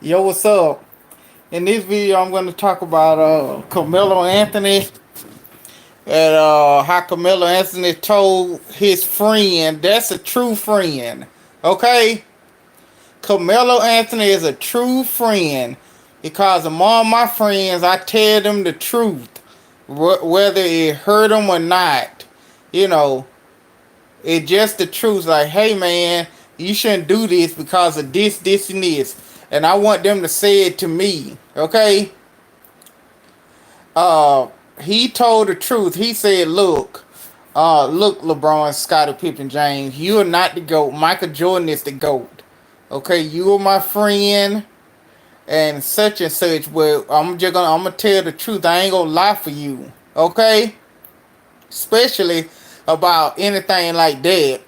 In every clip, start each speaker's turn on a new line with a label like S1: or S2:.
S1: Yo, what's up? In this video, I'm going to talk about Carmelo Anthony and how Carmelo Anthony told his friend, that's a true friend, okay? Carmelo Anthony is a true friend because among my friends, I tell them the truth, whether it hurt them or not. You know, it's just the truth. Like, hey man, you shouldn't do this because of this, this, and this. And I want them to say it to me. Okay? Uh he told the truth. He said, look, LeBron, Scottie Pippen, James, you are not the GOAT. Michael Jordan is the GOAT. Okay, you are my friend and such. Well, I'm gonna tell the truth. I ain't gonna lie for you. Okay? Especially about anything like that.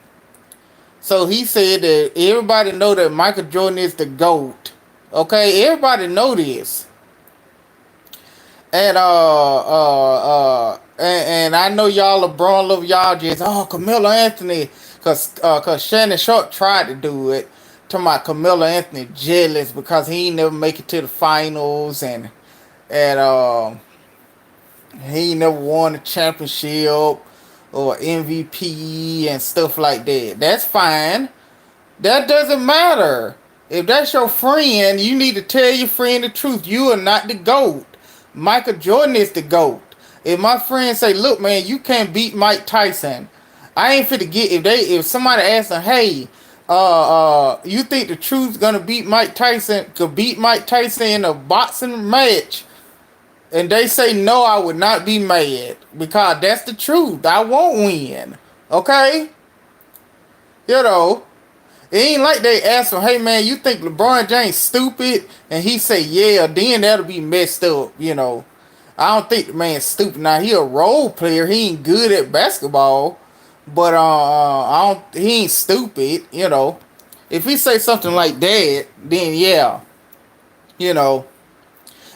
S1: So he said that everybody know that Michael Jordan is the GOAT. Okay, everybody know this. And I know y'all LeBron love y'all just Carmelo Anthony, cause Shannon Sharp tried to do it to my Carmelo Anthony jealous because he ain't never make it to the finals and he ain't never won a championship or MVP and stuff like that. That's fine. That doesn't matter. If that's your friend, you need to tell your friend the truth. You are not the GOAT. Michael Jordan is the GOAT. If my friend say, look man, you can't beat Mike Tyson, I ain't finna get if somebody asks them, hey, you think the truth's gonna beat Mike Tyson, could beat Mike Tyson in a boxing match, and they say no, I would not be mad because that's the truth. I won't win. Okay? You know, it ain't like they ask him, hey man, you think LeBron James stupid? And he say, yeah, then that'll be messed up. I don't think the man's stupid. Now he a role player. He ain't good at basketball. But he ain't stupid. If he say something like that, then yeah. You know.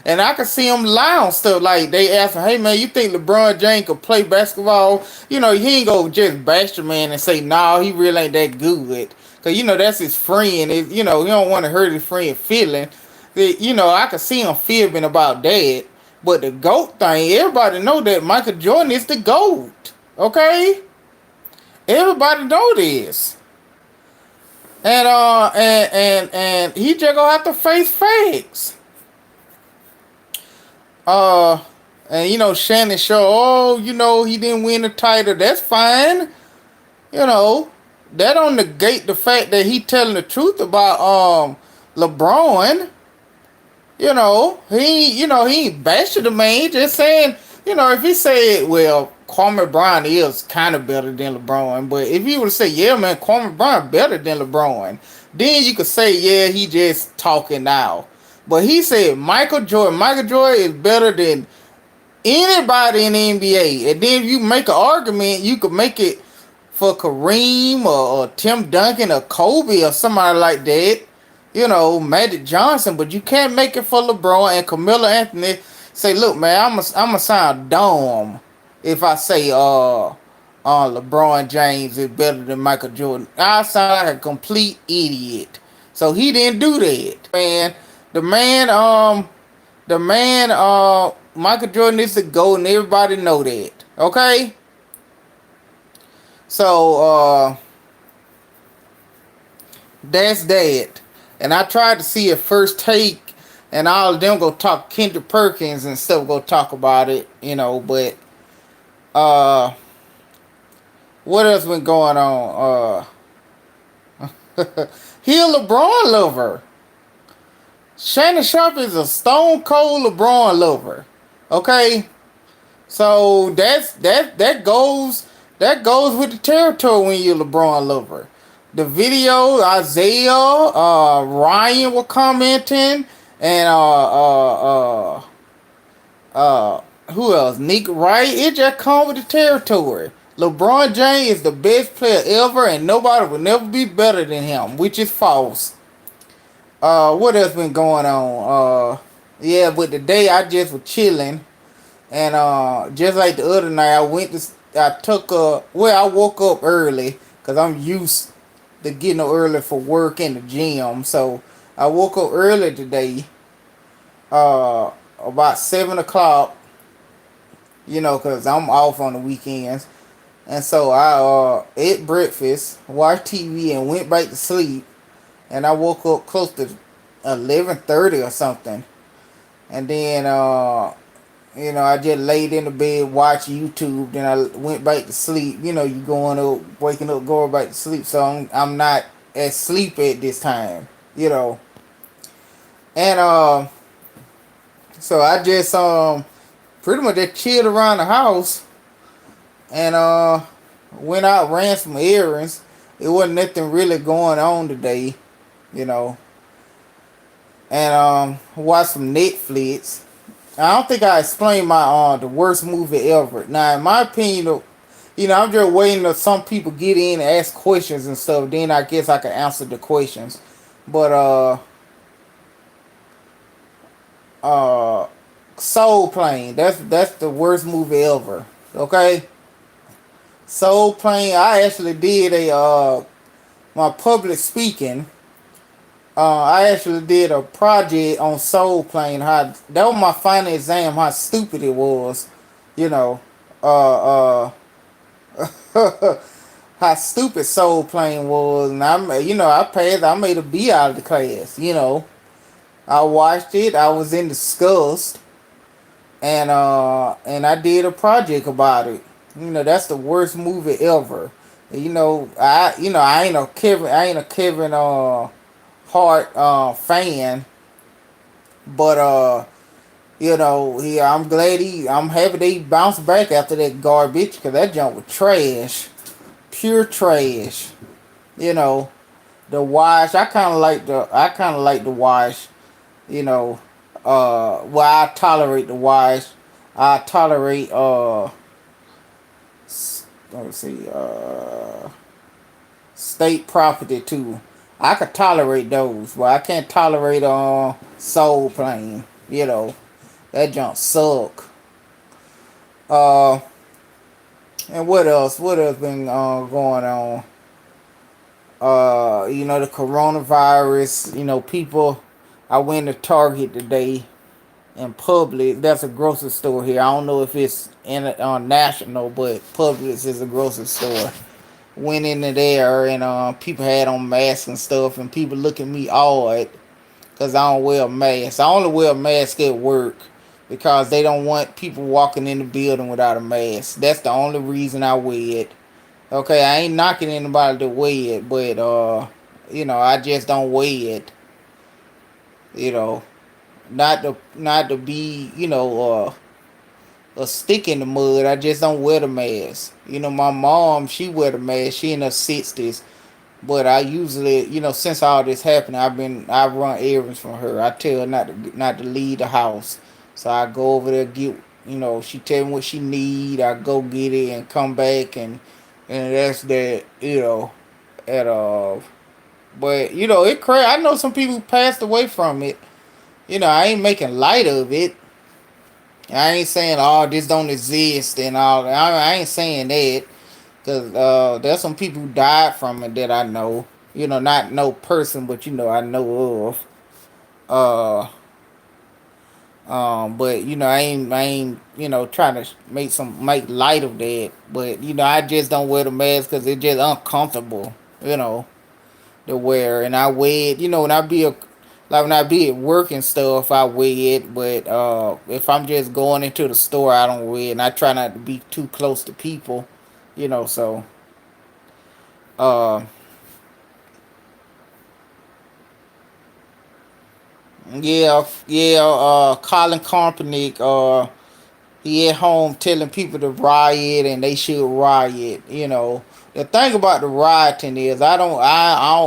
S1: And I can see him lie on stuff like they ask him, hey man, you think LeBron James could play basketball? He ain't go just bash the man and say, nah, he really ain't that good. Cause that's his friend. You don't want to hurt his friend feeling. I can see him fibbing about that. But the GOAT thing, everybody know that Michael Jordan is the GOAT. Okay? Everybody know this. And he just gonna have to face facts. Uh, and Shannon Shaw, he didn't win the title. That's fine. That don't negate the fact that he telling the truth about LeBron. He ain't bashing the man. He just saying, if he said, well, Kwame Brown is kind of better than LeBron, but if he would say, yeah, man, Kwame Brown better than LeBron, then you could say, yeah, he just talking now. But he said Michael Jordan. Michael Jordan is better than anybody in the NBA. And then if you make an argument, you could make it for Kareem or Tim Duncan or Kobe or somebody like that. Magic Johnson. But you can't make it for LeBron and Carmelo Anthony. Say, look, man, I'm a sound dumb if I say LeBron James is better than Michael Jordan. I sound like a complete idiot. So he didn't do that, man. Michael Jordan is the GOAT, and everybody know that. Okay? So, that's that. And I tried to see a first take, and all of them go talk, Kendrick Perkins and stuff go talk about it, but, what else been going on? He a LeBron lover. Shannon Sharp is a stone cold LeBron lover. Okay? So that goes with the territory when you're a LeBron lover. The video, Isaiah, Ryan were commenting, and who else? Nick Wright. It just come with the territory. LeBron James is the best player ever, and nobody will never be better than him, which is false. What else been going on? Yeah, but today I just was chilling, and just like the other night, I woke up early because I'm used to getting up early for work in the gym. So I woke up early today, uh, about 7 o'clock. Cause I'm off on the weekends, and so I ate breakfast, watched TV, and went back to sleep. And I woke up close to 11:30 or something, and then I just laid in the bed, watched YouTube. Then I went back to sleep. You going up, waking up, going back to sleep. So I'm not asleep at this time. You know, and so I just pretty much just chilled around the house and went out, ran some errands. It wasn't nothing really going on today. You know, and watched some Netflix. I don't think I explained my the worst movie ever. Now, in my opinion, I'm just waiting till some people get in and ask questions and stuff. Then I guess I can answer the questions. But uh, Soul Plane. That's the worst movie ever. Okay, Soul Plane. I actually did a my public speaking. I actually did a project on Soul Plane. How that was my final exam. How stupid it was, you know. Uh, how stupid Soul Plane was, and I passed. I made a B out of the class. I watched it. I was in disgust, and I did a project about it. That's the worst movie ever. I ain't a Kevin Hart fan, but I'm happy they bounced back after that garbage because that junk was trash, pure trash. You know, the Wash. I kind of like the Wash. You know, well, I tolerate the Wash. I tolerate let me see, state property too. I could tolerate those, but I can't tolerate Soul Plane. That junk suck. Uh, and what else? What else been going on? The coronavirus. People. I went to Target today in public. That's a grocery store here. I don't know if it's in national, but Publix is a grocery store. Went into there and people had on masks and stuff, and people look at me odd because I don't wear a mask. I only wear a mask at work because they don't want people walking in the building without a mask. That's the only reason I wear it. Okay, I ain't knocking anybody to wear it, but I just don't wear it. You know, not to be a stick in the mud. I just don't wear the mask. My mom, she wear the mask. She in her 60s. But I usually, since all this happened, I run errands for her. I tell her not to leave the house. So I go over there get, she tell me what she need. I go get it and come back and that's that, at But it crazy. I know some people passed away from it. I ain't making light of it. I ain't saying oh this don't exist and all. I ain't saying that. Cause there's some people who died from it that I know. Not no person, but I know of. Uh, but I ain't trying to make light of that. But I just don't wear the mask because it's just uncomfortable. You know, to wear, and I wear it. When I be at work and stuff, I wear it. But if I'm just going into the store, I don't wear it, and I try not to be too close to people. So uh, yeah, yeah. Colin Kaepernick, he at home telling people to riot and they should riot. The thing about the rioting is I don't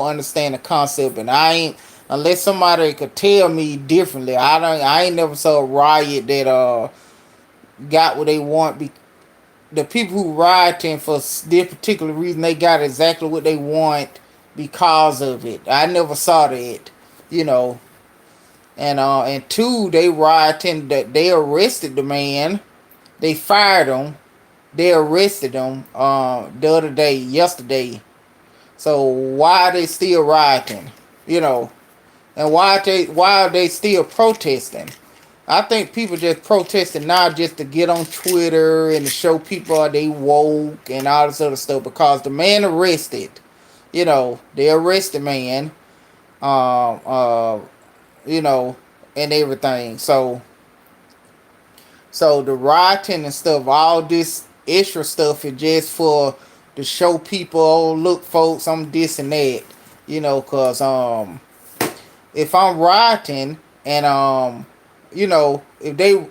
S1: understand the concept, and I ain't unless somebody could tell me differently. I ain't never saw a riot that got what they want. The people who rioting for this particular reason, they got exactly what they want because of it. I never saw that. You know. And two, they rioting that they arrested the man. They fired him. They arrested him the other day, yesterday. So why are they still rioting? You know, And why are they still protesting? I think people just protesting now just to get on Twitter and to show people they woke and all this other stuff because the man arrested, they arrested man, um, uh, you know, and everything. So the rioting and stuff, all this extra stuff is just for to show people, oh look, folks, I'm this and that, cause if I'm rioting and if they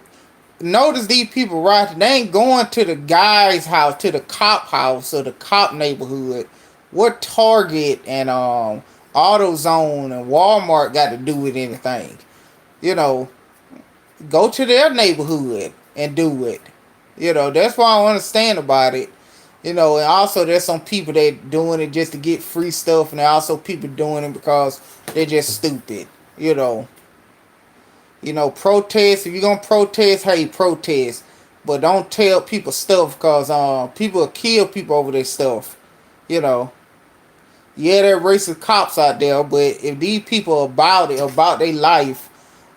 S1: notice these people rioting, they ain't going to the guy's house, to the cop house or the cop neighborhood. What Target and AutoZone and Walmart got to do with anything? You know, go to their neighborhood and do it. That's what I understand about it. And also there's some people that doing it just to get free stuff, and there are also people doing it because they're just stupid. You know, protest. If you're gonna protest, hey, protest, but don't tell people stuff because people will kill people over their stuff. You know, yeah, there are racist cops out there, but if these people are about it, about their life,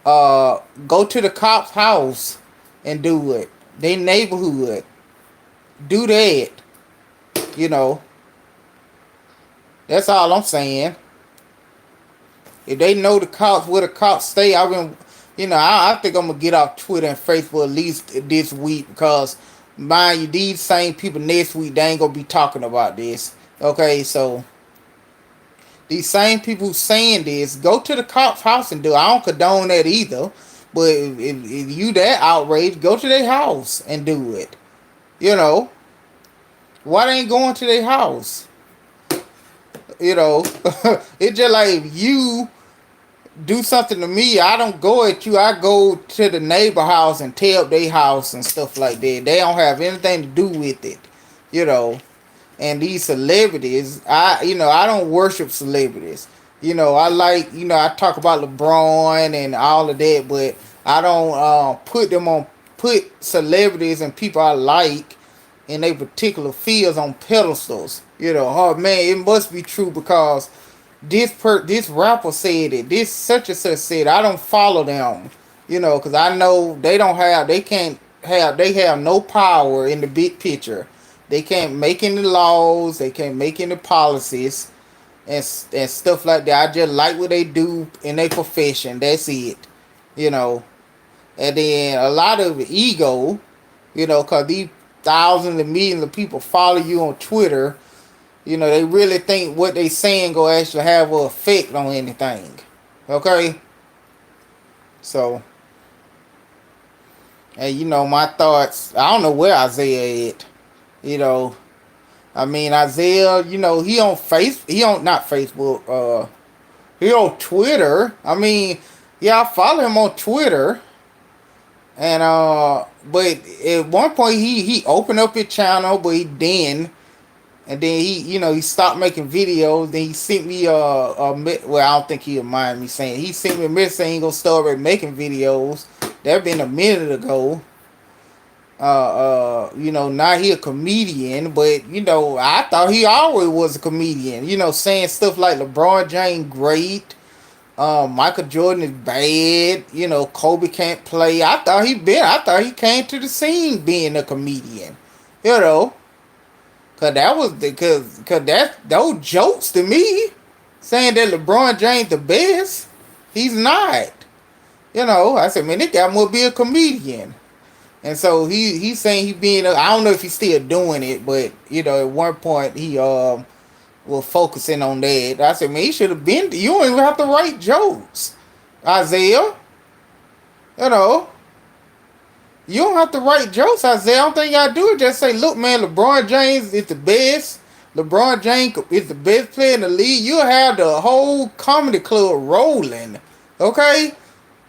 S1: go to the cop's house and do it. Their neighborhood, do that. You know, that's all I'm saying. If they know the cops, where the cops stay, I think I'm gonna get off Twitter and Facebook at least this week because, mind you, these same people next week they ain't gonna be talking about this. Okay, so these same people saying this, go to the cops' house and do it. I don't condone that either, but if you that outraged, go to their house and do it. You know, why they ain't going to their house? It's just like if you do something to me, I don't go at you. I go to the neighbor house and tear up their house and stuff like that. They don't have anything to do with it, you know. And these celebrities, I don't worship celebrities. I like, I talk about LeBron and all of that, but I don't put celebrities and people I like in a particular fields on pedestals. Oh man, it must be true because this rapper said it. This such and such said. I don't follow them, because I know they have no power in the big picture. They can't make any laws. They can't make any policies and stuff like that. I just like what they do in their profession. That's it, you know. And then a lot of ego, because these thousands and millions of people follow you on Twitter. They really think what they saying go actually have an effect on anything. Okay? So, and my thoughts, I don't know where Isaiah at. Isaiah, he on not Facebook, he on Twitter. Yeah, I follow him on Twitter. And but at one point he opened up his channel, but he didn't. And then he stopped making videos. Then he sent me well, I don't think he'll mind me saying, he sent me a message saying he gonna start making videos. That been a minute ago. Now he a comedian, but I thought he always was a comedian. Saying stuff like LeBron James great, Michael Jordan is bad. Kobe can't play. I thought he came to the scene being a comedian. You know. Cause that's those jokes to me, saying that LeBron James the best. He's not. I said, man, this guy must be a comedian. And so he's saying he being I don't know if he's still doing it, but at one point he was focusing on that. I said, man, he should have been. You don't even have to write jokes, Isaiah. You know. You don't have to write jokes, Isaiah. I don't think y'all do it. Just say, look, man, LeBron James is the best. LeBron James is the best player in the league. You'll have the whole comedy club rolling. Okay?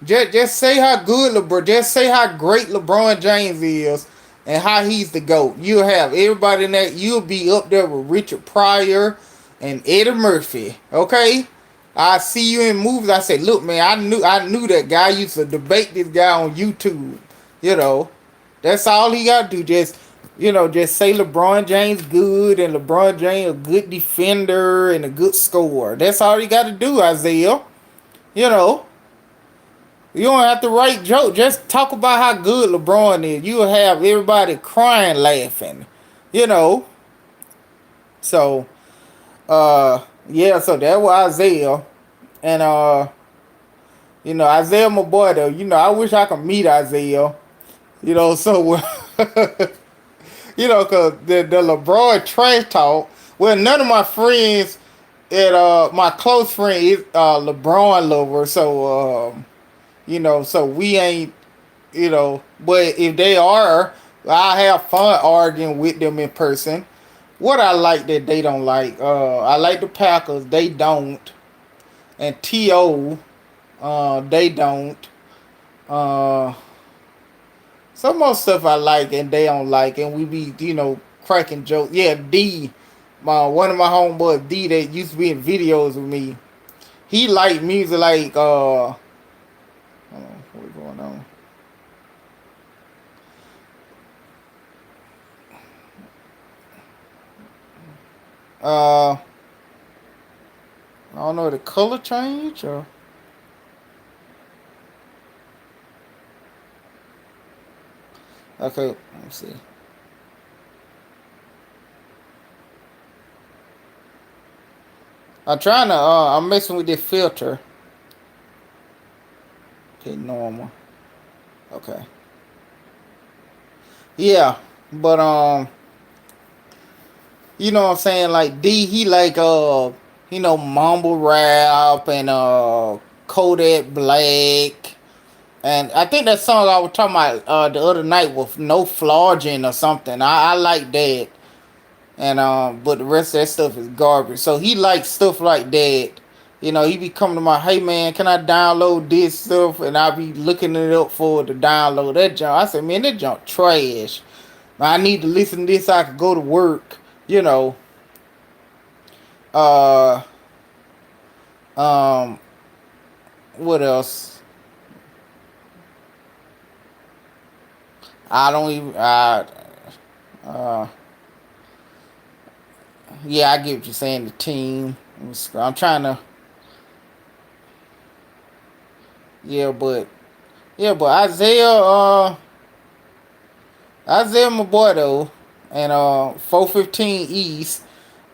S1: Just say how good just say how great LeBron James is and how he's the GOAT. You'll have everybody in that. You'll be up there with Richard Pryor and Eddie Murphy. Okay? I see you in movies. I say, look, man, I knew that guy. I used to debate this guy on YouTube. That's all he got to do. Just say LeBron James good and LeBron James a good defender and a good scorer. That's all he got to do, Isaiah. You know, you don't have to write jokes. Just talk about how good LeBron is. You'll have everybody crying, laughing. You know. So, yeah. So that was Isaiah, and Isaiah, my boy. Though, I wish I could meet Isaiah. So cause the LeBron trash talk. Well, none of my friends and my close friend is LeBron lover. So so we ain't but if they are, I have fun arguing with them in person. What I like that they don't like, I like the Packers, they don't, and To, they don't. Uh, some more stuff I like and they don't like, and we be cracking jokes. Yeah, D, one of my homeboys D that used to be in videos with me. He like music like hold on, what's going on? I don't know the color change or okay. Let me see. I'm trying to. I'm messing with this filter. Okay, normal. Okay. Yeah, but you know what I'm saying? Like D, he like mumble rap and Kodak Black. And I think that song I was talking about the other night was No Flogging or something. I like that. And but the rest of that stuff is garbage. So he likes stuff like that. He be coming to my, hey man, can I download this stuff? And I be looking it up for to download that junk. I said, man, that junk trash. I need to listen to this so I can go to work. You know. Uh um what else? I don't even uh yeah, I get what you're saying, the team. I'm trying to yeah, but Isaiah my boy though, and 415 East.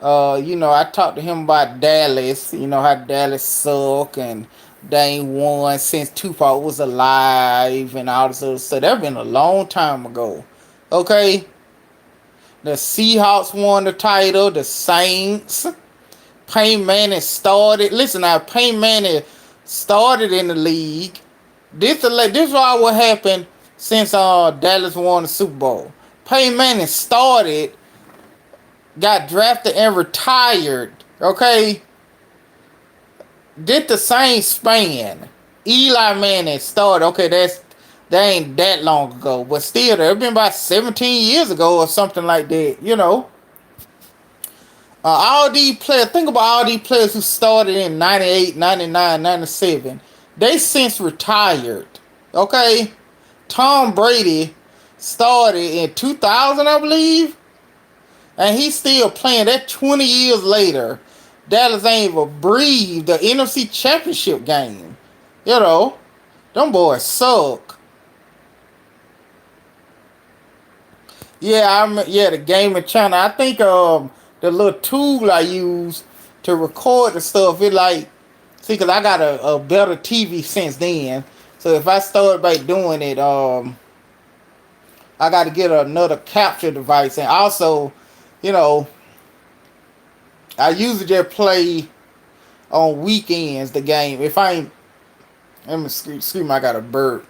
S1: I talked to him about Dallas. How Dallas suck and they ain't won since Tupac was alive and all this other stuff. That been a long time ago. Okay, the Seahawks won the title. The Saints. Payne Manning started. Listen, now Payne Manning started in the league. This is all what happened since Dallas won the Super Bowl. Peyton Manning started, got drafted and retired. Okay, did the same span. Eli Manning started. Okay, that ain't that long ago, but still, it been about 17 years ago or something like that. All these players. Think about all these players who started in 98, 99, 97. They since retired. Okay, Tom Brady started in 2000, I believe, and he's still playing. That 20 years later, Dallas ain't even breathed the NFC Championship game. Them boys suck. Yeah, the game in China. I think the little tool I use to record the stuff, it like see, cause I got a better TV since then. So if I start by doing it, I got to get another capture device, and also, you know, I usually just play on weekends the game. If I ain't, let me excuse me, I got a bird.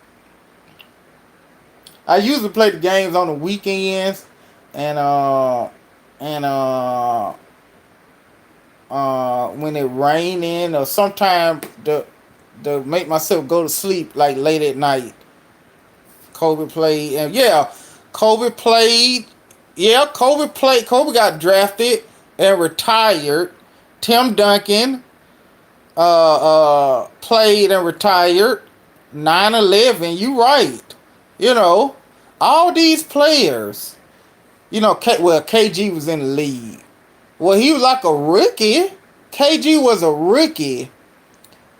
S1: I usually play the games on the weekends, and and when it raining or sometimes the make myself go to sleep like late at night. Kobe played, and yeah, Kobe played. Yeah, Kobe played. Kobe got drafted and retired. Tim Duncan played and retired. 9/11. You right. You know, all these players. KG was in the league. Well, he was like a rookie. KG was a rookie,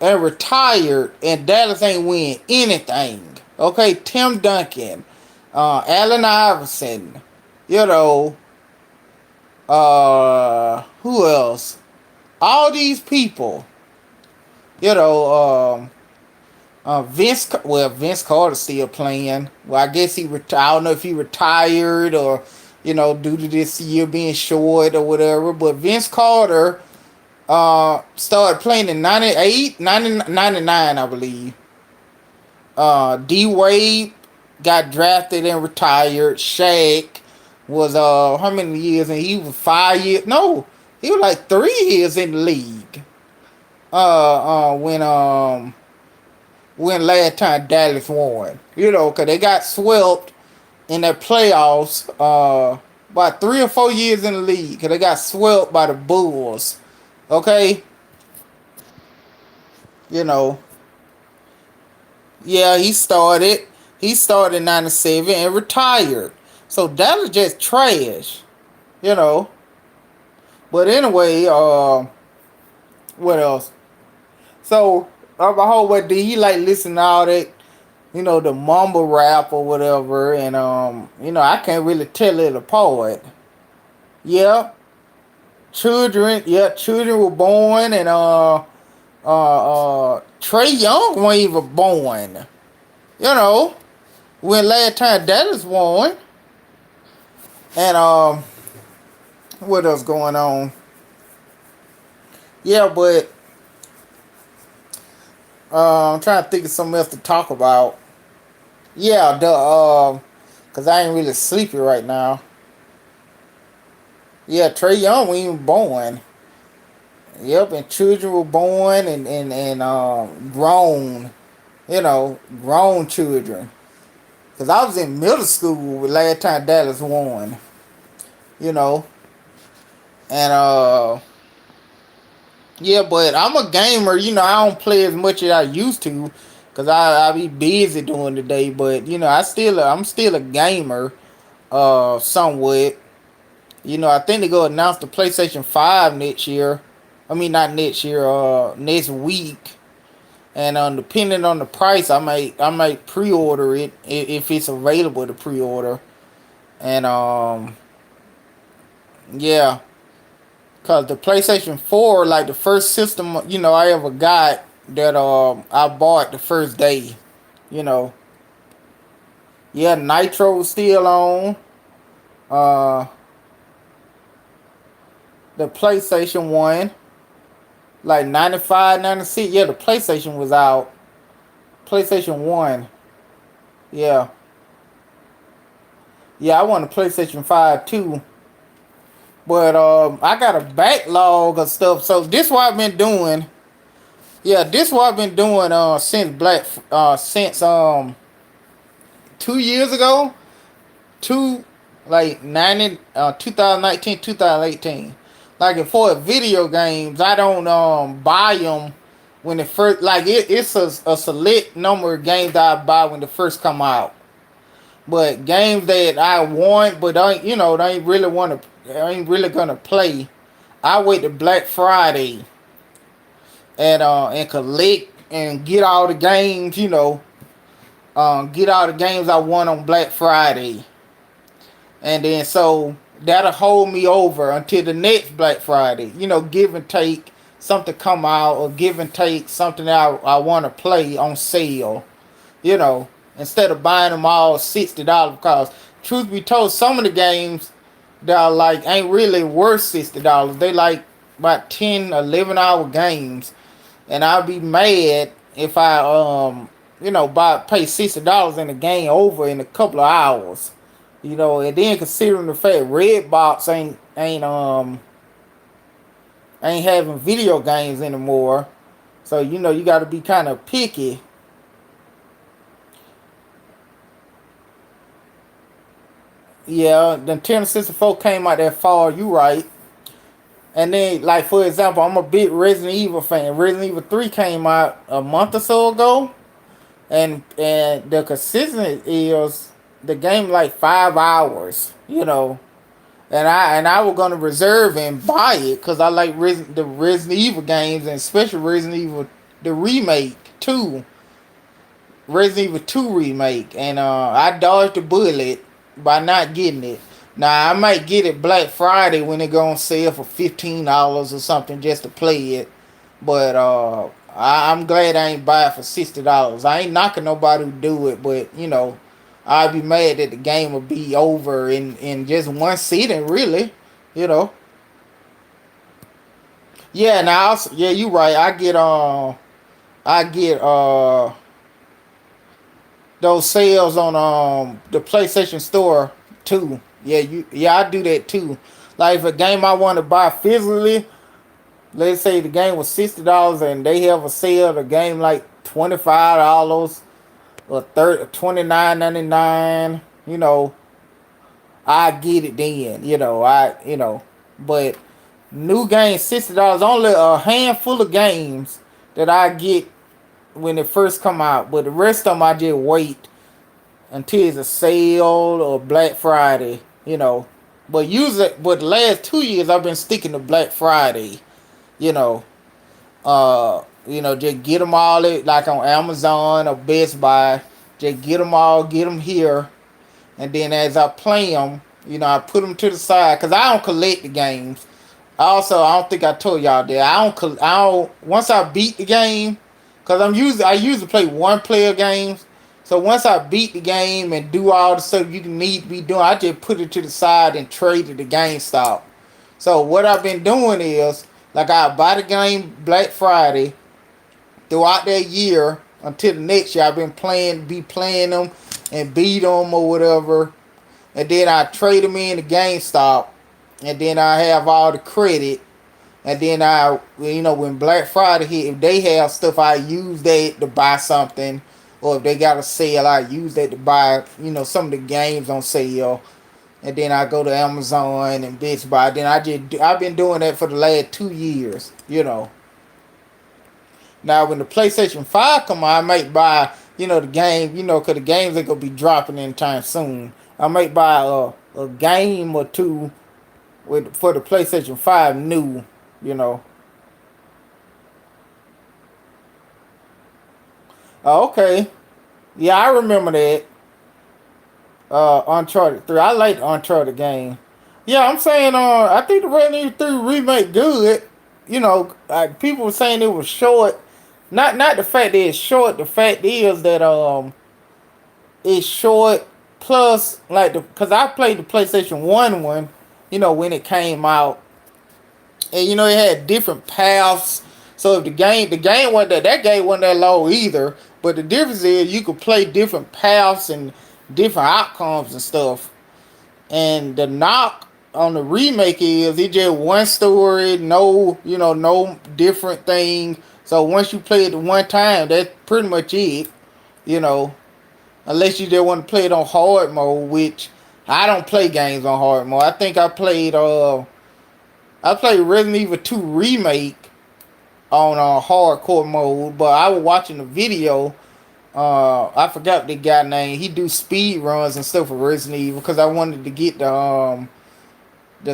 S1: and retired, and Dallas ain't win anything. Okay, Tim Duncan, Allen Iverson, you know, who else? All these people, you know, Vince Carter's still playing. Well, I guess I don't know if he retired or, due to this year being short or whatever. But Vince Carter started playing in 98, 99, I believe. D Wade got drafted and retired. Shaq was how many years? And he was 5 years. No, he was like 3 years in the league. When last time Dallas won, because they got swept in their playoffs. About 3 or 4 years in the league, because they got swept by the Bulls. Okay, you know. Yeah, he started. He started in '97 and retired. So Dallas just trash, you know. But anyway, what else? So my whole way, did he like listen to all that, the mumble rap or whatever, and I can't really tell it apart. Yeah, children were born, and Trey Young wasn't even born. You know, when last time Dallas won, and what else going on? Yeah, but I'm trying to think of something else to talk about. Yeah, cause I ain't really sleepy right now. Yeah, Trey Young wasn't even born. Yep, and children were born and grown, grown children. Cause I was in middle school last time Dallas won, you know, and yeah, but I'm a gamer. I don't play as much as I used to, cause I be busy during the day. But I'm still a gamer, somewhat. I think they go announce the PlayStation 5 next year. I mean, not next year. Next week. And depending on the price, I might pre-order it if it's available to pre-order. And yeah, cause the PlayStation 4, like the first system, I ever got that I bought the first day. You know, yeah, Nitro was still on. Uh, the PlayStation 1, like 95, 96. Yeah, the PlayStation was out. PlayStation 1. Yeah. Yeah, I want a PlayStation 5 too. But I got a backlog of stuff. So this what I've been doing. Yeah, this what I've been doing since 2 years ago. Two like 2019, 2018. Like for video games, I don't buy them when it first, like it's a select number of games that I buy when they first come out. But games that I want, but I ain't really I ain't really gonna play. I wait to Black Friday and collect and get all the games. Get all the games I want on Black Friday, and then so that'll hold me over until the next Black Friday. Give and take something come out, or give and take something that I want to play on sale. You know, instead of buying them all $60, because truth be told, some of the games that are like ain't really worth $60. They like about 10, 11 hour games, and I'll be mad if I pay $60 in the game over in a couple of hours. And then considering the fact Redbox ain't having video games anymore, so you got to be kind of picky. Yeah, the Nintendo 64 came out that fall. You right. And then, like for example, I'm a big Resident Evil fan. Resident Evil 3 came out a month or so ago, and the consistency is the game like 5 hours. And I was gonna reserve and buy it because I like the Resident Evil games, and especially Resident Evil the remake two, Resident Evil 2 remake, and I dodged the bullet by not getting it. Now I might get it Black Friday when it go on sale for $15 or something just to play it. But I'm glad I ain't buy it for $60. I ain't knocking nobody who do it, but I'd be mad that the game will be over in just one sitting, really. You know. Yeah, now yeah, you right. I get those sales on the PlayStation Store too. Yeah, I do that too. Like if a game I want to buy physically, let's say the game was $60 and they have a sale, the game like $25 or 29.99. I get it then. But new games $60. Only a handful of games that I get when it first come out, but the rest of them I just wait until it's a sale or Black Friday. But the last 2 years I've been sticking to Black Friday. You know, just get them all like on Amazon or Best Buy. Just get them all, get them here, and then as I play them, I put them to the side because I don't collect the games. Also, I don't think I told y'all that I don't. Once I beat the game, cause I usually play one player games. So once I beat the game and do all the stuff you need to be doing, I just put it to the side and trade it to GameStop. So what I've been doing is like I buy the game Black Friday throughout that year until the next year. I've been playing them and beat them or whatever, and then I trade them in to GameStop, and then I have all the credit. And then when Black Friday hit, if they have stuff, I use that to buy something. Or if they got a sale, I use that to buy, some of the games on sale. And then I go to Amazon and Best Buy. Then I've been doing that for the last 2 years. Now when the PlayStation 5 come out, I might buy, the game, because the games are going to be dropping anytime soon. I might buy a game or two for the PlayStation 5 new, you know. Oh, okay. Yeah, I remember that. Uncharted 3. I like the Uncharted game. Yeah, I'm saying I think the Resident Evil 3 remake good. Like people were saying it was short. Not the fact that it's short, the fact is that it's short plus like cause I played the PlayStation 1 when it came out, and it had different paths. So if the game wasn't that game wasn't that low either. But the difference is you could play different paths and different outcomes and stuff. And the knock on the remake is it just one story, no different thing. So once you play it the one time, that's pretty much it. You know, unless you just want to play it on hard mode, which I don't play games on hard mode. I played Resident Evil 2 remake on hardcore mode, but I was watching the video. I forgot the guy name. He do speed runs and stuff for Resident Evil because I wanted to get the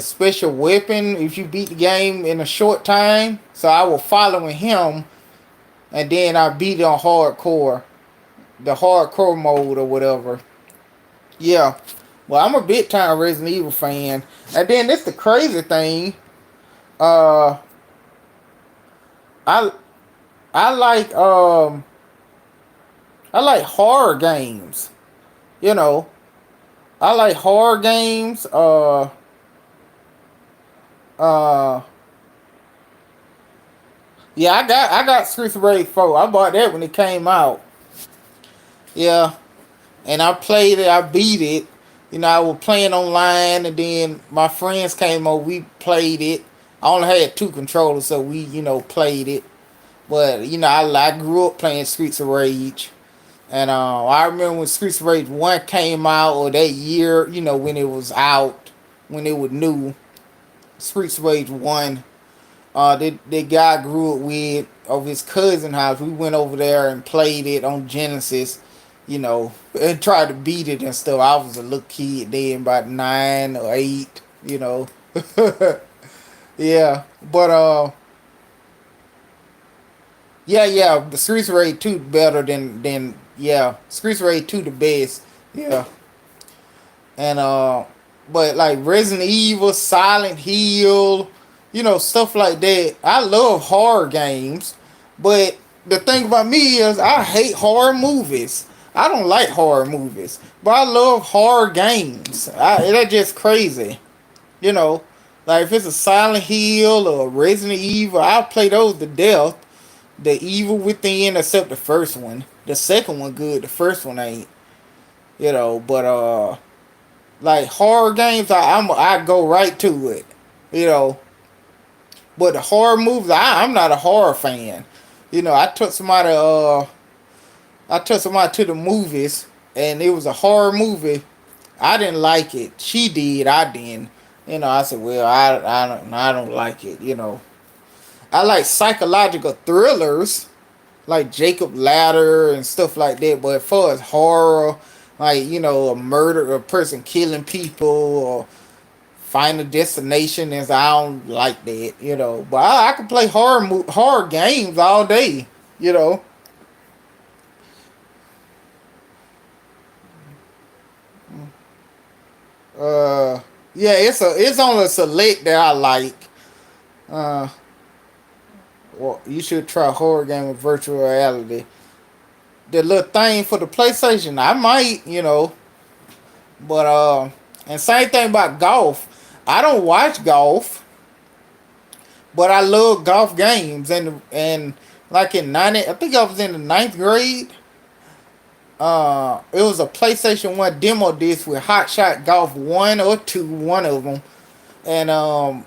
S1: special weapon if you beat the game in a short time. So I was following him, and then I beat it on hardcore, the hardcore mode or whatever. Yeah. Well, I'm a big time Resident Evil fan, and then this the crazy thing. Uh, I I like I like horror games. You know, I like horror games. Uh, yeah, I got Streets of Rage 4. I bought that when it came out. Yeah, and I played it. I beat it. I was playing online, and then my friends came over. We played it. I only had two controllers, so we played it. But I grew up playing Streets of Rage. And I remember when Streets of Rage 1 came out, or that year, when it was out, when it was new, Streets of Rage 1, the guy I grew up with over his cousin house. We went over there and played it on Genesis, and tried to beat it and stuff. I was a little kid then, about 9 or 8. Yeah. But Yeah, yeah. The Streets Raid 2 better than yeah. Streets Raid 2 the best. Yeah. And but like Resident Evil, Silent Hill, stuff like that. I love horror games, but the thing about me is I hate horror movies. I don't like horror movies, but I love horror games. That's just crazy, you know. Like if it's a Silent Hill or Resident Evil, I'll play those to death. The Evil Within, except the first one. The second one good. The first one ain't. But like horror games, I go right to it, you know. But the horror movies, I'm not a horror fan. I took somebody to the movies, and it was a horror movie. I didn't like it. She did. I didn't. I said, well, I don't like it. I like psychological thrillers, like Jacob Ladder and stuff like that. But as far as horror, like a murder, a person killing people, or Final Destination, is I don't like that. But I can play horror games all day. You know. Uh, yeah, it's on a select that I like. Uh, well, you should try horror game with virtual reality. The little thing for the PlayStation, I might, but and same thing about golf. I don't watch golf, but I love golf games, and like in 90, I think I was in the ninth grade. It was a PlayStation One demo disc with Hot Shot Golf one or two, one of them, and that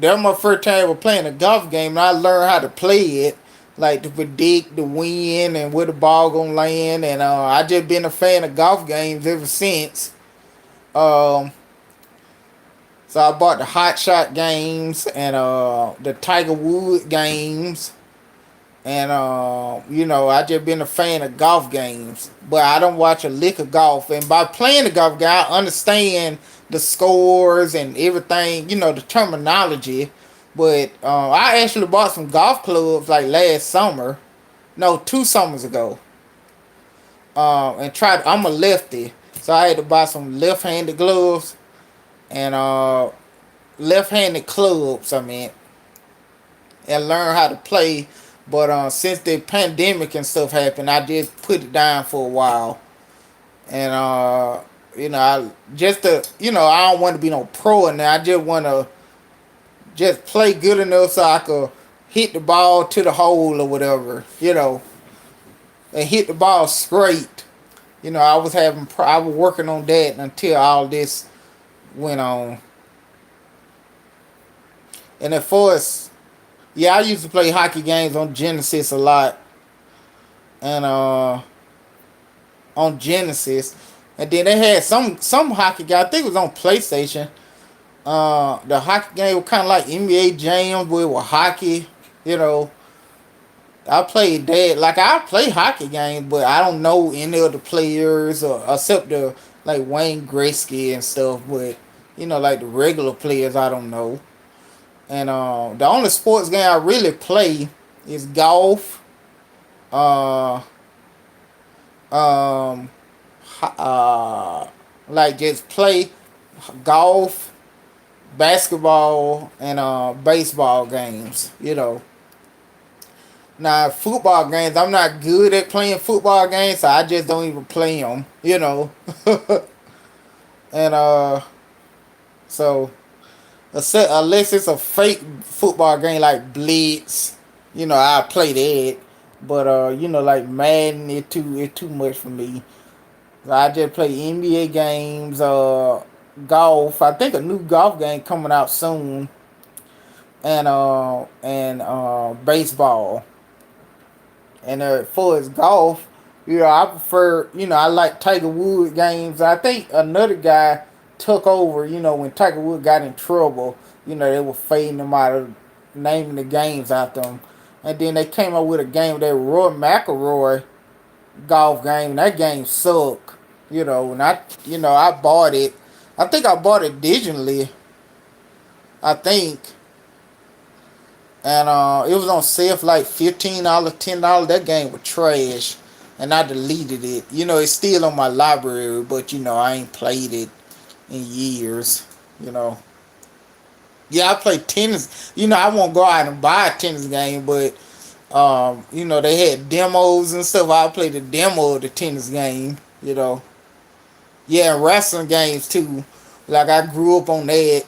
S1: was my first time ever playing a golf game, and I learned how to play it, like to predict the wind and where the ball gonna land, and I just been a fan of golf games ever since. Um, so I bought the Hot Shot games and the Tiger Woods games. And I just been a fan of golf games, but I don't watch a lick of golf. And by playing the golf game, I understand the scores and everything, the terminology. But I actually bought some golf clubs like last summer, no, 2 summers ago. And tried. I'm a lefty, so I had to buy some left-handed gloves and left-handed clubs. I mean, and learn how to play. But since the pandemic and stuff happened, I just put it down for a while. And I just I don't want to be no pro in there. I just want to just play good enough so I could hit the ball to the hole or whatever, and hit the ball straight. I was working on that until all this went on. And at first, yeah, I used to play hockey games on Genesis a lot, and on Genesis, and then they had some hockey game. I think it was on PlayStation. The hockey game was kind of like NBA Jam, where it was hockey. You know, I played that. Like I play hockey games, but I don't know any of the players or except the like Wayne Gretzky and stuff. But like the regular players, I don't know. And the only sports game I really play is golf. Uh, um, like just play golf, basketball, and baseball games. Now football games, I'm not good at playing football games, so I just don't even play them. And so unless it's a fake football game like Blitz, I play that. But like Madden, it too much for me. So I just play NBA games, golf. I think a new golf game coming out soon, and baseball. And for his golf, I prefer, I like Tiger Woods games. I think another guy took over, when Tiger Woods got in trouble, they were fading him out of naming the games after him. And then they came up with a game that Roy McIlroy golf game. And that game sucked, and I bought it. I think I bought it digitally, I think. and it was on sale for like $15, $10. That game was trash, and I deleted it. It's still on my library, but I ain't played it in years. You know, yeah, I play tennis. I won't go out and buy a tennis game, but they had demos and stuff. I played the demo of the tennis game. Yeah, and wrestling games too. Like I grew up on that.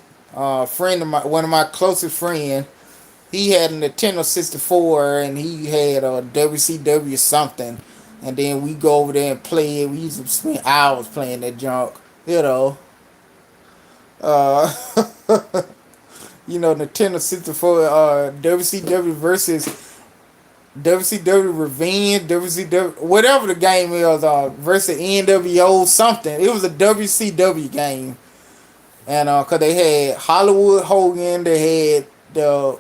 S1: Friend of my, one of my closest friends, he had a Nintendo 64 and he had a WCW something, and then we go over there and play it. We used to spend hours playing that junk. You know, uh, Nintendo 64, WCW versus WCW Revenge, WCW, whatever the game is, versus NWO something. It was a WCW game, and cause they had Hollywood Hogan, they had the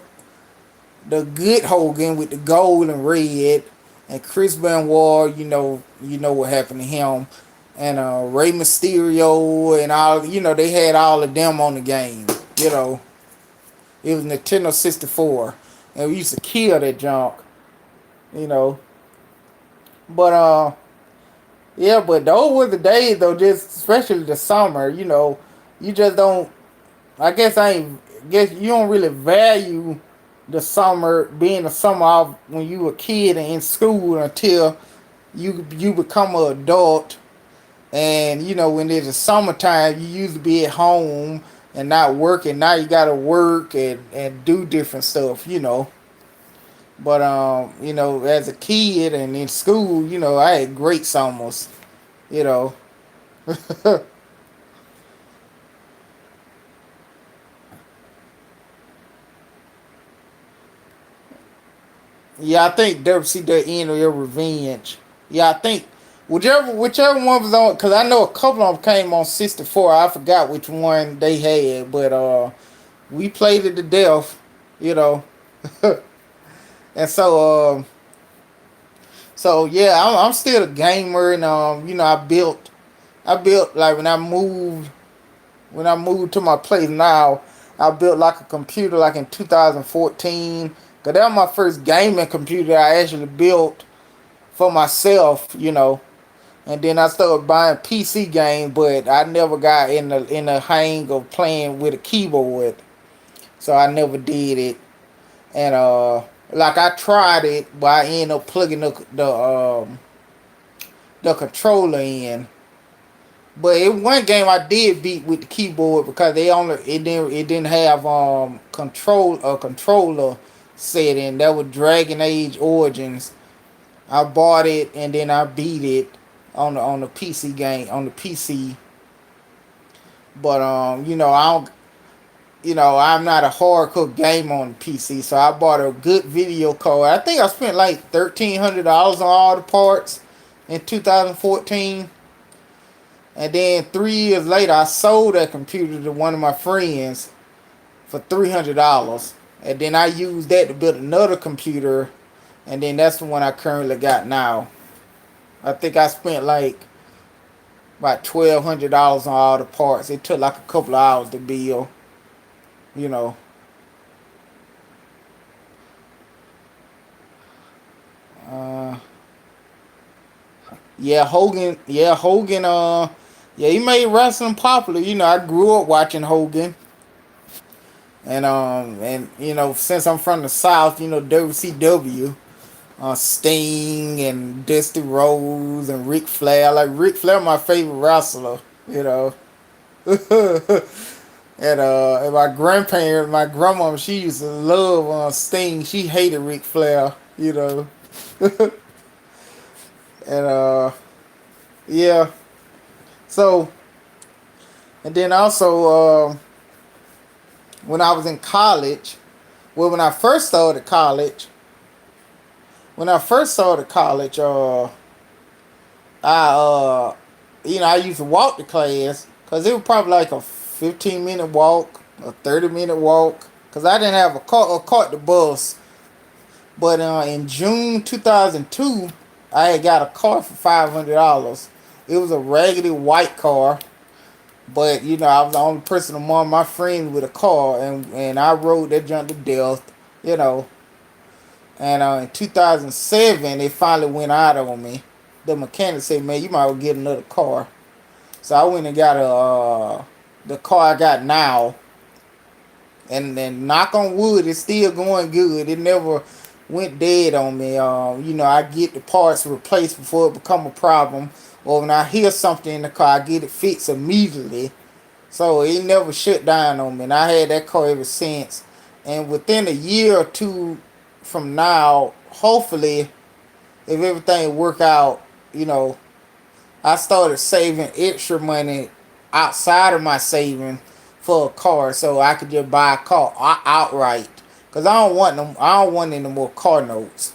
S1: good Hogan with the gold and red, and Chris Benoit. You know what happened to him, and Rey Mysterio and all. They had all of them on the game. You know, it was Nintendo 64, and we used to kill that junk. You know, but yeah, but those were the days though. Just especially the summer. You just don't. I guess I ain't. Guess you don't really value the summer being the summer off when you were a kid and in school until you become an adult. And when it's the summertime, you used to be at home and not working. Now you gotta work and do different stuff. But as a kid and in school, I had great summers. You know. Yeah, I think WCW end of your revenge. Yeah, I think whichever one was on, because I know a couple of them came on 64. I forgot which one they had, but we played it to death. You know, and so yeah, I'm still a gamer, and I built like when I moved to my place now, I built like a computer like in 2014. Cause that was my first gaming computer I actually built for myself. And then I started buying PC games, but I never got in the hang of playing with a keyboard, so I never did it. And like I tried it, but I ended up plugging the controller in. But in one game I did beat with the keyboard because it didn't have controller setting. That was Dragon Age Origins. I bought it and then I beat it on the PC game on the PC. But I don't. I'm not a hardcore gamer on the PC, so I bought a good video card. I think I spent like $1,300 on all the parts in 2014. And then 3 years later, I sold that computer to one of my friends for $300. And then I used that to build another computer. And then that's the one I currently got now. I think I spent like about $1,200 on all the parts. It took like a couple of hours to build. You know. Uh, yeah, Hogan. Yeah, Hogan. Yeah, he made wrestling popular. I grew up watching Hogan. And since I'm from the South, WCW, Sting and Dusty Rhodes and Ric Flair. Like Ric Flair, my favorite wrestler. You know, and my grandparents, my grandma, she used to love Sting. She hated Ric Flair. And yeah. So and then also when I was in college, well, when I first started college, I I used to walk to class because it was probably like a 15-minute walk, a 30-minute walk, because I didn't have a cart to bus. But in June 2002, I had got a car for $500. It was a raggedy white car, but I was the only person among my friends with a car, and I rode that junk to death. you know. And in 2007, it finally went out on me. The mechanic said, "Man, you might well get another car." So I went and got the car I got now, and then knock on wood, it's still going good. It never went dead on me. I get the parts replaced before it become a problem, or when I hear something in the car, I get it fixed immediately. So it never shut down on me, and I had that car ever since. And within a year or two from now, hopefully, if everything work out, you know, I started saving extra money outside of my saving for a car, so I could just buy a car outright. Cause I don't want them. I don't want any more car notes.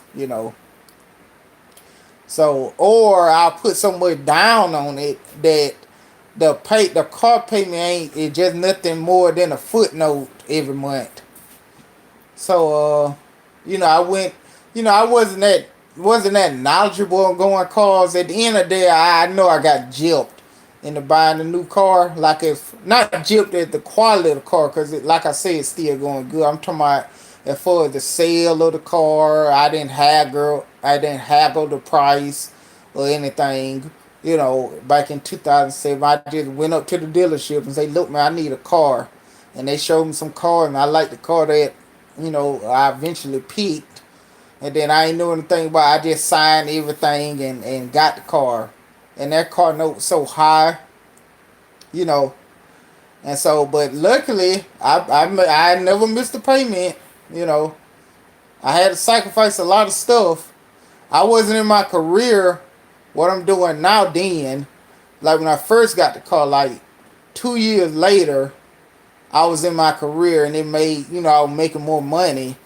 S1: So, or I'll put so much down on it that the car payment ain't it just nothing more than a footnote every month. So I went I wasn't that knowledgeable on going cars. At the end of the day I know I got gypped into buying a new car. Like if not gypped at the quality of the car, because like I said, it's still going good. I'm talking about as far as the sale of the car, I didn't haggle the price or anything. Back in 2007, I just went up to the dealership and say, "Look, man, I need a car," and they showed me some car, and I liked the car that I eventually picked. And then I ain't know anything about it. I just signed everything and got the car. And that car note was so high, you know. And so, but luckily, I never missed a payment, you know. I had to sacrifice a lot of stuff. I wasn't in my career, what I'm doing now then. Like when I first got the car, like 2 years later, I was in my career and it made, I was making more money.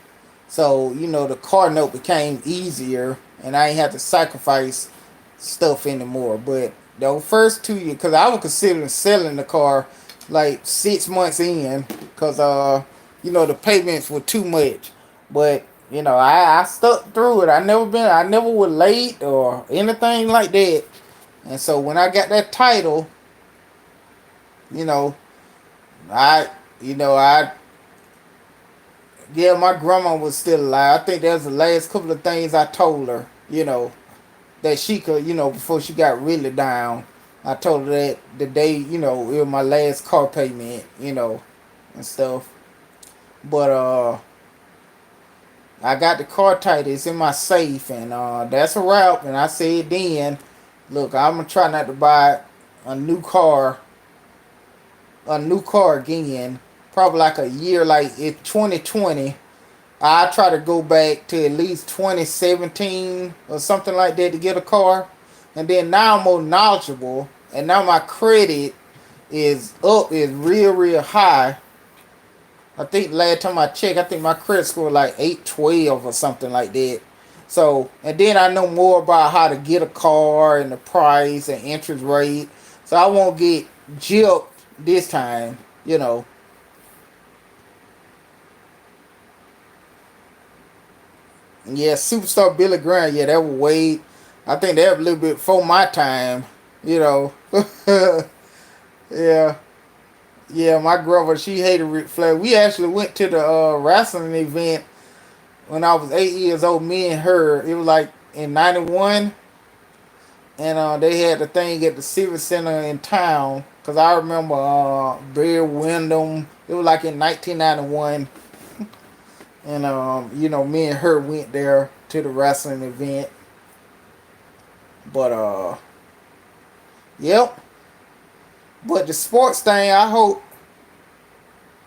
S1: So, the car note became easier and I ain't have to sacrifice stuff anymore. But the first 2 years, because I was considering selling the car like 6 months in, because, the payments were too much. But, I stuck through it. I never was late or anything like that. And so when I got that title, you know, I, I yeah, my grandma was still alive. I think that was the last couple of things I told her, that she could, before she got really down. I told her that the day, it was my last car payment, and stuff. But I got the car title. It's in my safe, and that's a wrap. And I said then, look, I'm gonna try not to buy a new car, a new car again. Probably like a year, like it's 2020. I try to go back to at least 2017 or something like that to get a car. And then now I'm more knowledgeable, and now my credit is real high. I think last time I checked, I think my credit score was like 812 or something like that. So, and then I know more about how to get a car and the price and interest rate. So I won't get gypped this time. Yeah, Superstar Billy Graham, yeah, that was way, I think that was a little bit before my time, you know. Yeah, yeah, my grandma, she hated Ric Flair. We actually went to the wrestling event when I was 8 years old, me and her. It was like in 91, and they had the thing at the Civic Center in town. Because I remember Barry Windham, it was like in 1991. And, me and her went there to the wrestling event. But, yep. But the sports thing, I hope.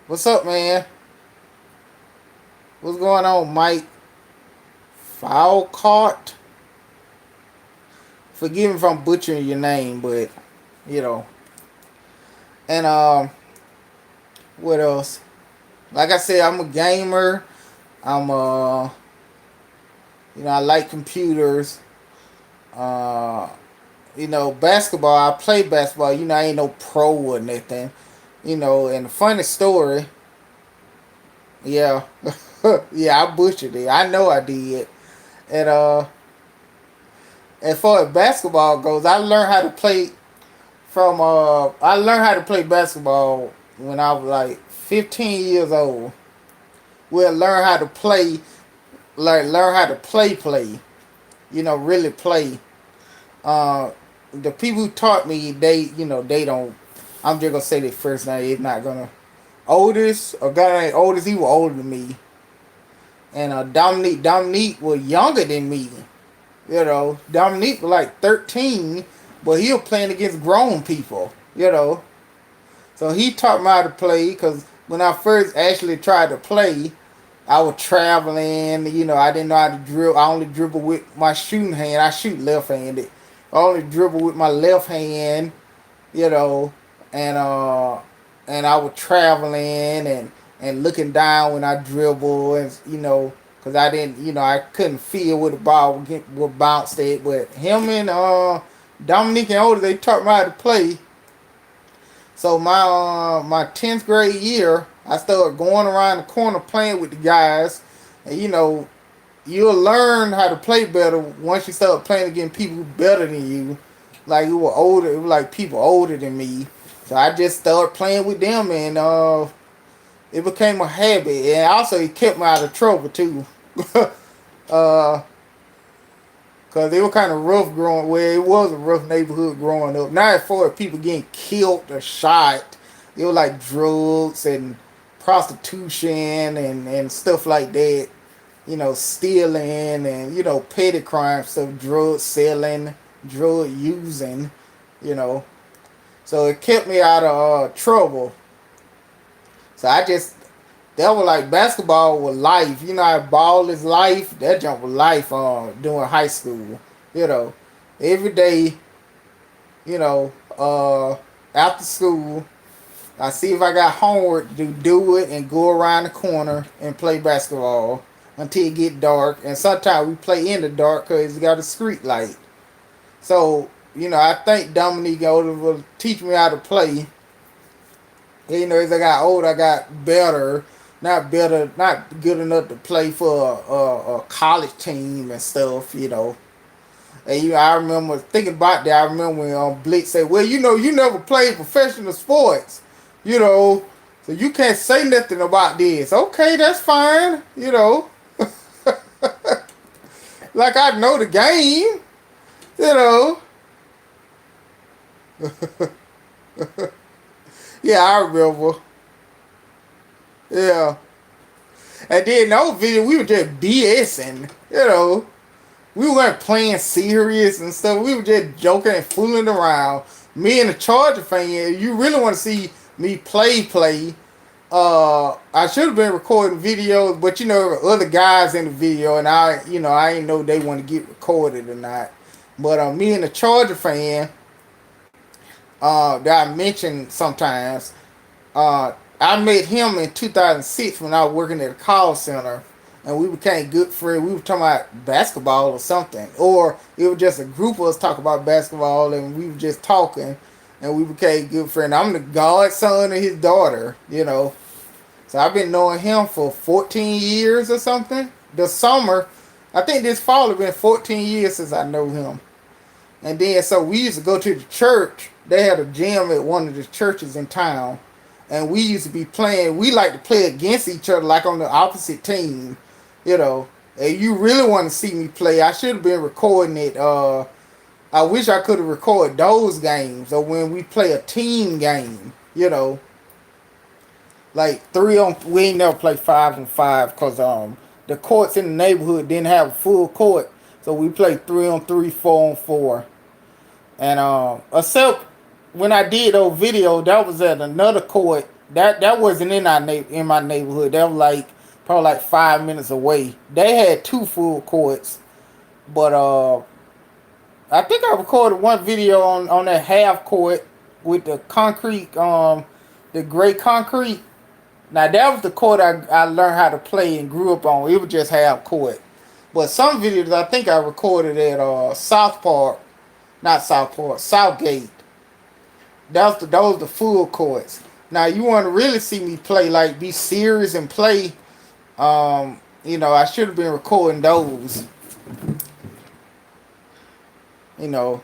S1: What's up, man? What's going on, Mike? Falcott? Forgive me if I'm butchering your name, but, you know. And, what else? Like I said, I'm a gamer. I'm, I like computers. Uh, basketball, I play basketball. I ain't no pro or nothing. And the funny story, yeah, yeah, I butchered it. I know I did. And as far as basketball goes, I learned how to play basketball when I was like 15 years old. We'll learn how to play, learn how to play. Really play. Uh, the people who taught me, they don't. I'm just gonna say their first name. It's not gonna. Oldest, a guy named Oldest, he was older than me, and Dominique was younger than me. Dominique was like 13, but he was playing against grown people. So he taught me how to play because when I first actually tried to play, I was traveling. I didn't know how to dribble. I only dribble with my shooting hand. I shoot left-handed. I only dribble with my left hand. You know, and I was traveling and looking down when I dribble, and because I didn't, I couldn't feel where the ball would bounce at. But him and Dominique and Otis, they taught me how to play. So my 10th grade year, I started going around the corner playing with the guys, and you'll learn how to play better once you start playing against people who better than you. Like who were older, it was like people older than me. So I just started playing with them, and it became a habit. And also it kept me out of trouble too. uh, Cause they were kind of rough growing. Well, it was a rough neighborhood growing up. Not as far as people getting killed or shot. It was like drugs and prostitution and stuff like that. Stealing and petty crime stuff, drug selling, drug using. You know, so it kept me out of trouble. So I just that was like basketball was life. How ball is life. That jump was life. During high school. You know, every day. You know, after school, I see if I got homework to do it and go around the corner and play basketball until it get dark. And sometimes we play in the dark because it's got a street light. So I think Dominique will teach me how to play. As I got older, I got better. Not better, not good enough to play for a college team and stuff. And I remember thinking about that. I remember when Blitz said, "Well, you never played professional sports, you know, so you can't say nothing about this." Okay, that's fine. Like I know the game. You know. Yeah, I remember. Yeah. And then no video, we were just BSing. We weren't playing serious and stuff. We were just joking and fooling around. Me and the Charger fan, you really want to see me play. I should have been recording videos, but other guys in the video, and I ain't know they want to get recorded or not. But me and the Charger fan, that I mentioned sometimes, I met him in 2006 when I was working at a call center, and we became good friends. We were talking about basketball or something, or it was just a group of us talking about basketball, and we were just talking, and we became good friends. I'm the godson of his daughter. So I've been knowing him for 14 years or something. The summer, I think this fall has been 14 years since I know him. And then so we used to go to the church. They had a gym at one of the churches in town, and we used to be playing. We like to play against each other, like on the opposite team. And you really want to see me play? I should have been recording it. I wish I could have recorded those games, or when we play a team game. Like three on. We ain't never play 5-on-5 because the courts in the neighborhood didn't have a full court, so we played 3-on-3, 4-on-4. And except when I did those videos, that was at another court. That wasn't in my neighborhood. That was like probably like 5 minutes away. They had two full courts, but I think I recorded one video on that half court with the concrete, the gray concrete. Now that was the court I learned how to play and grew up on. It was just half court. But some videos I think I recorded at South Park, not South Park, Southgate. Those the full courts. Now you want to really see me play, like be serious and play. I should have been recording those. You know,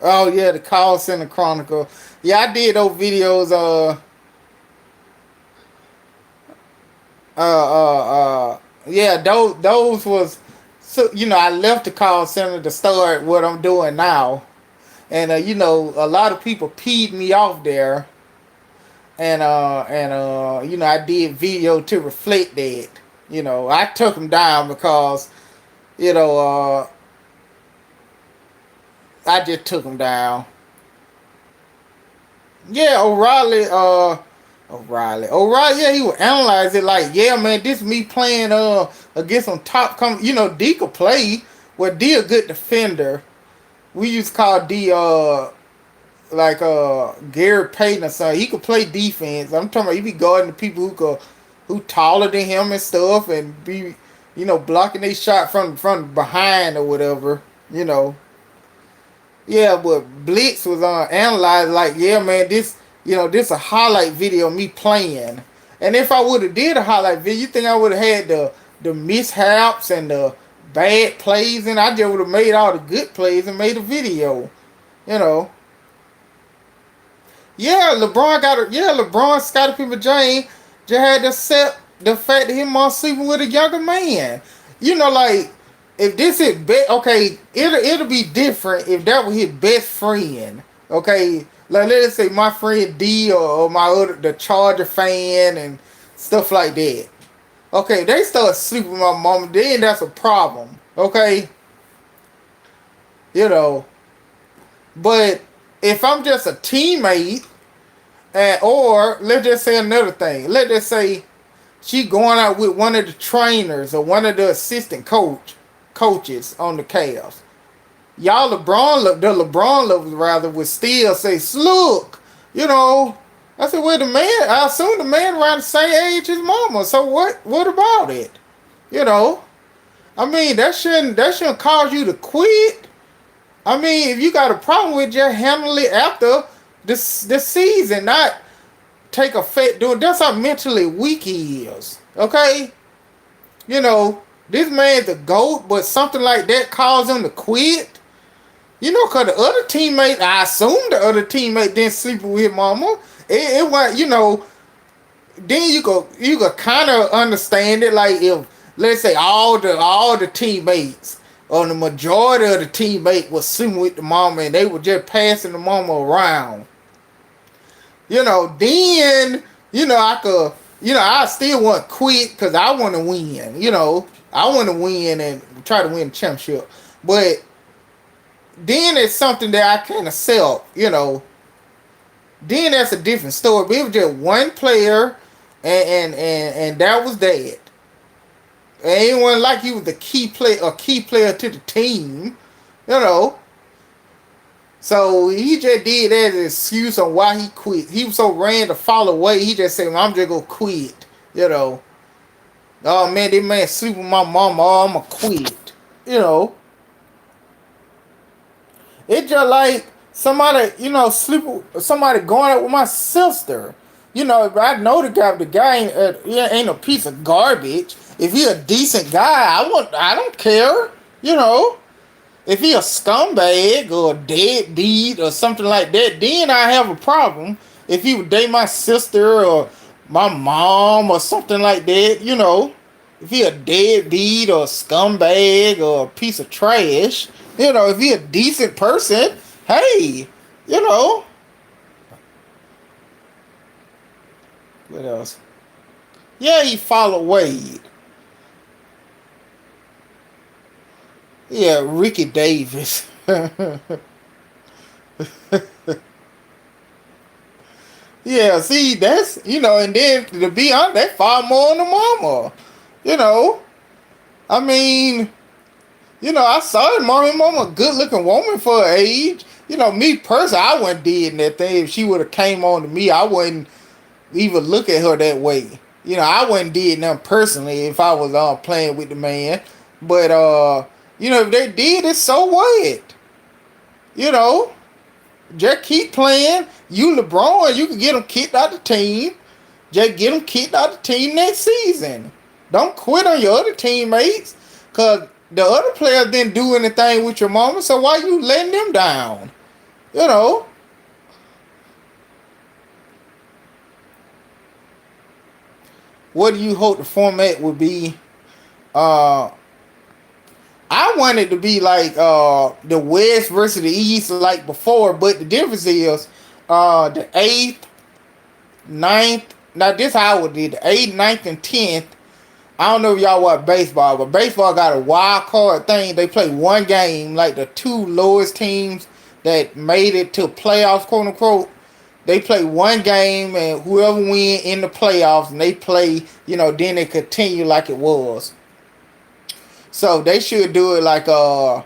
S1: Oh yeah, the Call Center Chronicle. Yeah, I did those videos. Yeah, those was so I left the call center to start what I'm doing now, and a lot of people peed me off there, and I did video to reflect that. I took them down because you know I just took them down. Yeah, O'Reilly. Yeah, he would analyze it like, yeah, man, this me playing against some top D could play. Well, D a good defender. We used to call D like Gary Payton or something. He could play defense. I'm talking about he be guarding the people who taller than him and stuff and be blocking their shot from behind or whatever. You know. Yeah, but Blitz was analyzed like, yeah, man, this a highlight video of me playing. And if I would have did a highlight video, you think I would have had the mishaps and the bad plays, and I just would have made all the good plays and made a video. You know. Yeah, LeBron, Scottie Pippen James just had to accept the fact that him on sleeping with a younger man. Like if this is okay, it'll be different if that was his best friend. Okay, like let's say my friend D or my other the Charger fan and stuff like that. Okay, they start sleeping with my mom, then that's a problem. Okay, you know, but if I'm just a teammate, or let's just say another thing, let's just say she going out with one of the trainers or one of the assistant coaches on the Cavs. Y'all the LeBron lovers rather would still say, look, you know. I said, well, I assume the man around the same age as mama. So what about it? You know. I mean, that shouldn't cause you to quit. I mean, if you got a problem with, just handle it after this season, not take effect doing. That's how mentally weak he is. Okay, this man's a goat, but something like that caused him to quit. Cause the other teammate, I assume the other teammate didn't sleep with mama. It was, then you could kind of understand it. Like if let's say all the teammates or the majority of the teammate was sleeping with the mama and they were just passing the mama around. Then I could I still want to quit because I want to win. I want to win and try to win the championship. But then it's something that I can't accept. Then that's a different story. But it was just one player, and that was that. Anyone like he was a key player to the team, you know. So he just did that as an excuse on why he quit. He was so ran to fall away. He just said, well, "I'm just gonna quit." Oh man, this man sleep with my mama. Oh, I'ma quit. You know. It's just like somebody, sleep with somebody going out with my sister. If I know the guy ain't a piece of garbage. If he a decent guy, I don't care. If he a scumbag or a deadbeat or something like that, then I have a problem. If he would date my sister or my mom or something like that. If he a deadbeat or a scumbag or a piece of trash, if he a decent person, hey, what else? Yeah, he followed Wade. Yeah, Ricky Davis. Yeah, see, that's, and then to be honest, that far more on the mama. You know, I mean, I saw it, mama, a good looking woman for her age. Me personally, I wouldn't did that thing. If she would have came on to me, I wouldn't even look at her that way. I wouldn't did nothing personally if I was playing with the man. But if they did it, so what? You know, just keep playing. You LeBron, you can get them kicked out the team. Just get them kicked out the team next season. Don't quit on your other teammates, cause the other players didn't do anything with your mama. So why you letting them down? You know, what do you hope the format would be? Uh, I want it to be like the West versus the East like before, but the difference is the eighth, ninth. Now this how I would do the eighth, ninth, and 10th. I don't know if y'all watch baseball, but baseball got a wild card thing. They play one game, like the two lowest teams that made it to playoffs, quote unquote. They play one game, and whoever win in the playoffs, and they play, then they continue like it was. So they should do it like the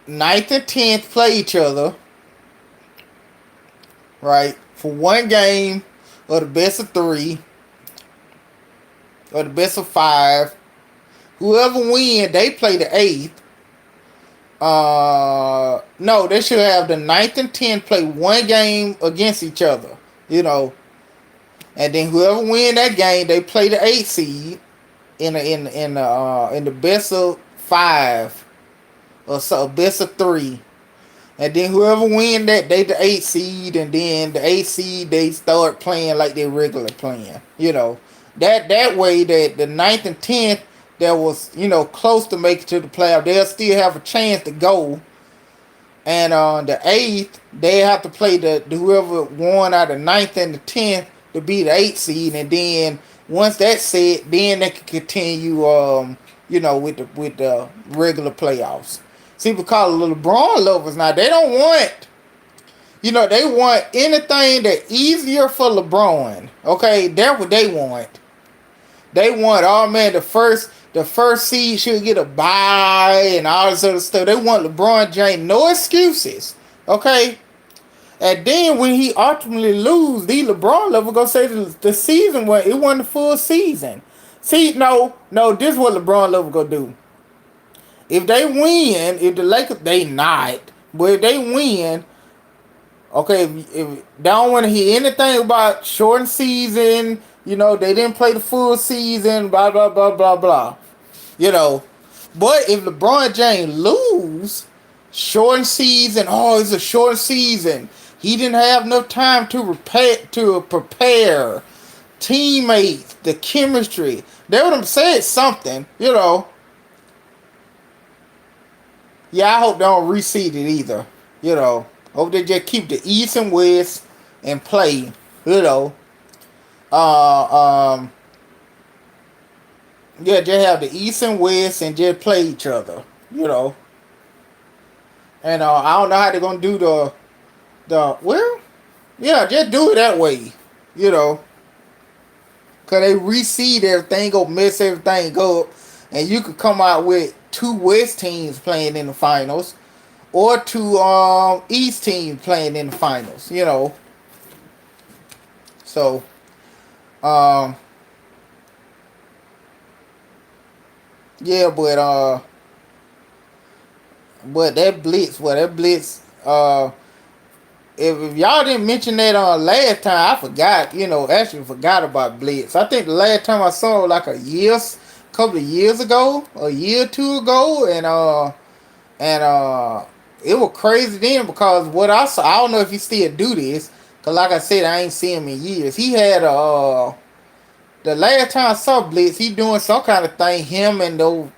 S1: ninth and 10th play each other, right? For one game, or the best of three, or the best of five. Whoever win, they play the eighth. No, they should have the ninth and 10th play one game against each other, you know, and then whoever win that game, they play the eighth seed in the best of five, or so best of three. And then whoever win that, they the eighth seed, and then the eighth seed they start playing like they regular playing. That way that the ninth and 10th that was close to making to the playoff, they'll still have a chance to go. And on the eighth, they have to play the whoever won out of the ninth and the 10th to be the eighth seed, and then once that's set, then they can continue with the regular playoffs. See, because the LeBron lovers now, they don't want, they want anything that easier for LeBron. Okay, that's what they want. They want, oh man, the first seed should get a bye and all this other stuff. They want LeBron James, no excuses. Okay? And then when he ultimately lose, the LeBron level gonna say the season it wasn't the full season. See, no, this is what LeBron level gonna do. If they win, if the Lakers, they not, but if they win, okay, if they don't want to hear anything about shortened season, they didn't play the full season, blah blah blah blah blah. You know, but if LeBron James lose, shortened season, oh, it's a short season. He didn't have enough time to prepare teammates, the chemistry. They would have said something. Yeah, I hope they don't reseed it either. Hope they just keep the East and West and play. You know, uh, um, yeah, just have the East and West and just play each other. You know, and I don't know how they're gonna do the well, yeah, just do it that way. You know, cause they reseed everything, go mess everything up, and you could come out with two West teams playing in the finals, or two East teams playing in the finals. So um, yeah, but that blitz. If y'all didn't mention that last time, I forgot. Actually forgot about blitz. I think the last time I saw it like couple of years ago, a year or two ago, and it was crazy then because what I saw, I don't know if he still do this, cause like I said, I ain't seen him in years. He had the last time I saw Blitz, he doing some kind of thing. Him and those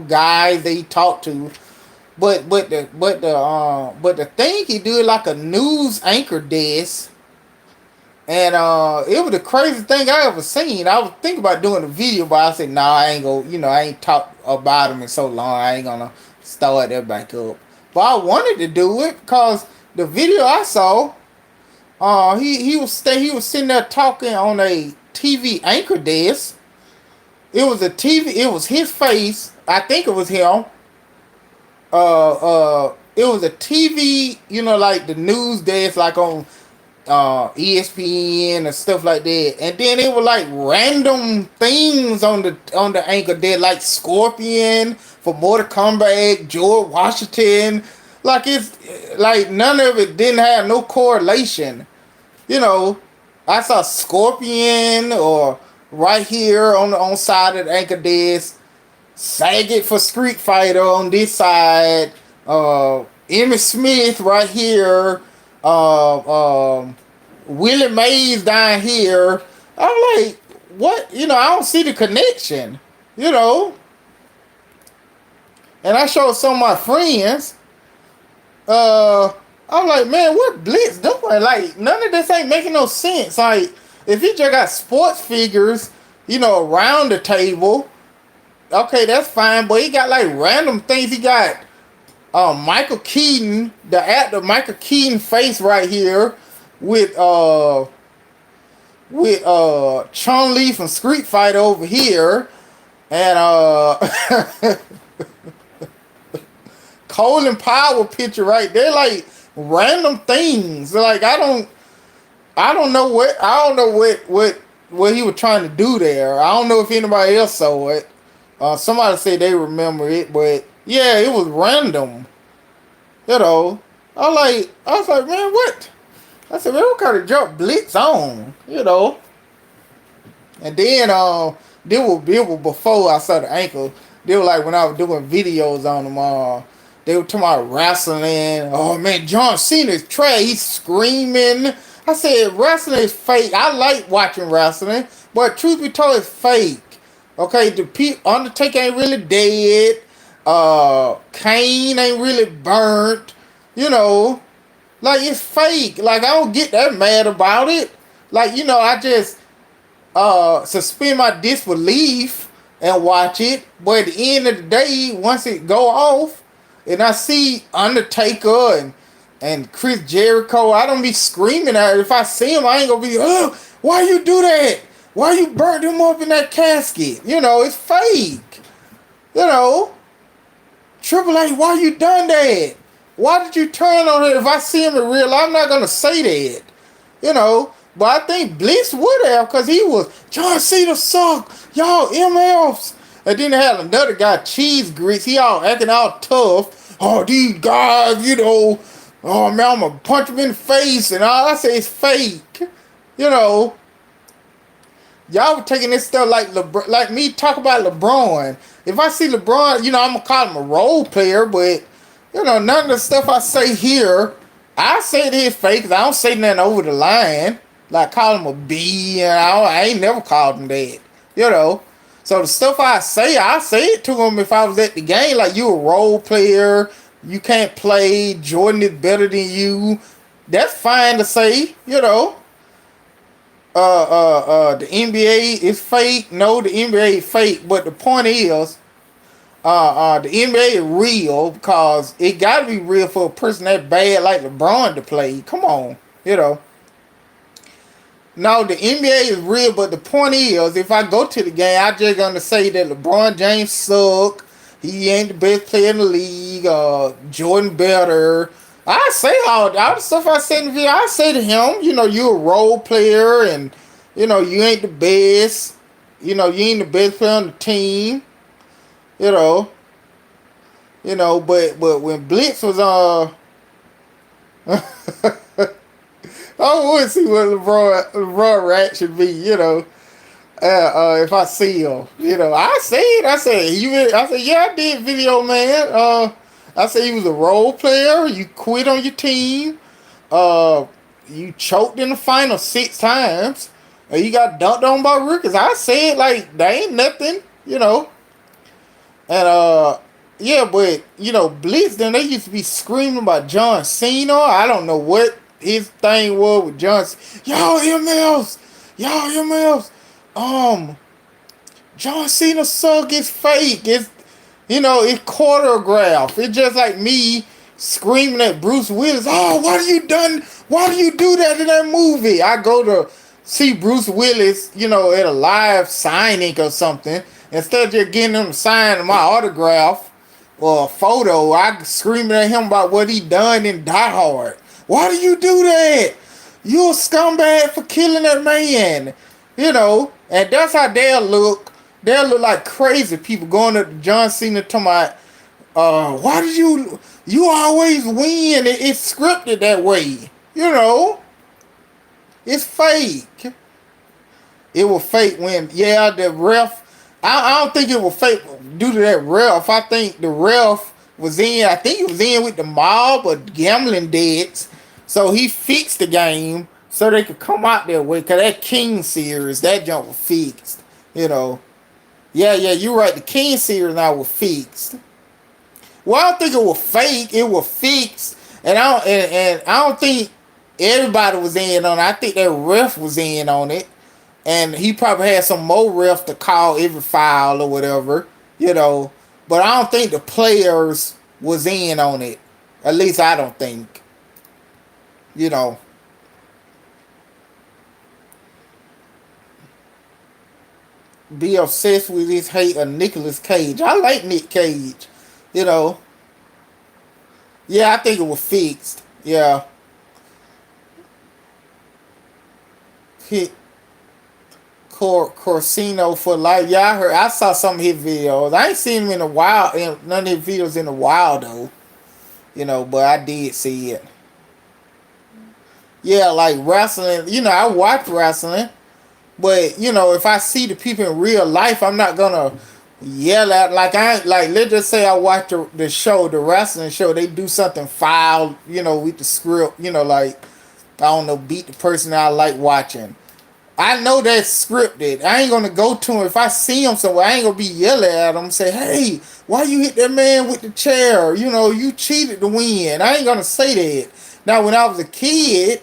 S1: guys that he talked to, but the thing he do like a news anchor desk. And it was the craziest thing I ever seen. I was thinking about doing a video, but I said, nah, I ain't go. I ain't talked about him in so long. I ain't gonna start that back up. But I wanted to do it because the video I saw, he was sitting there talking on a TV anchor desk. It was a TV. It was his face. I think it was him. It was a TV. Like the news desk, like on ESPN and stuff like that, and then it was like random things on the anchor there, like Scorpion for Mortal Kombat, George Washington. Like it's like none of it didn't have no correlation. You know, I saw Scorpion or right here on side of the anchor desk, Saget for Street Fighter on this side. Emmitt Smith right here, Willie Mays down here. I'm like, what? I don't see the connection. You know, and I showed some of my friends. Uh, I'm like, man, what Blitz doing? Like, none of this ain't making no sense. Like, if he just got sports figures, around the table, okay, that's fine. But he got like random things. He got Michael Keaton, the actor Michael Keaton face right here with Chun Li from Street Fighter over here, and Colin Powell picture right there, like random things. Like I don't know what he was trying to do there. I don't know if anybody else saw it. Somebody said they remember it, but yeah, it was random. You know, I was like, man, what? I said, man, what kind of jump Blitz on? And then they were before I saw the ankle. They were like when I was doing videos on them. They were talking about wrestling. Oh man, John Cena's trash. He's screaming. I said wrestling is fake. I like watching wrestling, but truth be told, it's fake. Okay, Undertaker ain't really dead. Kane ain't really burnt. Like it's fake. Like I don't get that mad about it. Like I just suspend my disbelief and watch it. But at the end of the day, once it go off, and I see Undertaker and Chris Jericho, I don't be screaming at it. If I see him, I ain't gonna be, oh, why you do that? Why you burnt him up in that casket? It's fake. Triple H, why you done that? Why did you turn on it? If I see him in real life, I'm not gonna say that. But I think Bliss would have, because he was, John Cena suck. Y'all MFs. And then they had another guy, Cheese Grease. He all acting all tough. Oh, these guys, oh man, I'm gonna punch him in the face. And all I say is fake. Y'all were taking this stuff like me talk about LeBron. If I see LeBron, I'm gonna call him a role player, but none of the stuff I say here, I say it is fake, because I don't say nothing over the line. Like call him a B, and I ain't never called him that. So the stuff I say it to him if I was at the game. Like, you a role player, you can't play, Jordan is better than you. That's fine to say. The NBA is fake. No, the NBA is fake. But the point is, the NBA is real, because it got to be real for a person that bad like LeBron to play. Come on, No, the NBA is real, but the point is, if I go to the game, I just gonna say that LeBron James suck. He ain't the best player in the league. Jordan better. I say all the stuff I say in the video. I say to him, you a role player, and you ain't the best. You ain't the best player on the team. But when Blitz was I want to see what LeBron reaction be, if I see him. I say it. I said, yeah, I did video, man. I said he was a role player. You quit on your team. You choked in the final 6 times. You got dunked on by rookies. I said, like, they ain't nothing, And, yeah, but, Blitz, then they used to be screaming about John Cena. I don't know what his thing was with John Cena. Y'all MLs. John Cena suck. It's fake. It's choreographed. It's just like me screaming at Bruce Willis. Oh, why do you do that in that movie? I go to see Bruce Willis, at a live signing or something. Instead of just getting him to sign my autograph or a photo, I screaming at him about what he done in Die Hard. Why do you do that? You a scumbag for killing that man. And that's how they'll look. They'll look like crazy people going up to John Cena talking about, why did you always win? It's scripted that way. It's fake. It was fake when, the ref, I don't think it was fake due to that ref. I think the ref was in. I think he was in with the mob or gambling debts. So he fixed the game so they could come out that way. Cause that King series, that jump was fixed. You know. Yeah, yeah, you're right. The King series now was fixed. Well, I don't think it was fake. It was fixed, and I don't think everybody was in on it. I think that ref was in on it, and he probably had some more ref to call every foul or whatever, you know. But I don't think the players was in on it. At least I don't think, you know. Be obsessed with this hate of Nicolas Cage. I like Nick Cage, you know. Yeah, I think it was fixed. Yeah, he Corsino for life. Yeah, I heard. I saw some of his videos. I ain't seen him in a while. None of his videos in a while though. You know, but I did see it. Yeah, like wrestling. You know, I watch wrestling, but you know, if I see the people in real life, I'm not gonna yell at like I like. Let's just say I watch the show, the wrestling show. They do something foul, you know, with the script. You know, like I don't know, beat the person I like watching. I know that's scripted. I ain't gonna go to him if I see him somewhere. I ain't gonna be yelling at him. Say, hey, why you hit that man with the chair? You know, you cheated to win. I ain't gonna say that. Now, when I was a kid,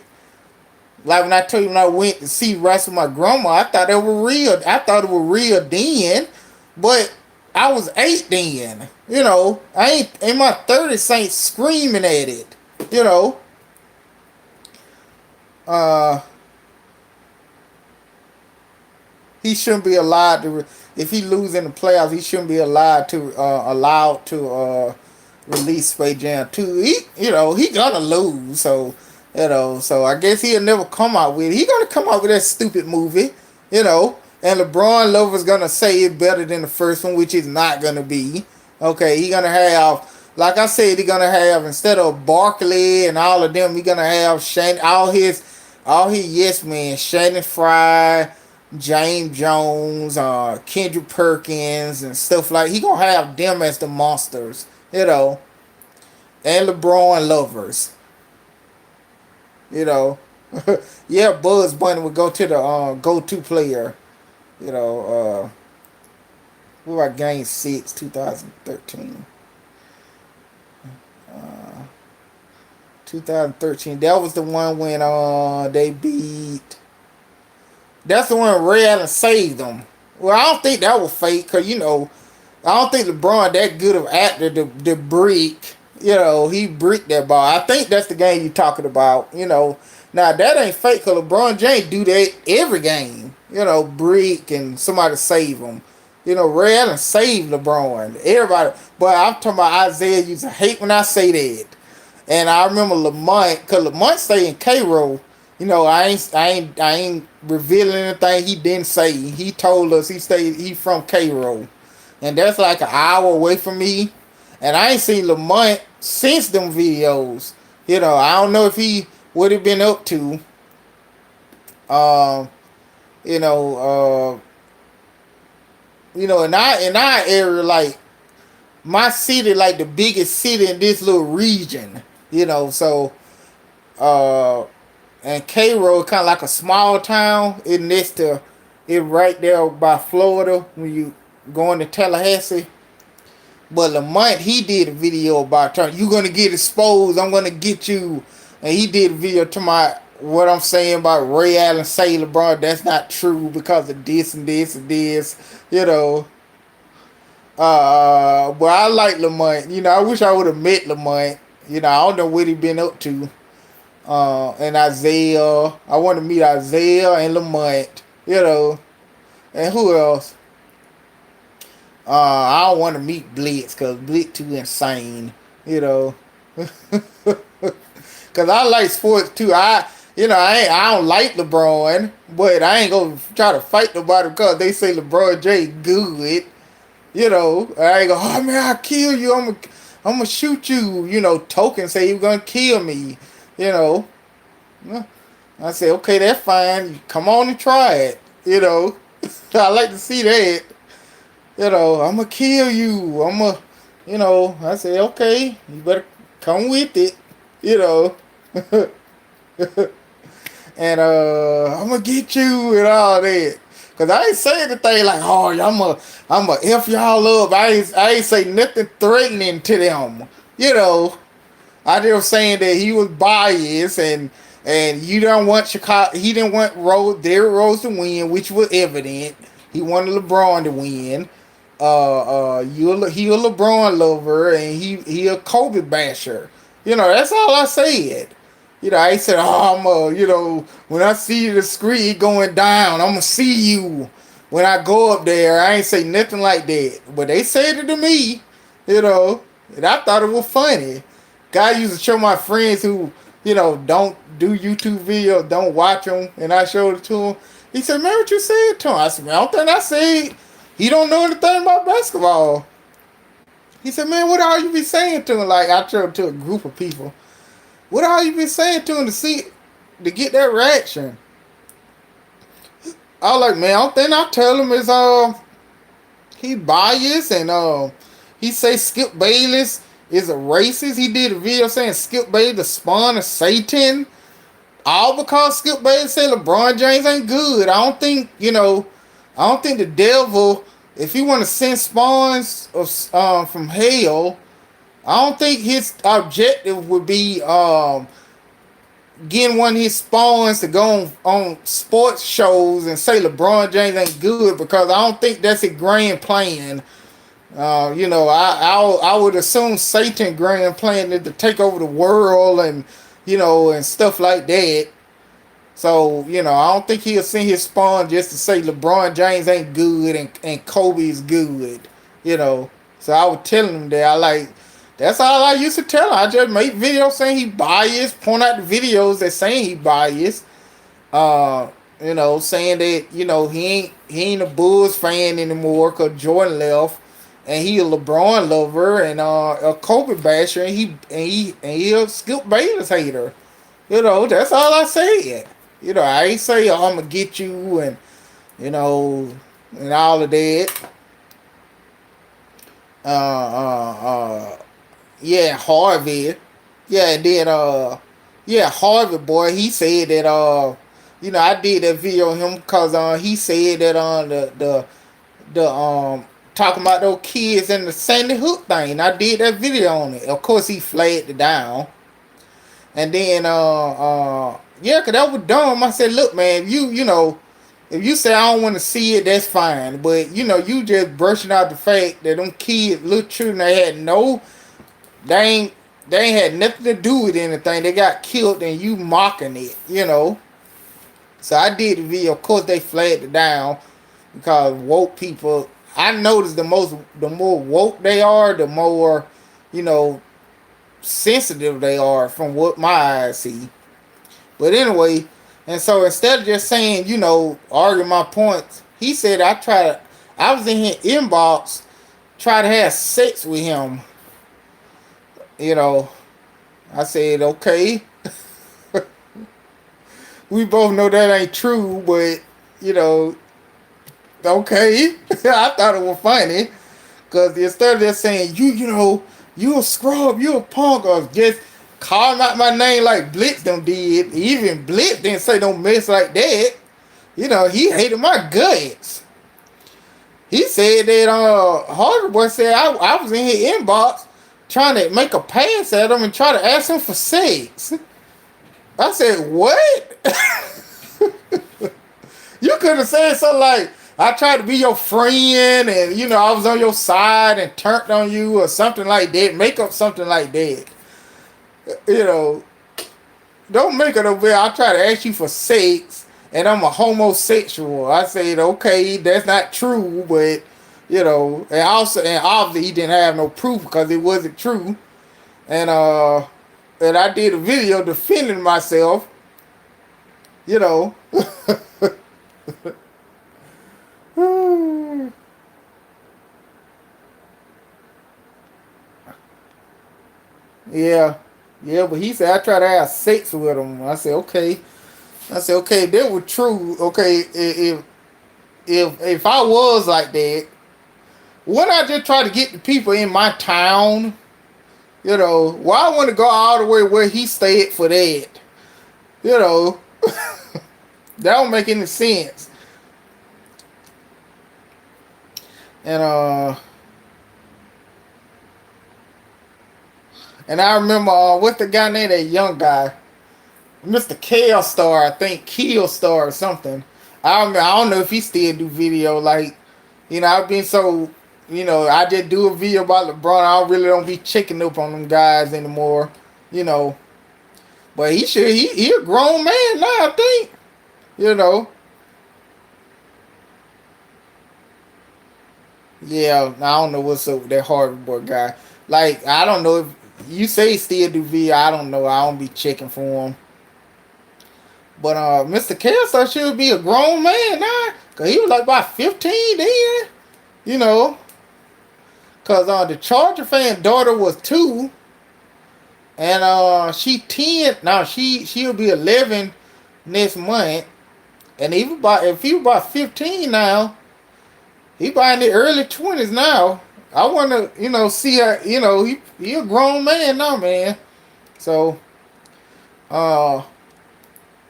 S1: like when I told you when I went to see wrestle my grandma, I thought it was real. I thought it was real then, but I was 8 then. You know, I ain't in my 30s ain't screaming at it. You know, uh. He shouldn't be allowed to. If he lose in the playoffs, he shouldn't be allowed to release Space Jam 2. You know, he gonna lose. So, you know, so I guess he'll never come out with it. He gonna come out with that stupid movie. You know, and LeBron Lover's gonna say it better than the first one, which is not gonna be. Okay, he gonna have. Like I said, he gonna have instead of Barkley and all of them, he gonna have all his yes men, Shannon Fry, James Jones, Kendrick Perkins, and stuff like. He gonna have them as the monsters, you know, and LeBron lovers, you know. Yeah, Buzz Bunny would go to the go-to player, you know. What about Game 6, 2013? 2013. That was the one when they beat. That's the one Ray Allen saved them. Well, I don't think that was fake, cause you know, I don't think LeBron that good of actor to brick. You know, he bricked that ball. I think that's the game you talking about. You know, now that ain't fake, cause LeBron James do that every game. You know, brick and somebody save him. You know, Ray Allen saved LeBron. Everybody, but I'm talking about Isaiah. Used to hate when I say that. And I remember Lamont, cause Lamont stayed in Cairo. You know, I ain't revealing anything he didn't say. He told us he from Cairo, and that's like an hour away from me. And I ain't seen Lamont since them videos. You know, I don't know if he would have been up to. Um, you know, in our area, like my city, like the biggest city in this little region. You know, so and Cairo kind of like a small town. It right there by Florida when you going to Tallahassee. But Lamont, he did a video about you gonna get exposed. I'm gonna get you, and he did a video to my what I'm saying about Ray Allen say LeBron. That's not true because of this and this and this. You know. But I like Lamont. You know, I wish I would have met Lamont. You know, I don't know what he been up to. And Isaiah. I want to meet Isaiah and Lamont. You know, and who else? I don't want to meet Blitz because Blitz too insane. You know, because I like sports too. I don't like LeBron, but I ain't gonna try to fight nobody because they say LeBron J good. You know, I ain't go. Oh man, I'll kill you. I'm gonna shoot you. You know, Token say he was gonna kill me. You know, I say okay, that's fine. Come on and try it. You know, I like to see that. You know, I'm gonna kill you. I said, okay, you better come with it, you know. And I'm gonna get you and all that. Cause I ain't say anything like, oh, I'm a f y'all up. I ain't say nothing threatening to them. You know, I just saying that he was biased and you don't want Chicago. He didn't want Derrick Rose to win, which was evident. He wanted LeBron to win. He a LeBron lover and he a Kobe basher. That's all I said. I said, oh, when I see the screen going down, I'm gonna see you when I go up there. I ain't say nothing like that, but they said it to me, you know, and I thought it was funny. Guy used to show my friends who, don't do YouTube videos, don't watch them, and I showed it to him. He said, man, what you said to him? I said, man, I don't think I said he don't know anything about basketball. He said, man, what all you be saying to him? Like, I showed it to a group of people. What all you been saying to him to get that reaction? I was like, man, I don't think I tell him is he biased and he say Skip Bayless is a racist. He did a video saying Skip Bayless the spawn of Satan. All because Skip Bayless said LeBron James ain't good. I don't think the devil, if he want to send spawns from hell, I don't think his objective would be getting one of his spawns to go on sports shows and say LeBron James ain't good, because I don't think that's a grand plan. I would assume Satan grand plan is to take over the world and stuff like that. So, I don't think he'll send his spawn just to say LeBron James ain't good and Kobe is good. So I was telling him that that's all I used to tell him. I just make videos saying he biased, point out the videos that saying he biased. Saying that, he ain't a Bulls fan anymore because Jordan left, and he a LeBron lover and a Kobe basher, and he a Skip Bayless hater. That's all I said. I ain't say, oh, I'm gonna get you and all of that. Uh, yeah, Harvey. Yeah, and then Harvey boy, he said that I did that video of him because he said that on the talking about those kids and the Sandy Hook thing. I did that video on it. Of course, he flagged it down, and then yeah, cause that was dumb. I said, look, man, if you say I don't want to see it, that's fine. But you just brushing out the fact that them kids, little children, they ain't they ain't had nothing to do with anything. They got killed and you mocking it. So I did the video. Of course they flagged it down because woke people. I noticed the more woke they are, the more, you know, sensitive they are from what my eyes see. But anyway, and so instead of just saying, arguing my points, he said I was in his inbox, try to have sex with him. You know, I said, okay. We both know that ain't true, but, okay. I thought it was funny. Because instead of just saying, you a scrub, you a punk, or just calling out my name like Blitz them did. Even Blitz didn't say no mess like that. He hated my guts. He said that Harvey boy said I was in his inbox trying to make a pass at him and try to ask him for sex. I said, what? You could have said something like, I tried to be your friend and, I was on your side and turned on you or something like that. Make up something like that. Don't make it over there. I try to ask you for sex and I'm a homosexual. I said, okay, that's not true, but, and obviously he didn't have no proof because it wasn't true. And I did a video defending myself, you know. Yeah, yeah, but he said I tried to have sex with him. I said okay. That was true. Okay, if I was like that, Wouldn't I just try to get the people in my town? You know, why I want to go all the way where he stayed for that? You know, that don't make any sense. And and I remember what's the guy named, that young guy, Mr. Kale Star, I think Keel Star or something. I don't know if he still do video. Like, I've been so, I just do a video about LeBron. I don't be checking up on them guys anymore. You know, but he a grown man now, I think. You know, yeah. I don't know what's up with that Harvey boy guy. Like, I don't know if you say he still do video. I don't know. I don't be checking for him. But Mr. Kelsey should be a grown man now, cause he was like about 15 then. You know, cause the Charger fan daughter was 2, and she 10. Now she'll be 11 next month, and if he was about 15 now, he about in the early 20s now. I wanna see her. He a grown man now, man. So uh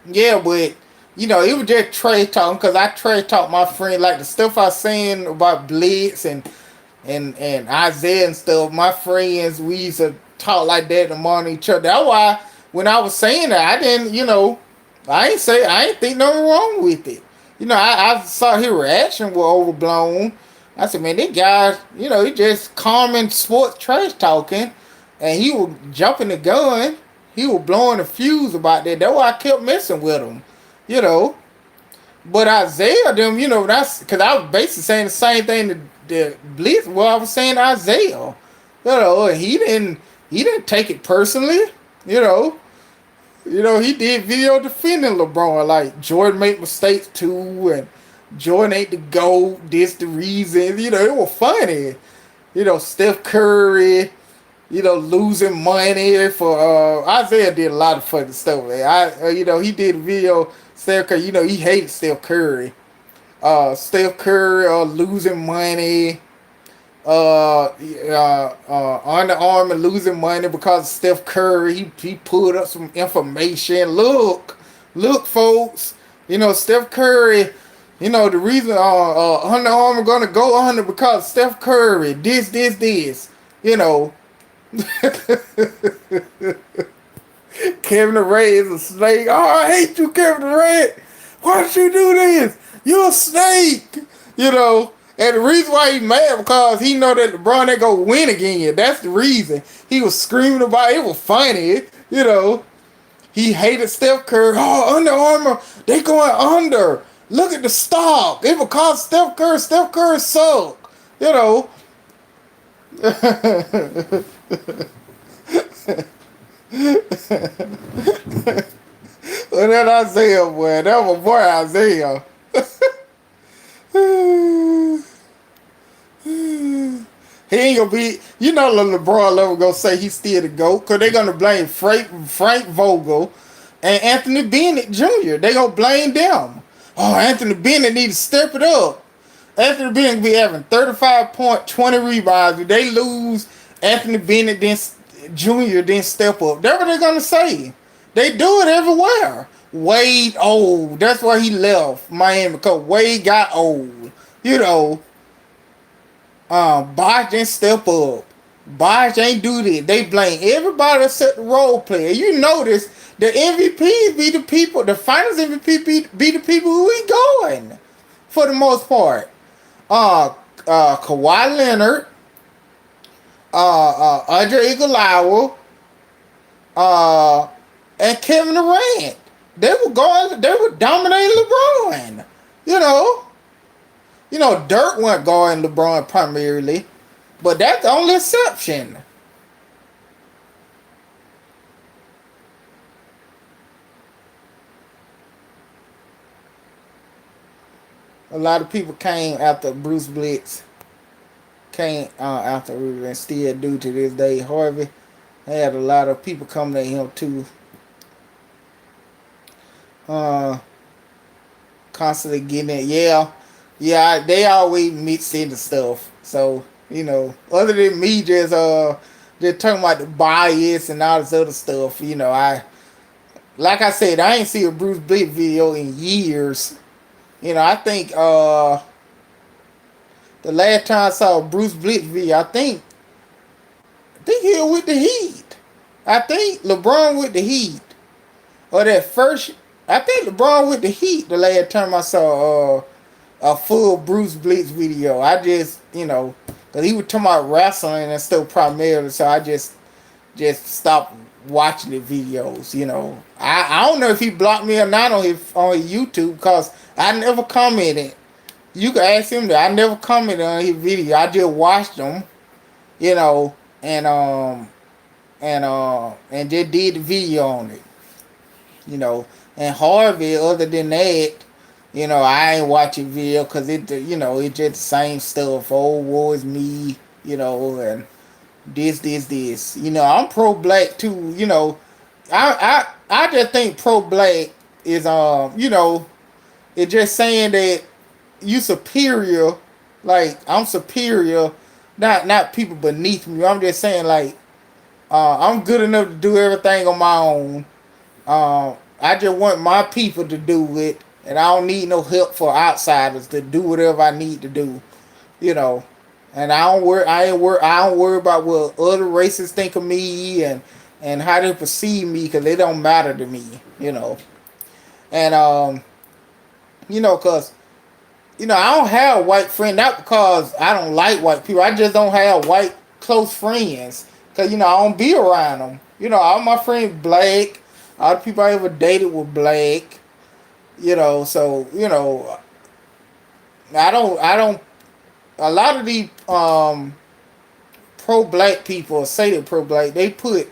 S1: yeah, but it was just trade talking, because I trade talk my friend, like the stuff I saying about Blitz and Isaiah and stuff. My friends, we used to talk like that among each other. That's why when I was saying that, I didn't, I ain't think nothing wrong with it. I saw his reaction was overblown. I said, man, this guy, he just common sports trash talking, and he was jumping the gun. He was blowing the fuse about that. That's why I kept messing with him, you know. But Isaiah, them, that's because I was basically saying the same thing to Blitz. Well, I was saying Isaiah, he didn't take it personally, you know. He did video defending LeBron, like Jordan made mistakes too, and Jordan ain't the GOAT. This the reason, it was funny. Steph Curry, losing money for Isaiah did a lot of fucking stuff, man. He did a video Steph Curry, he hated Steph Curry. Steph Curry losing money. Under Armour losing money because of Steph Curry. He pulled up some information. Look, folks. Steph Curry. The reason Under Armour gonna go under because of Steph Curry. This. You know. Kevin Durant is a snake. Oh, I hate you, Kevin Durant. Why don't you do this? You're a snake. And the reason why he mad because he know that LeBron ain't gonna win again. That's the reason. He was screaming about it. It was funny. He hated Steph Curry. Oh, Under Armour, they going under. Look at the stock. It because Steph Curry. Steph Curry suck. You know. Well, that Isaiah, boy. That was my boy Isaiah. He ain't gonna be, LeBron level gonna say he's still the GOAT, because they gonna blame Frank Vogel and Anthony Bennett Jr. They gonna blame them. Oh, Anthony Bennett need to step it up. Anthony Bennett be having 35 point, 20 rebounds. If they lose, Anthony Bennett Jr. didn't step up. That's what they're gonna say. They do it everywhere. Wade old. That's why he left Miami, because Wade got old. Bosh didn't step up. Bosh ain't do this. They blame everybody except the role player. You notice the MVPs be the people, the finals MVP be the people who ain't going for the most part. Kawhi Leonard, Andre Iguodala, and Kevin Durant. They were dominating LeBron. Dirk wasn't guarding LeBron primarily, but that's the only exception. A lot of people came after Bruce Blitz, came after Rudy, and still do to this day. Harvey had a lot of people coming at him too. Constantly getting it. Yeah, they always mix into stuff. So, other than me just talking about the bias and all this other stuff, I like I said, I ain't see a Bruce Blick video in years. I think the last time I saw a Bruce Blick video, I think he was with the Heat. I think LeBron with the Heat. Or that first, I think LeBron with the Heat the last time I saw a full Bruce Blitz video. I just, because he was talking about wrestling and stuff primarily, so I just stopped watching the videos. I don't know if he blocked me or not on his YouTube because I never commented. You can ask him that. I never commented on his video. I just watched them, you know, and and just did the video on it, you know. And Harvey, other than that, I ain't watching video because it's just the same stuff. Oh, woe is me, and this. I'm pro black too. I just think pro black is it's just saying that you superior, like I'm superior, not people beneath me. I'm just saying like I'm good enough to do everything on my own. I just want my people to do it, and I don't need no help for outsiders to do whatever I need to do. You know, and I don't worry. I don't worry about what other races think of me and how they perceive me because they don't matter to me. And cause I don't have white friends. Not because I don't like white people. I just don't have white close friends. Cause I don't be around them. All my friends black. All the people I ever dated were black. So I don't. A lot of these pro black people say they're pro black. They put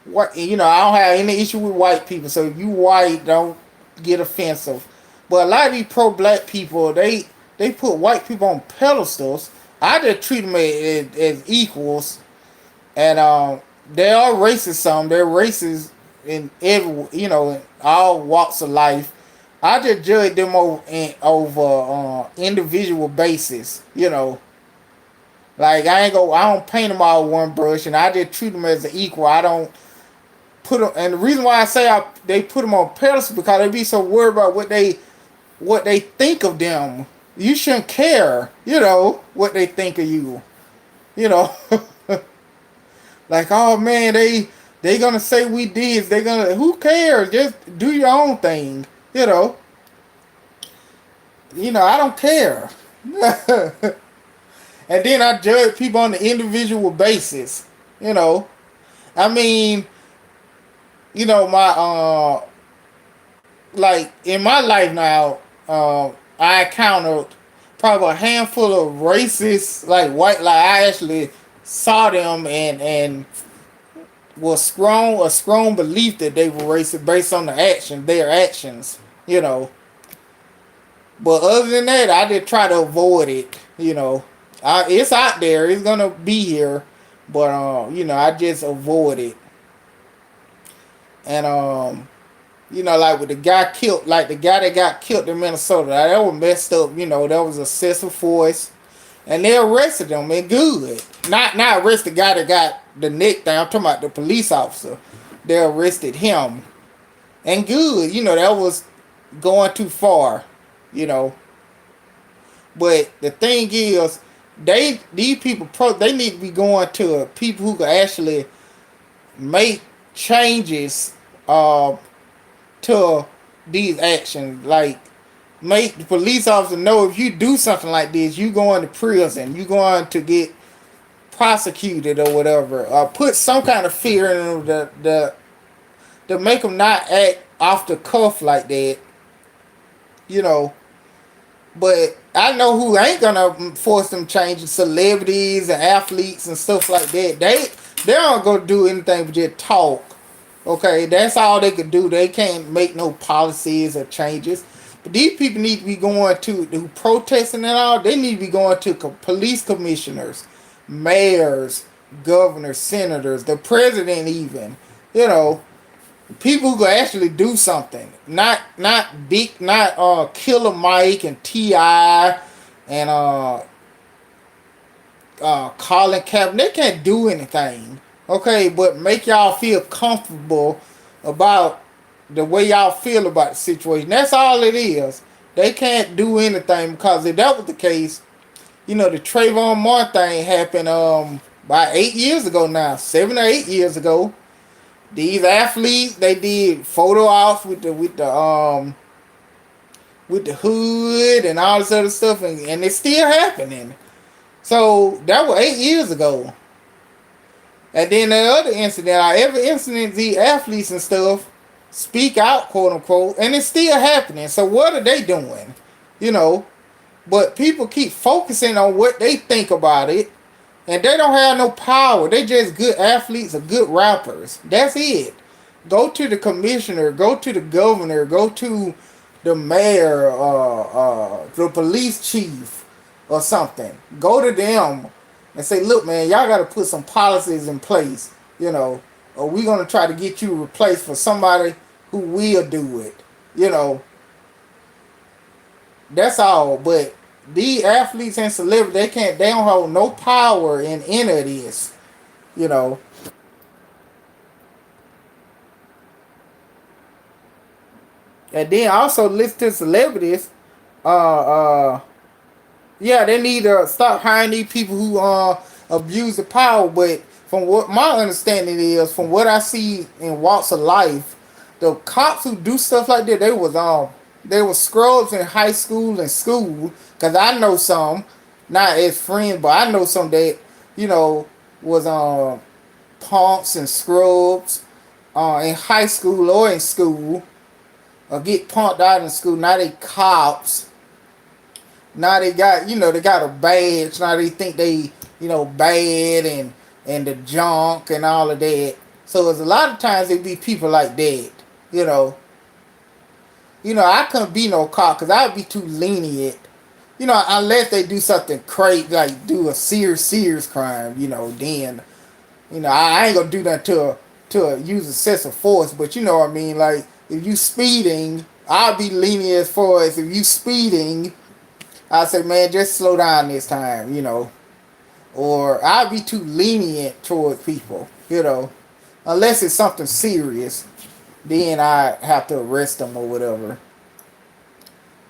S1: what I don't have any issue with white people. So if you white, don't get offensive. But a lot of these pro black people, they put white people on pedestals. I just treat them as equals, and they are racist. They're racist in every in all walks of life. I just judge them over individual basis. Like I don't paint them all with one brush, and I just treat them as an equal. I don't put them, and the reason why I say they put them on pedestals because they be so worried about what they think of them. You shouldn't care, what they think of you. You know, like, oh man, they gonna say we did. They gonna, who cares? Just do your own thing. I don't care. And then I judge people on the individual basis. I mean, my like in my life now, I encountered probably a handful of racists, like white. Like I actually saw them and was a strong belief that they were racist based on their actions. But other than that, I just try to avoid it. It's out there. It's gonna be here, but I just avoid it. And like with the guy killed, like the guy that got killed in Minnesota, that was messed up. That was excessive force, and they arrested him. And good, not arrest the guy that got the neck thing. I'm talking about the police officer. They arrested him, and good. That was going too far. But the thing is, these people they need to be going to people who can actually make changes to these actions. Like make the police officer know if you do something like this, you going to prison, you going to get prosecuted or whatever. Put some kind of fear in them to make them not act off the cuff like that. But I know who ain't gonna force them changes: celebrities and athletes and stuff like that. They aren't gonna do anything but just talk. Okay, that's all they could do. They can't make no policies or changes. But these people need to be going to who protesting and all. They need to be going to police commissioners, mayors, governors, senators, the president, even. People who can actually do something, not Killer Mike and Ti and Colin Kaepernick. They can't do anything. Okay, but make y'all feel comfortable about the way y'all feel about the situation. That's all it is. They can't do anything because if that was the case, the Trayvon Martin thing happened about 8 years ago now, 7 or 8 years ago. These athletes they did photo ops with the hood and all this other stuff, and it's still happening. So that was 8 years ago. And then the other incident, every incident, the athletes and stuff speak out, quote unquote, and it's still happening. So what are they doing? You know, but people keep focusing on what they think about it, and they don't have no power. They just good athletes or good rappers. That's it. Go to the commissioner, go to the governor, go to the mayor, the police chief, or something. Go to them and say, look, man, y'all got to put some policies in place, or we going to try to get you replaced for somebody who will do it. You know, that's all. But these athletes and celebrities, they don't hold no power in any of this, you know. And then also listen to celebrities, uh, yeah, they need to stop hiring these people who abuse the power. But from what my understanding is, from what I see in walks of life, the cops who do stuff like that, they were scrubs in high school and school. Cause I know some, not as friends, but I know some that was punks and scrubs in high school or in school, or get punked out in school. Now they cops. Now they got a badge. Now they think they, bad and the junk and all of that. So there's a lot of times it be people like that, you know. I couldn't be no cop because I'd be too lenient, unless they do something crazy, like do a serious crime, then, I ain't gonna do that to use excessive force, but you know what I mean, like, if you speeding, I'll be lenient as far as if you speeding, I say, man, just slow down this time, or I'll be too lenient towards people, unless it's something serious, then I have to arrest them or whatever.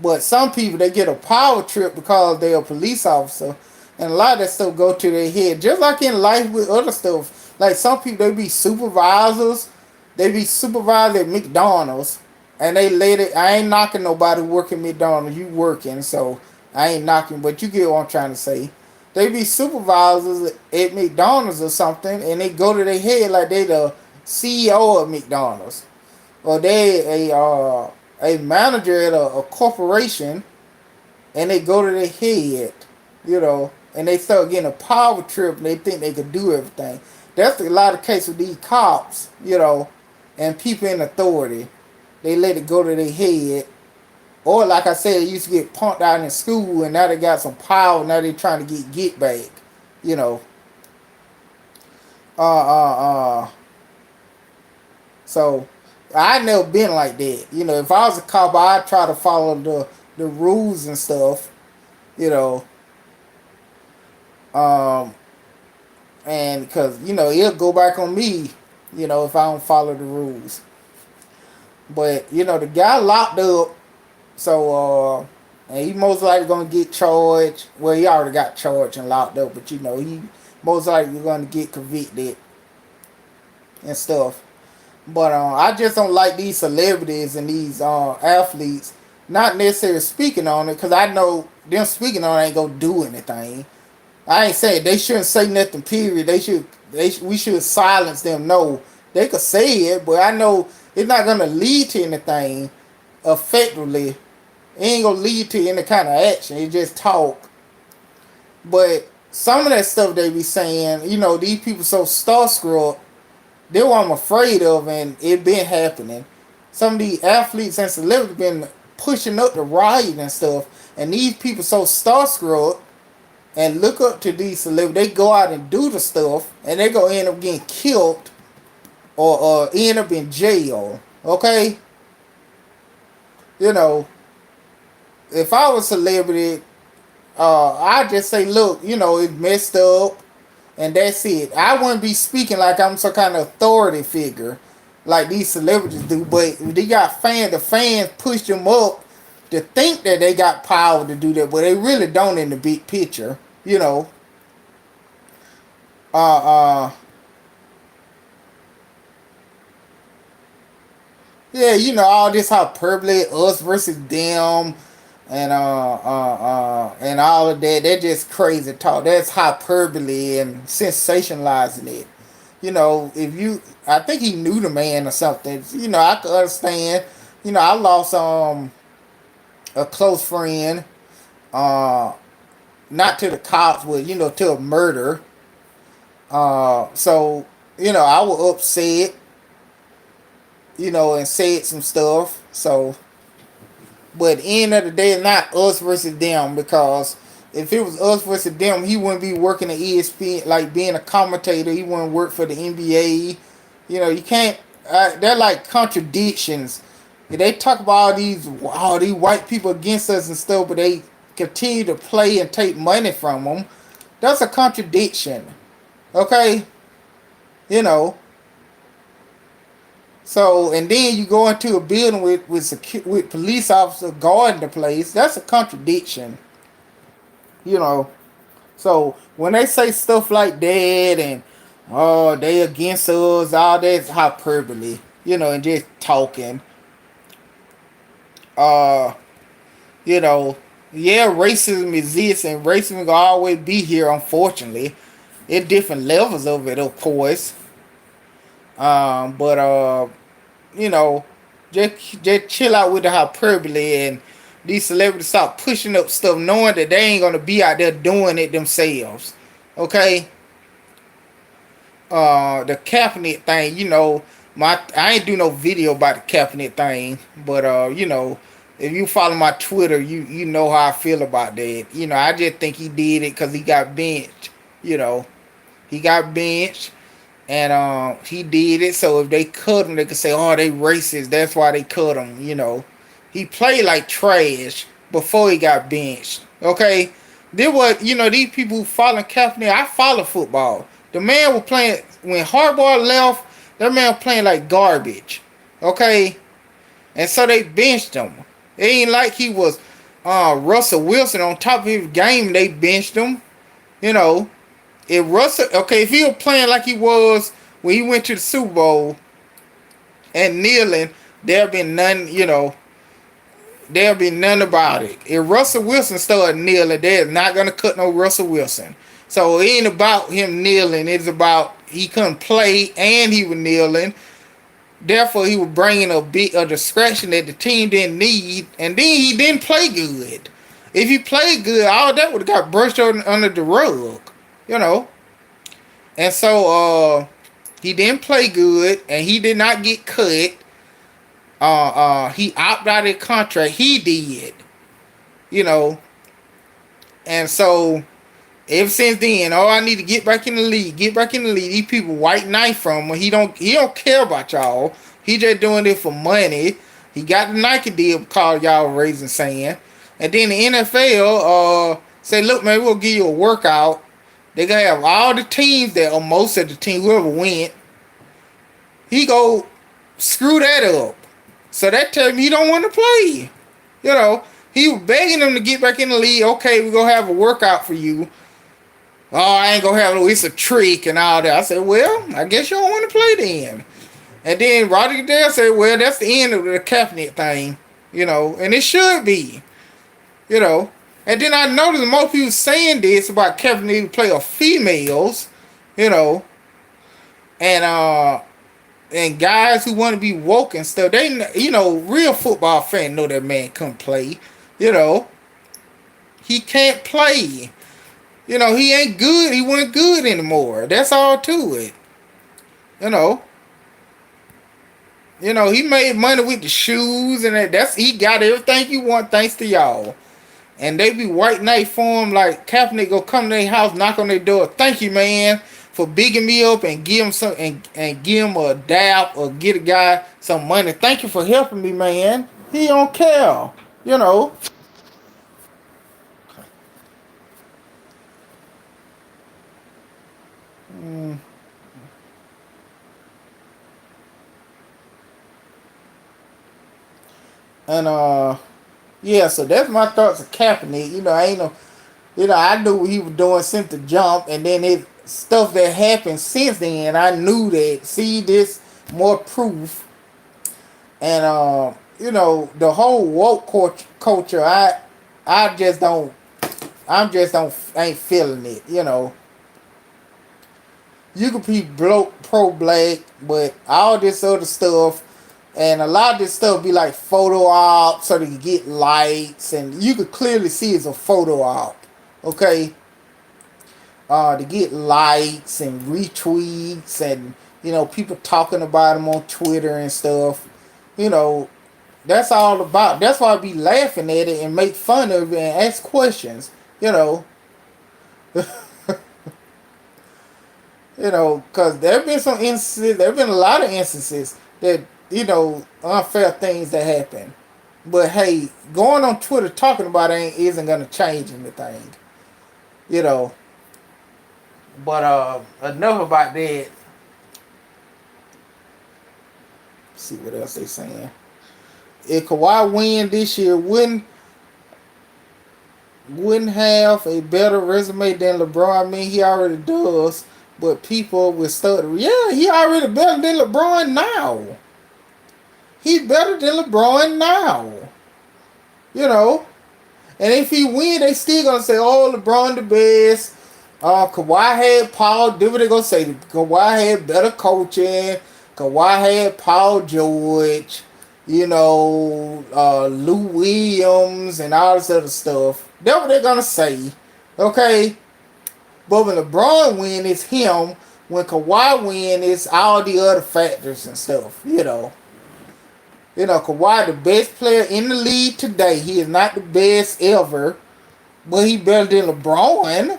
S1: But some people, they get a power trip because they're a police officer, and a lot of that stuff go to their head. Just like in life with other stuff, like some people, they be supervisors. They be supervised at McDonald's, and they let it. I ain't knocking nobody working McDonald's. You working, so I ain't knocking. But you get what I'm trying to say. They be supervisors at McDonald's or something, and they go to their head like they the CEO of McDonald's, or they a manager at a corporation, and they go to their head, and they start getting a power trip, and they think they can do everything. That's a lot of cases with these cops, and people in authority. They let it go to their head. Or like I said, they used to get punked out in school, and now they got some power. Now they trying to get back, you know. Uh, uh, uh. So I never been like that. If I was a cop, I'd try to follow the rules and stuff, you know. Um, and because it'll go back on me, if I don't follow the rules. But the guy locked up, so and he most likely gonna get charged. Well, he already got charged and locked up, but he most likely gonna get convicted and stuff. But I just don't like these celebrities and these athletes not necessarily speaking on it, because I know them speaking on it ain't gonna do anything. I ain't saying they shouldn't say nothing. Period. We should silence them. No, they could say it, but I know it's not gonna lead to anything effectively. It ain't gonna lead to any kind of action. It just talk. But some of that stuff they be saying, these people so starstruck. They're what I'm afraid of, and it been happening. Some of these athletes and celebrities been pushing up the riot and stuff, and these people so starstruck and look up to these celebrities. They go out and do the stuff, and they go end up getting killed or end up in jail. Okay, if I was a celebrity, I just say, look, it's messed up, and that's it. I wouldn't be speaking like I'm some kind of authority figure, like these celebrities do. But they got fans. The fans push them up to think that they got power to do that, but they really don't in the big picture. You know. Uh. Yeah. All this hyperbole, us versus them, and all of that. They're just crazy talk. That's hyperbole and sensationalizing it. If I think he knew the man or something. I could understand. I lost a close friend, uh, not to the cops, but to a murder. So I was upset, and said some stuff. So, but at the end of the day, it's not us versus them, because if it was us versus them, he wouldn't be working at ESPN, like being a commentator. He wouldn't work for the NBA. You can't. They're like contradictions. They talk about all these white people against us and stuff, but they continue to play and take money from them. That's a contradiction. Okay, you know. So, and then you go into a building with police officers guarding the place. That's a contradiction. You know. So when they say stuff like that and oh they against us, all that's hyperbole. And just talking. Uh, you know, yeah, racism exists and racism will always be here. Unfortunately, at different levels of it, of course. But you know, just chill out with the hyperbole, and these celebrities stop pushing up stuff knowing that they ain't gonna be out there doing it themselves. Okay? The Kaepernick thing, I ain't do no video about the Kaepernick thing, but if you follow my Twitter, you know how I feel about that. I just think he did it because he got benched. You know, he got benched, and he did it. So if they cut him, they could say, "Oh, they racist. That's why they cut him." He played like trash before he got benched. Okay, there was these people who follow Kaepernick. I follow football. The man was playing when Harbaugh left. That man was playing like garbage. Okay, and so they benched him. It ain't like he was Russell Wilson on top of his game. They benched him. You know, if he was playing like he was when he went to the Super Bowl and kneeling, there'd been none. There'll be none about it. If Russell Wilson started kneeling, they're not gonna cut no Russell Wilson. So it ain't about him kneeling. It's about he couldn't play and he was kneeling. Therefore, he was bringing a bit of distraction that the team didn't need, and then he didn't play good. If he played good, all that would have got brushed under the rug, you know. And so he didn't play good, and he did not get cut. He opted out of the contract. He did, you know. And so ever since then, I need to get back in the league. Get back in the league. These people white knife from him. He don't care about y'all. He just doing it for money. He got the Nike deal called y'all raising sand. And then the NFL say, look, man, we'll give you a workout. They gonna have all the teams there, or most of the team, whoever went. He go screw that up. So that tells me he don't want to play. He was begging them to get back in the league. Okay, we're gonna have a workout for you. Oh, I ain't gonna have no, it's a trick and all that. I said, well, I guess you don't want to play then. And then Roddy Goodell said, well, that's the end of the Kaepernick thing, and it should be, you know. And then I noticed most people saying this about Kaepernick play of females, you know, and guys who want to be woke and stuff. They, real football fans know that man couldn't play, he can't play. He ain't good. He wasn't good anymore. That's all to it. You know. He made money with the shoes and he got everything he want thanks to y'all. And they be white knight for him like Kaepernick go come to their house, knock on their door. Thank you, man, for bigging me up and give him some and give him a dap or get a guy some money. Thank you for helping me, man. He don't care. And yeah, so that's my thoughts of Kaepernick. I ain't no, I knew what he was doing since the jump, and then it stuff that happened since then. I knew that. See this more proof, and the whole woke culture. I just don't. I'm just don't ain't feeling it. You could be pro black, but all this other stuff, and a lot of this stuff be like photo op so they can get likes, and you could clearly see it's a photo op. Okay, to get likes and retweets, and people talking about them on Twitter and stuff. You know, that's all about. That's why I be laughing at it and make fun of it and ask questions. You know, because there have been some instances. There have been a lot of instances that unfair things that happen. But hey, going on Twitter talking about it isn't gonna change anything. You know. But enough about that. Let's see what else they saying. If Kawhi win this year, wouldn't have a better resume than LeBron. I mean, he already does, but people will start. Yeah, he already better than LeBron now. He's better than LeBron now. You know, and if he win, they still gonna say, "Oh, LeBron the best." Kawhi had Paul. Then what they gonna say? Kawhi had better coaching. Kawhi had Paul George. Lou Williams and all this other stuff. That's what they're gonna say. Okay? But when LeBron win, it's him. When Kawhi win, it's all the other factors and stuff. Kawhi the best player in the league today. He is not the best ever, but he better than LeBron.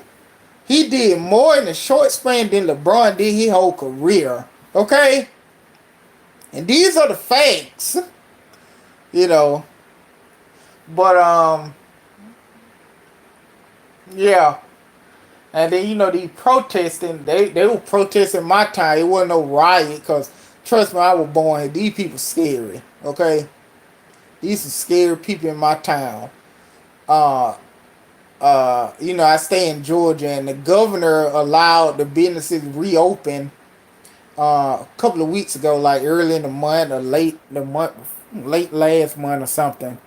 S1: He did more in a short span than LeBron did his whole career. Okay? And these are the facts. You know. But yeah. And then these protesting, they were protesting my time. It wasn't no riot, because trust me, I was born here. These people scary. Okay? These are scary people in my town. Uh I stay in Georgia, and the governor allowed the businesses reopen a couple of weeks ago, like early in the month or late last month or something.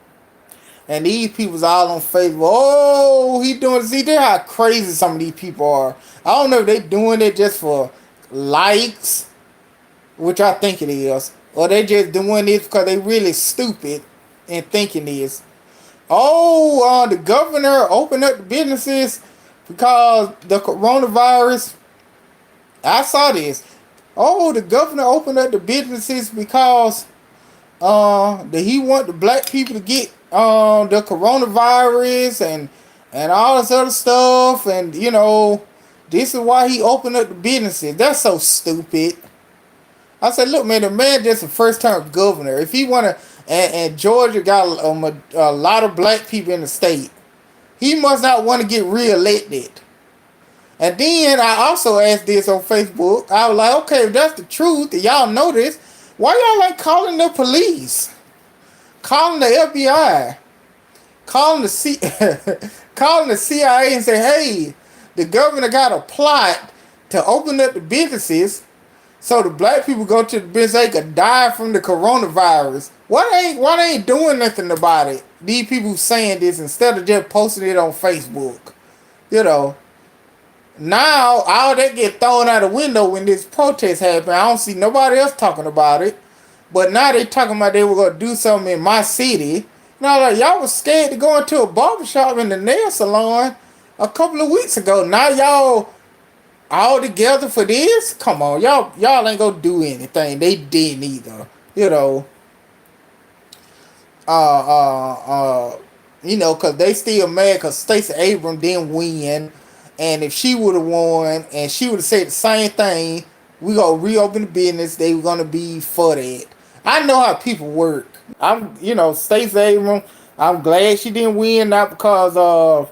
S1: And these people's all on Facebook. Oh, he doing. See, they how crazy some of these people are. I don't know if they doing it just for likes, which I think it is, or they just doing this because they really stupid and thinking this. Oh, the governor opened up the businesses because the coronavirus. I saw this. Oh, the governor opened up the businesses because that he want the black people to get the coronavirus and all this other stuff, and this is why he opened up the businesses. That's so stupid. I said, look, man, the man just a first term governor. If he wanna, and Georgia got a lot of black people in the state, he must not want to get reelected. And then I also asked this on Facebook. I was like, okay, if that's the truth, and y'all know this, why y'all ain't calling the police, calling the FBI, calling calling the CIA and say, hey, the governor got a plot to open up the businesses so the black people go to the business, they could die from the coronavirus. Why they ain't doing nothing about it? These people saying this instead of just posting it on Facebook. Now all that get thrown out the window when this protest happened. I don't see nobody else talking about it. But now they talking about they were gonna do something in my city. Now like y'all was scared to go into a barbershop in the nail salon a couple of weeks ago. Now y'all all together for this? Come on, y'all ain't gonna do anything. They didn't either. Cause they still mad cause Stacey Abrams didn't win. And if she would have won and she would have said the same thing, we gonna reopen the business, they were gonna be for that. I know how people work. Stacey Abrams, I'm glad she didn't win, not because of,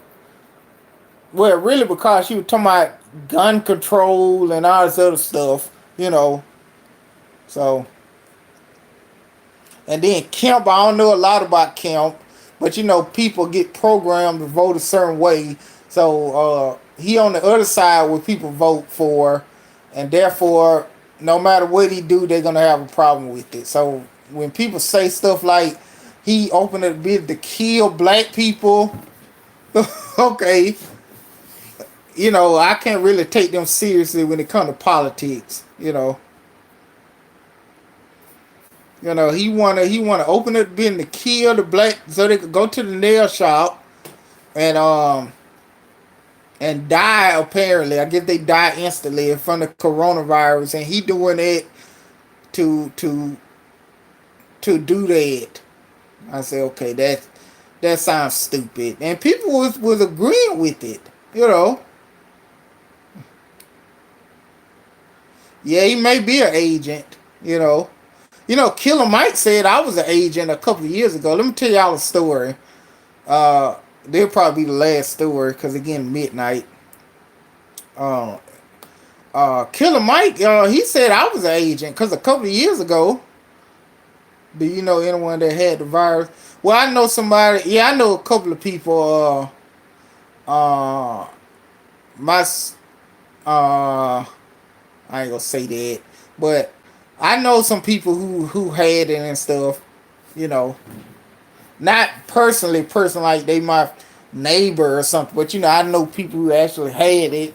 S1: well, really because she was talking about gun control and all this other stuff, So, And then Kemp, I don't know a lot about Kemp, but people get programmed to vote a certain way. So he on the other side where people vote for, and therefore, no matter what he do, they're gonna have a problem with it. So when people say stuff like he opened a bid to kill black people, okay, I can't really take them seriously when it comes to politics. He wanna open up being to kill the black so they could go to the nail shop and die. Apparently, I guess they die instantly from the coronavirus, and he doing it to to to do that. I say, okay, that sounds stupid, and people was agreeing with it. You know, yeah, he may be an agent. Killer Mike said I was an agent a couple of years ago. Let me tell y'all a story. Uh, They'll probably be the last story because again midnight. Uh, Killer Mike, he said I was an agent because a couple of years ago. Do you know anyone that had the virus? Well, I know somebody. Yeah, I know a couple of people. My I ain't gonna say that, but I know some people who had it and stuff. You know, not person like they my neighbor or something, but I know people who actually had it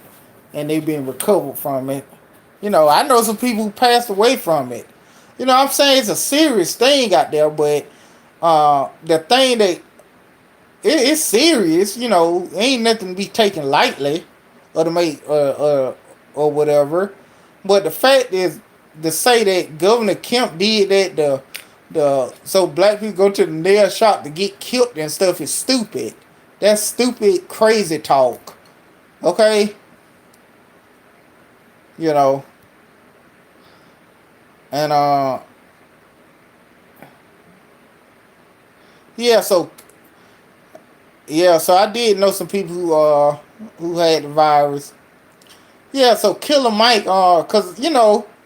S1: and they've been recovered from it. I know some people who passed away from it. I'm saying it's a serious thing out there, but the thing that it's serious, ain't nothing to be taken lightly or to make or whatever. But the fact is to say that Governor Kemp did that the so black people go to the nail shop to get killed and stuff is stupid. That's stupid, crazy talk. Okay, you know, and yeah, so I did know some people who had the virus. Yeah, so Killer Mike, cause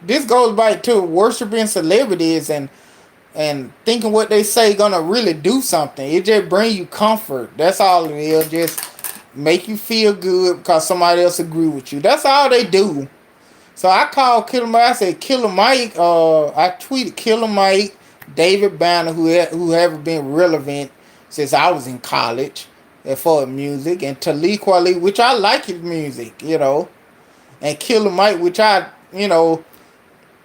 S1: this goes back to worshiping celebrities and thinking what they say gonna really do something. It just bring you comfort. That's all it is. Just make you feel good because somebody else agree with you. That's all they do. So I called Killer Mike. I said, Killer Mike. I tweeted Killer Mike, David Banner, who haven't been relevant since I was in college, for music, and Talib Kweli, which I like his music, and Killer Mike, which I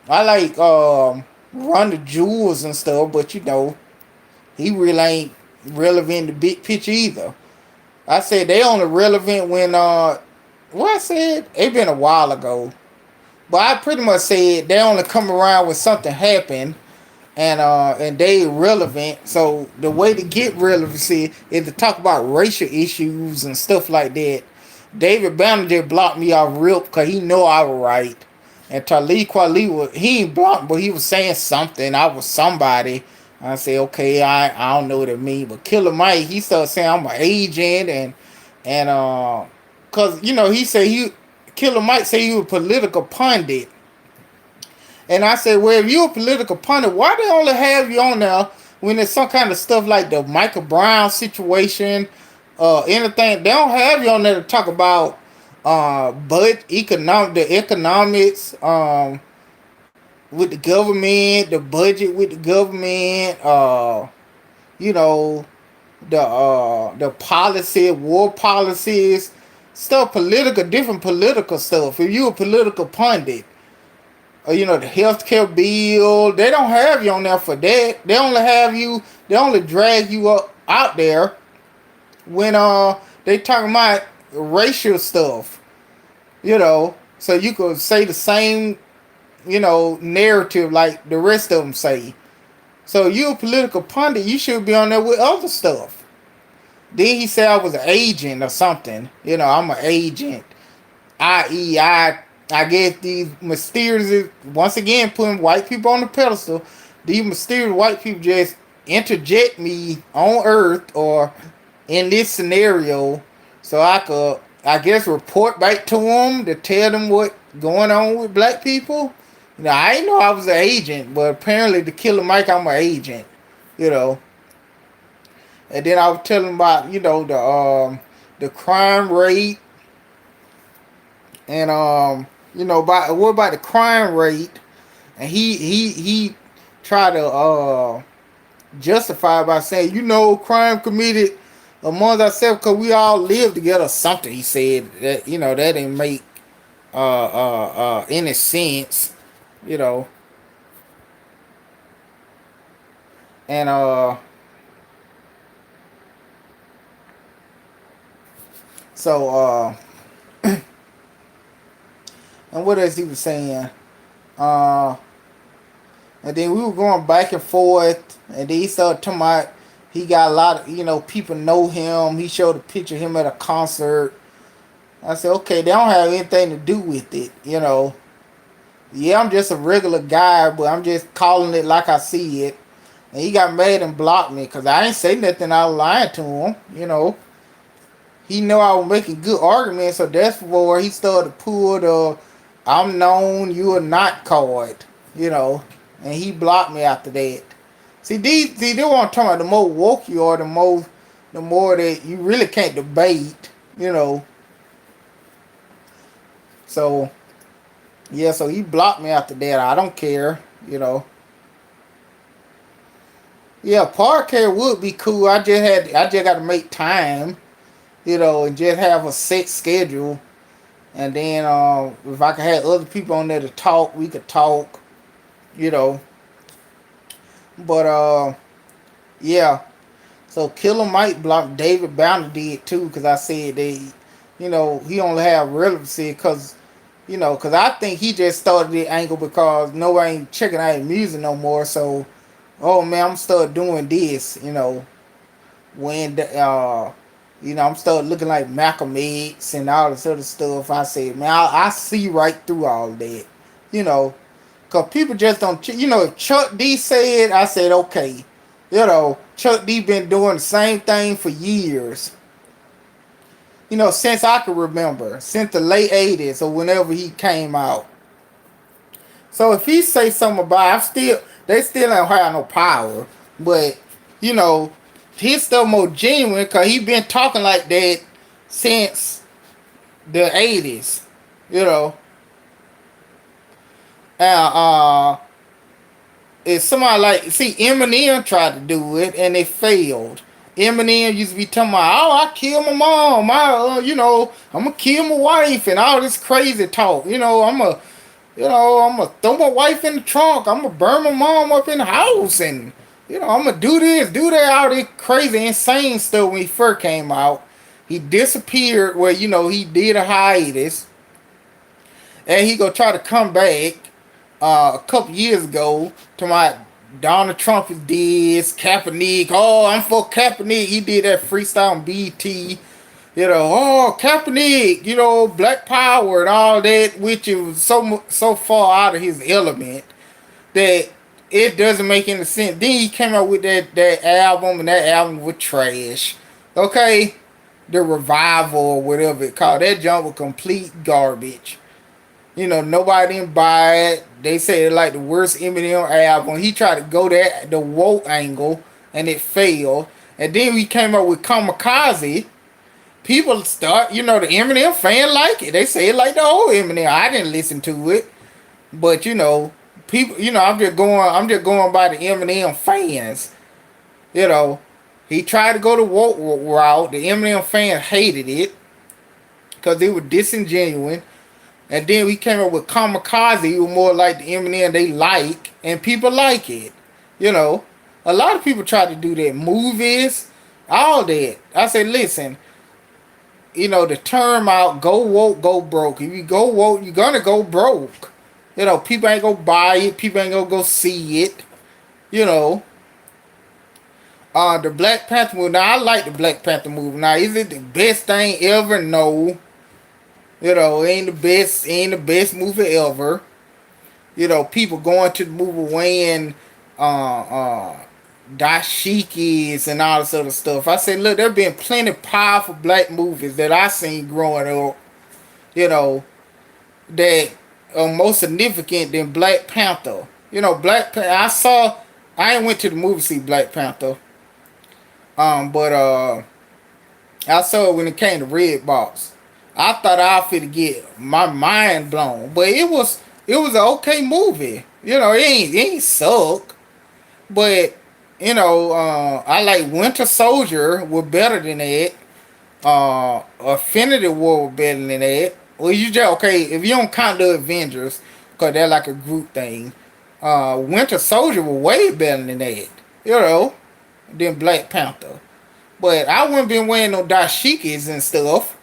S1: like Run the Jewels and stuff, but he really ain't relevant in the big picture either. I said they only relevant when what I said it been a while ago. But I pretty much said they only come around when something happened and they irrelevant. So the way to get relevancy is to talk about racial issues and stuff like that. David Banner just blocked me off real because he know I was right. And Talib Kweli he ain't blocked, but he was saying something. I was somebody. I said, okay, I don't know what it mean. But Killer Mike, he started saying I'm an agent and cause he said Killer Mike say he was a political pundit. And I said, well, if you're a political pundit, why they only have you on there when there's some kind of stuff like the Michael Brown situation, anything? They don't have you on there to talk about, but the economics, with the government, the budget with the government, you know, the policy, war policies, stuff, different political stuff. If you're a political pundit, the healthcare bill. They don't have you on there for that. They only have you. They only drag you up out there when they talking about racial stuff. So you could say the same narrative like the rest of them say. So you a political pundit. You should be on there with other stuff. Then he said I was an agent or something. I'm an agent. I.e., I guess these mysterious, once again, putting white people on the pedestal, these mysterious white people just interject me on Earth or in this scenario so I could, I guess, report back to them to tell them what going on with black people. I didn't know I was an agent, but apparently to Killer Mike, I'm an agent. You know, and then I was telling him about the crime rate and about what about the crime rate, and he tried to justify by saying crime committed among ourselves because we all live together or something. He said that that didn't make any sense, you know, and so and what else he was saying? Uh, and then we were going back and forth, and then he started talking about he got a lot of people know him. He showed a picture of him at a concert. I said, okay, they don't have anything to do with it, Yeah, I'm just a regular guy, but I'm just calling it like I see it. And he got mad and blocked me because I ain't say nothing out of line to him. He know I was making good arguments, so that's where he started to pull the "I'm known, you are not" card, and he blocked me after that. They want to talk about the more woke you are, the more that you really can't debate, you know. So yeah, so he blocked me after that. I don't care. Yeah, podcast would be cool. I just got to make time, and just have a set schedule. And then if I could have other people on there to talk, we could talk, you know. But yeah. So Killer Mike blocked David Banner did too, because I said he only have relevancy because I think he just started the angle because nobody ain't checking out his music no more. So, oh man, I'm start doing this, when I'm start looking like Malcolm X and all this other stuff. I said, man, I see right through all that, you know, because people just don't, if Chuck D said, I said, okay, Chuck D been doing the same thing for years, since I can remember, since the late 80s or whenever he came out. So if he say something about, they still don't have no power, but you know, his stuff more genuine because he been talking like that since the 80s, you know. And if somebody Eminem tried to do it and it failed. Eminem used to be talking about, oh, I killed my mom, I'm gonna kill my wife and all this crazy talk, I'm gonna throw my wife in the trunk. I'm gonna burn my mom up in the house, and I'm gonna do this, do that, all this crazy, insane stuff. When he first came out, he disappeared. Where he did a hiatus, and he gonna try to come back a couple years ago to my Donald Trump is this Kaepernick. Oh, I'm for Kaepernick. He did that freestyle on BT. Oh, Kaepernick, Black Power and all that, which is so far out of his element that it doesn't make any sense. Then he came out with that album, and that album was trash. Okay? The Revival or whatever it called. That junk was complete garbage. Nobody didn't buy it. They said it like the worst Eminem album. He tried to go the woke angle, and it failed. And then we came up with Kamikaze. People start, the Eminem fan like it. They say it like the old Eminem. I didn't listen to it, but people, I'm just going by the Eminem fans. He tried to go the woke route. The Eminem fans hated it because it was disingenuous. And then we came up with Kamikaze, who was more like the Eminem they like, and people like it. A lot of people try to do that. Movies, all that. I said, listen. The term out, go woke, go broke. If you go woke, you're gonna go broke. People ain't gonna buy it, people ain't gonna go see it. The Black Panther movie. Now I like the Black Panther movie. Now is it the best thing ever? No. Ain't the best movie ever. People going to the movie wearing dashikis and all this other stuff. I said, look, there been plenty of powerful black movies that I seen growing up, that more significant than Black Panther. You know, Black Panther. I ain't went to the movie to see Black Panther. But I saw it when it came to Red Box. I thought I fit get my mind blown, but it was an okay movie. You know, it ain't suck, but I like Winter Soldier was better than that. Affinity War was better than that. Well, you just okay if you don't count the Avengers, cause they're like a group thing. Winter Soldier was way better than that. You know, than Black Panther. But I wouldn't been wearing no dashikis and stuff.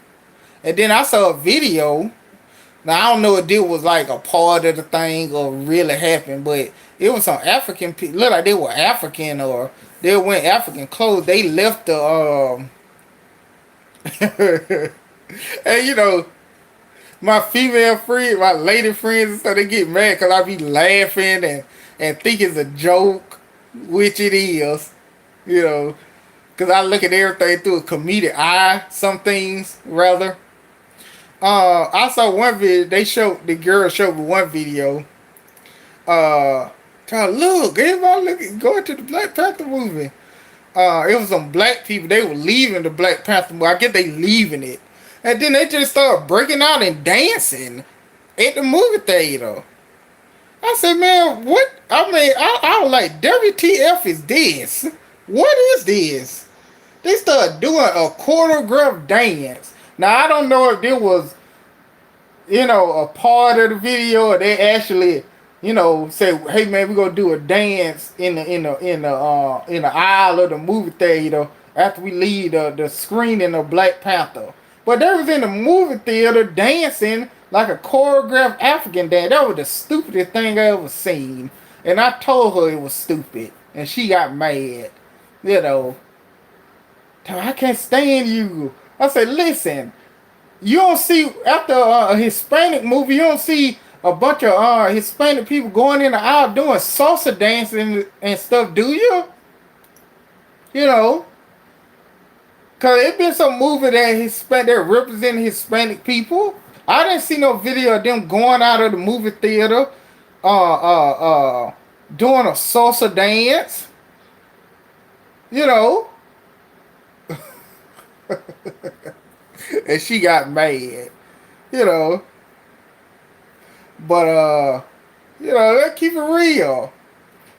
S1: And then I saw a video. Now I don't know if this was like a part of the thing or really happened, but it was some African people. Look like they were African or they were wearing African clothes. They left the and my female friend, my lady friends, so they get mad because I be laughing and think it's a joke, which it is. You know, because I look at everything through a comedic eye. Some things rather. I saw one video. They showed the girl showed me one video. Look, everybody going to the Black Panther movie. It was some black people. They were leaving the Black Panther movie. I guess they leaving it, and then they just started breaking out and dancing at the movie theater. I said, man, what? I mean, I was like, WTF is this? What is this? They started doing a choreographed dance. Now I don't know if it was, a part of the video or they actually, say, hey man, we're gonna do a dance in the aisle of the movie theater after we leave the screening of Black Panther. But they was in the movie theater dancing like a choreographed African dance. That was the stupidest thing I ever seen. And I told her it was stupid. And she got mad. You know. I can't stand you. I said, listen, you don't see, after a Hispanic movie, you don't see a bunch of Hispanic people going in the aisle doing salsa dancing and stuff, do you? You know? Because it been some movie that represent Hispanic people. I didn't see no video of them going out of the movie theater doing a salsa dance. You know? And she got mad. You know. But let's keep it real.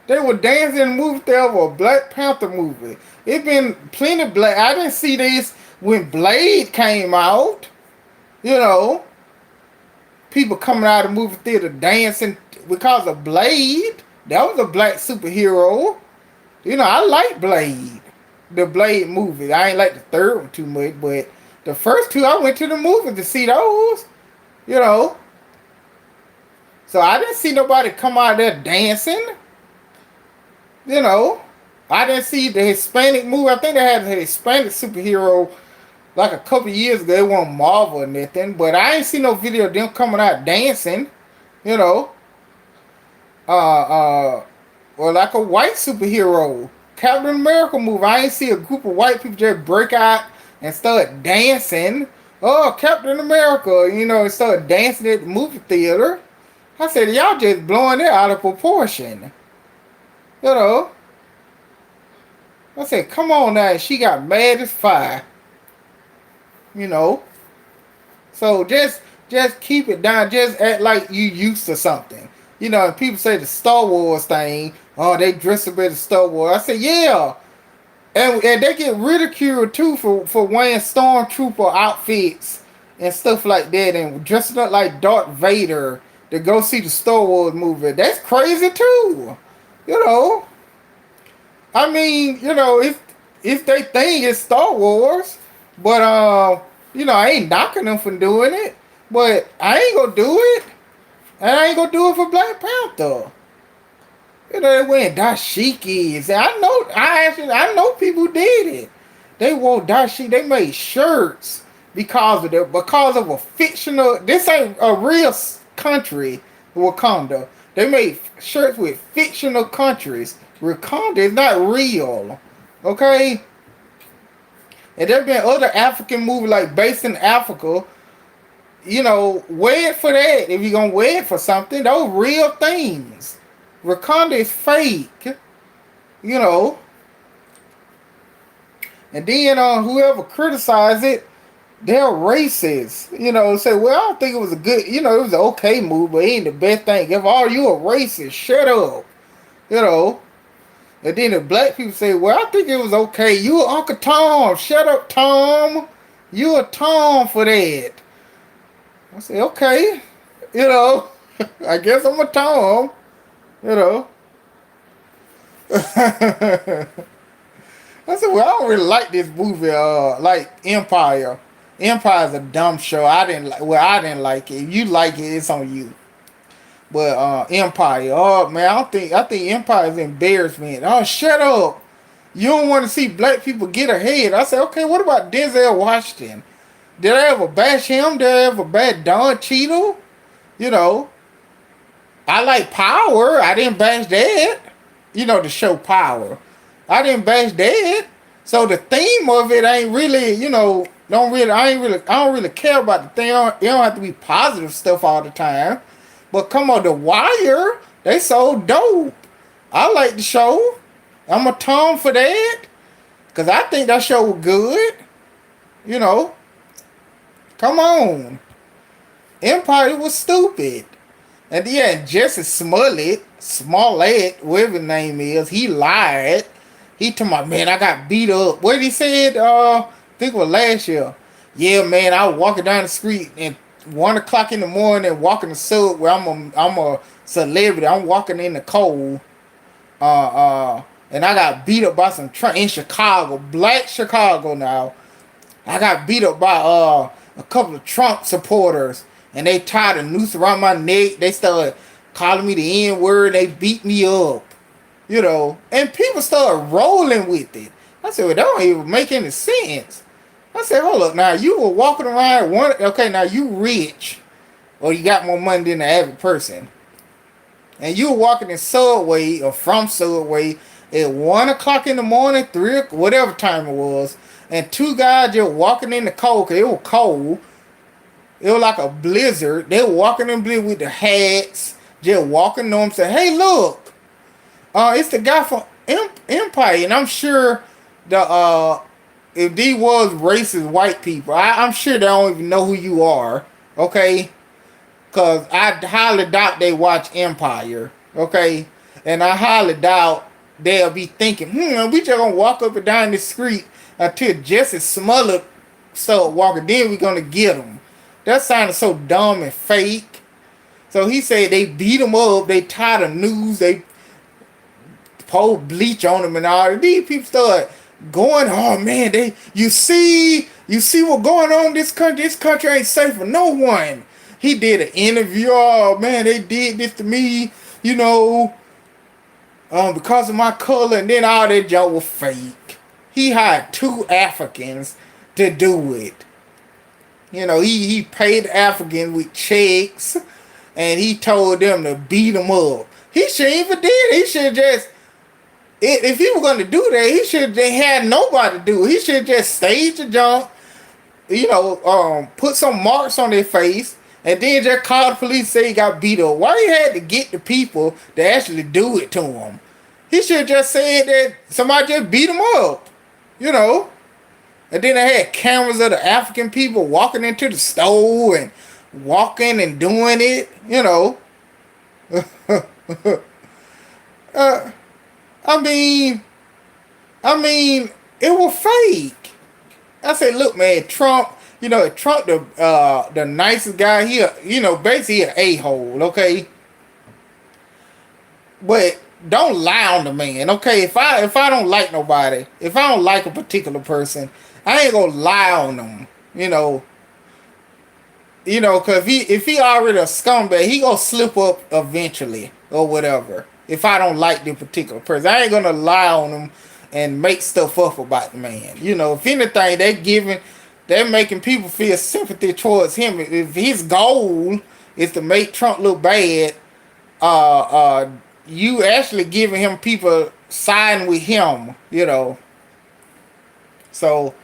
S1: They were dancing in the movie theater for a Black Panther movie. It been plenty black. I didn't see this when Blade came out. You know. People coming out of the movie theater dancing because of Blade. That was a black superhero. I like Blade. The Blade movie. I ain't like the third one too much, but the first two I went to the movie to see those. You know. So I didn't see nobody come out there dancing. You know. I didn't see the Hispanic movie. I think they had a Hispanic superhero like a couple years ago. It wasn't Marvel or nothing. But I ain't see no video of them coming out dancing. You know. Or like a white superhero. Captain America movie. I ain't see a group of white people just break out and start dancing. Oh, Captain America, and start dancing at the movie theater. I said, y'all just blowing it out of proportion. You know. I said, come on now. She got mad as fire. You know. So just keep it down. Just act like you used to something. And people say the Star Wars thing. Oh, they dress up as Star Wars. I said, yeah. And they get ridiculed too for wearing stormtrooper outfits and stuff like that and dressing up like Darth Vader to go see the Star Wars movie. That's crazy too. You know. I mean, if they think it's Star Wars, but I ain't knocking them for doing it. But I ain't gonna do it. And I ain't gonna do it for Black Panther. They wearing dashikis. I know people who did it. They wore dashiki. They made shirts because of a fictional. This ain't a real country, Wakanda. They made shirts with fictional countries. Wakanda is not real. Okay? And there been other African movies like based in Africa. wear it for that. If you're gonna wear it for something, those real things. Wakanda is fake, you know. And then whoever criticized it, they're racist. Say, well, I don't think it was a good, it was an okay movie, but it ain't the best thing. If all you a racist, shut up. You know. And then the black people say, well, I think it was okay. You a Uncle Tom. Shut up, Tom. You a Tom for that. I say, okay. You know. I guess I'm a Tom. You know. I said, well, I don't really like this movie, like Empire. Empire's a dumb show. I didn't like it. If you like it, it's on you. But Empire, oh man, I think Empire is embarrassment. Oh, shut up. You don't want to see black people get ahead. I said, okay, what about Denzel Washington? Did I ever bash him? Did I ever bash Don Cheadle? You know, I like Power. I didn't bash that. The show Power. I didn't bash that. So the theme of it ain't really, I don't really care about the thing. It don't have to be positive stuff all the time. But come on, The Wire, they so dope. I like the show. I'm a Tom for that. Because I think that show was good. You know. Come on. Empire was stupid. And yeah, Jesse Smollett, whatever his name is, he lied. He told my man, I got beat up. What did he said? I think it was last year. Yeah, man, I was walking down the street and 1 o'clock in the morning, walking the subway. I'm a celebrity. I'm walking in the cold. And I got beat up by some Trump in Chicago, black Chicago now. I got beat up by a couple of Trump supporters, and they tied a noose around my neck. They started calling me the N-word. They beat me up, and people started rolling with it. I said, well, that don't even make any sense. I said, hold up, now you were walking around okay, now you rich, or you got more money than the average person, and you were walking in Subway or from Subway at 1 o'clock in the morning, 3, whatever time it was, and two guys just walking in the cold, because it was cold. It was like a blizzard. They were walking in blizzard with the hats, just walking to them, saying, hey, look, it's the guy from Empire, and I'm sure if these was racist white people, I'm sure they don't even know who you are, okay? Because I highly doubt they watch Empire, okay? And I highly doubt they'll be thinking, we just gonna walk up and down the street until Jesse Smollett start walking, then we gonna get him. That sounded so dumb and fake. So he said they beat him up, they tied a noose, they poured bleach on him and all that. These people start going, oh man, you see what's going on in this country. This country ain't safe for no one. He did an interview. Oh man, they did this to me, because of my color, and then all that junk was fake. He hired 2 Africans to do it. He paid the Africans with checks, and he told them to beat him up. He shouldn't even did. He should just, if he was going to do that, he should have had nobody do it. He should have just staged the jump, put some marks on their face, and then just call the police and say he got beat up. Why he had to get the people to actually do it to him? He should have just said that somebody just beat him up, And then they had cameras of the African people walking into the store and walking and doing it, I mean, it was fake. I said, look, man, Trump, Trump, the nicest guy here, basically an a-hole, okay? But don't lie on the man, okay? If I don't like nobody, if I don't like a particular person, I ain't gonna lie on them, cause if he already a scumbag, he gonna slip up eventually or whatever. If I don't like the particular person, I ain't gonna lie on him and make stuff up about the man. If anything, they're making people feel sympathy towards him. If his goal is to make Trump look bad, you actually giving him people siding with him, So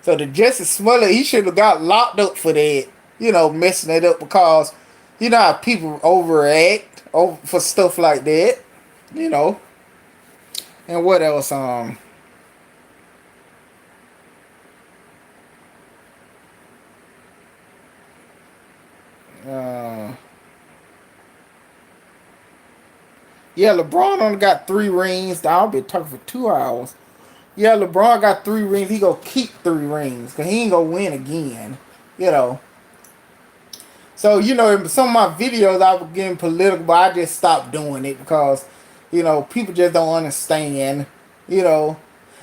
S1: the Justice Smollett, he should have got locked up for that. messing it up because you know how people overact over for stuff like that, you know. And what else? Uh, yeah, LeBron only got 3 rings. I've been talking for 2 hours. Yeah, LeBron got 3 rings. He gonna keep 3 rings because he ain't gonna win again. You know. So in some of my videos I was getting political, but I just stopped doing it because people just don't understand. You know,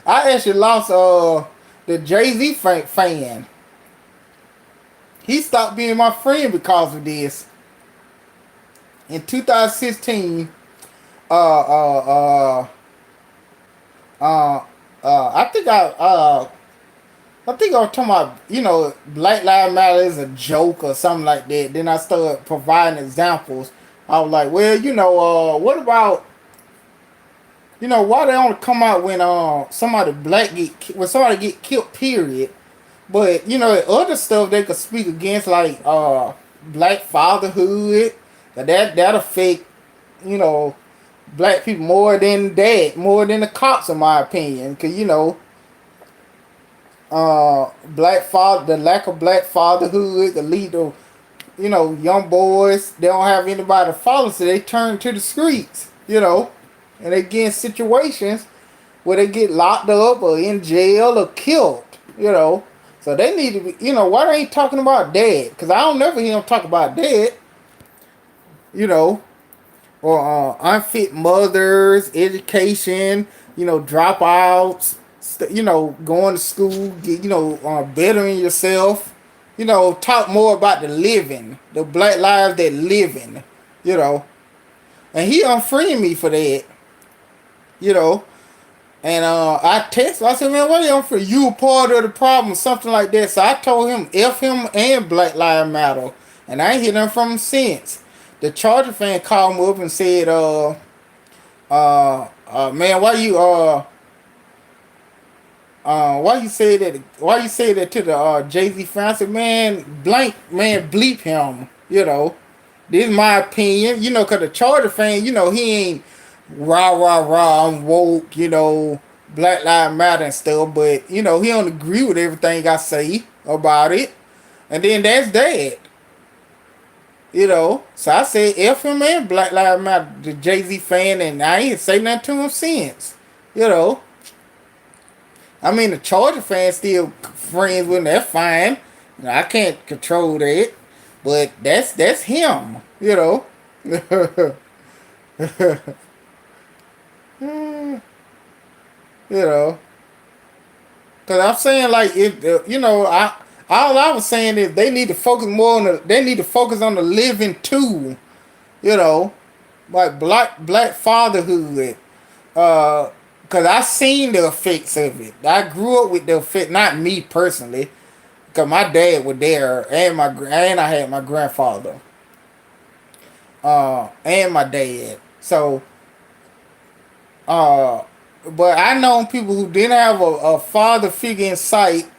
S1: I actually lost the Jay Z fan. He stopped being my friend because of this. In 2016, uh, uh, uh, I think I was talking about, Black Lives Matter is a joke or something like that. Then I started providing examples. I was like, well, what about, why they only come out when somebody get killed, period. But, other stuff they could speak against, like black fatherhood, that affect, you know, black people more than that, more than the cops, in my opinion. Because, the lack of black fatherhood could lead to, young boys, they don't have anybody to follow, so they turn to the streets, and they get in situations where they get locked up or in jail or killed, So they need to be, why they ain't talking about that? Because I don't never hear them talk about that, you know, or unfit mothers, education, dropouts, going to school, bettering yourself, talk more about the living, the black lives that living, you know. And he unfreed me for that, you know. And I texted, I said, man, what are you for? You a part of the problem, something like that. So I told him, F him and Black Lives Matter. And I ain't hear nothing from him since. The Charger fan called me up and said, man, why you say that? Why you say that to the Jay Z fan? I said, man, blank, man, bleep him. This is my opinion. Cause the Charger fan, he ain't rah rah rah. I'm woke. Black Lives Matter and stuff. But he don't agree with everything I say about it. And then that's that. So I said F him and Black Lives Matter, the Jay Z fan, and I ain't say nothing to him since. You know. I mean, the Charger fans still friends with him. That's fine. I can't control that, but that's him. You know, because I'm saying like if I all I was saying is they need to focus more on they need to focus on the living too. You know, like black fatherhood. Cause I seen the effects of it. I grew up with the effect, not me personally, cause my dad was there, and I had my grandfather, and my dad. So, uh, but I known people who didn't have a father figure in sight.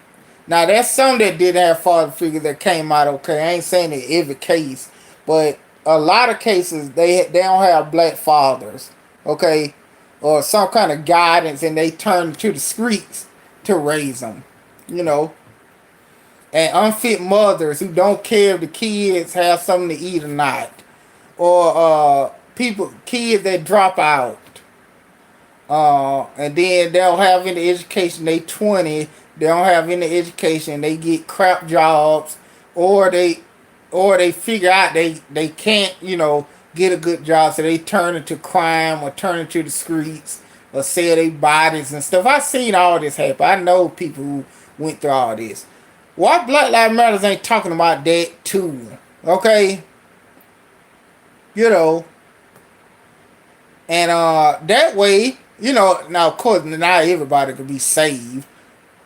S1: Now that's some that did have father figures that came out okay. I ain't saying in every case, but a lot of cases they don't have black fathers, okay, or some kind of guidance, and they turn to the streets to raise them, you know, and unfit mothers who don't care if the kids have something to eat or not, or kids that drop out, and then they don't have any education. They 20, they don't have any education. They get crap jobs, or they figure out they can't get a good job, so they turn into crime or turn into the streets or sell their bodies and stuff. I've seen all this happen. I know people who went through all this. Why Black Lives Matters ain't talking about that too? Okay, you know, and that way, now of course not everybody could be saved,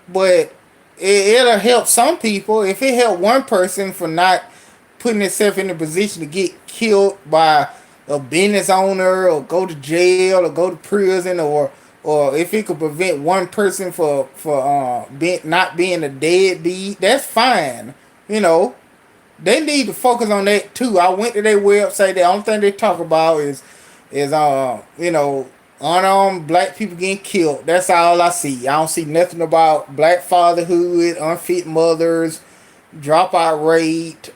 S1: but it'll help some people. If it help one person for not putting itself in a position to get killed by a business owner or go to jail or go to prison, or if it could prevent one person for not being a deadbeat, that's fine, you know. They need to focus on that too. I went to their website. The only thing they talk about is unarmed black people getting killed. That's all I see. I don't see nothing about black fatherhood, unfit mothers, dropout rate,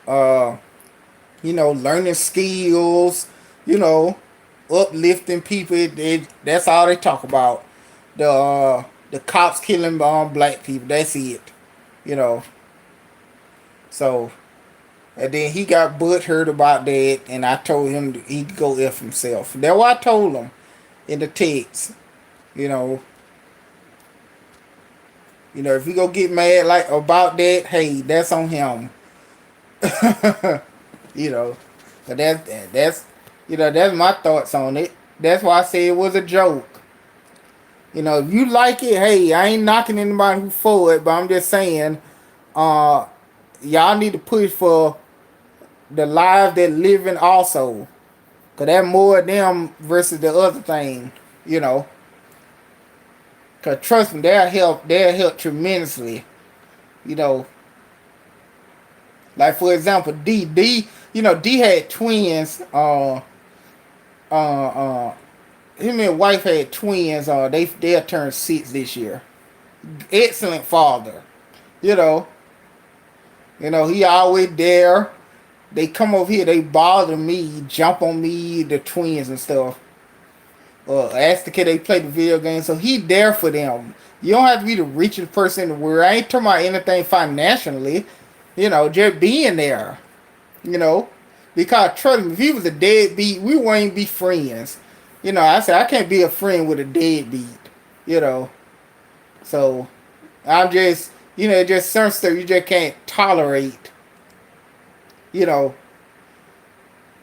S1: learning skills, you know, uplifting people. That's all they talk about. The cops killing black people. That's it. You know. So and then he got butthurt about that, and I told him he'd go f himself. That's what I told him in the text. You know, if he go get mad like about that, hey, that's on him. you know, but that's my thoughts on it. That's why I say it was a joke. If you like it, hey, I ain't knocking anybody who for it, but I'm just saying, uh, y'all need to push for the lives that living also, cause that more of them versus the other thing, you know. Cause trust me, they'll help tremendously, you know. Like for example, D had twins. Uh, him and wife had twins. They'll turn 6 this year. Excellent father, you know. He always there. They come over here, they bother me, jump on me, the twins and stuff. Ask the kid they play the video game, so he there for them. You don't have to be the richest person in the world. I ain't talking about anything financially. Just being there. You know, because trust me, if he was a deadbeat, we wouldn't be friends. I said I can't be a friend with a deadbeat. You know, so I'm just just certain stuff you just can't tolerate. You know,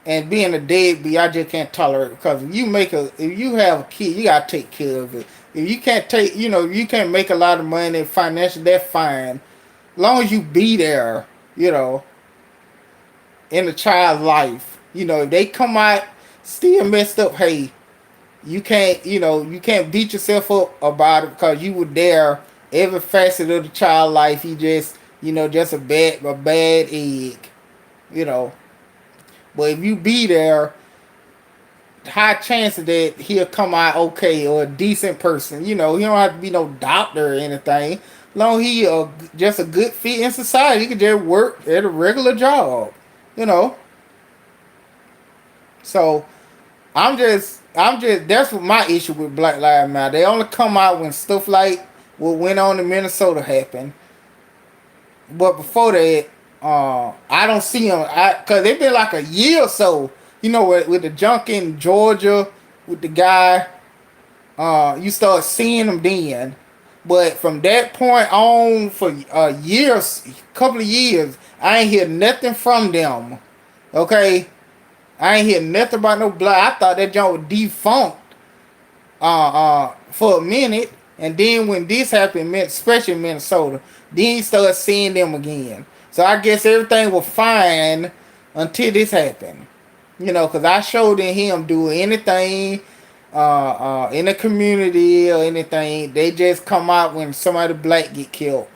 S1: and being a deadbeat, I just can't tolerate it, because if you have a kid, you gotta take care of it. If you can't you can't make a lot of money financially, that's fine. As long as you be there, you know, in a child's life. If they come out still messed up, hey, you can't beat yourself up about it, because you were there every facet of the child life. He just a bad egg, you know. But if you be there, high chance of that he'll come out okay, or a decent person. He don't have to be no doctor or anything. Long he just a good fit in society, he can just work at a regular job. You know. So I'm just that's what my issue with Black Lives Matter. They only come out when stuff like what went on in Minnesota happened. But before that, I don't see them. Cause it's been like a year or so. With the junk in Georgia, with the guy, you start seeing them then. But from that point on, for couple of years, I ain't hear nothing from them. Okay, I ain't hear nothing about no black. I thought that junk was defunct. For a minute, and then when this happened, especially in Minnesota, then you start seeing them again. So I guess everything was fine until this happened. Because I showed him do anything in the community or anything. They just come out when somebody black get killed.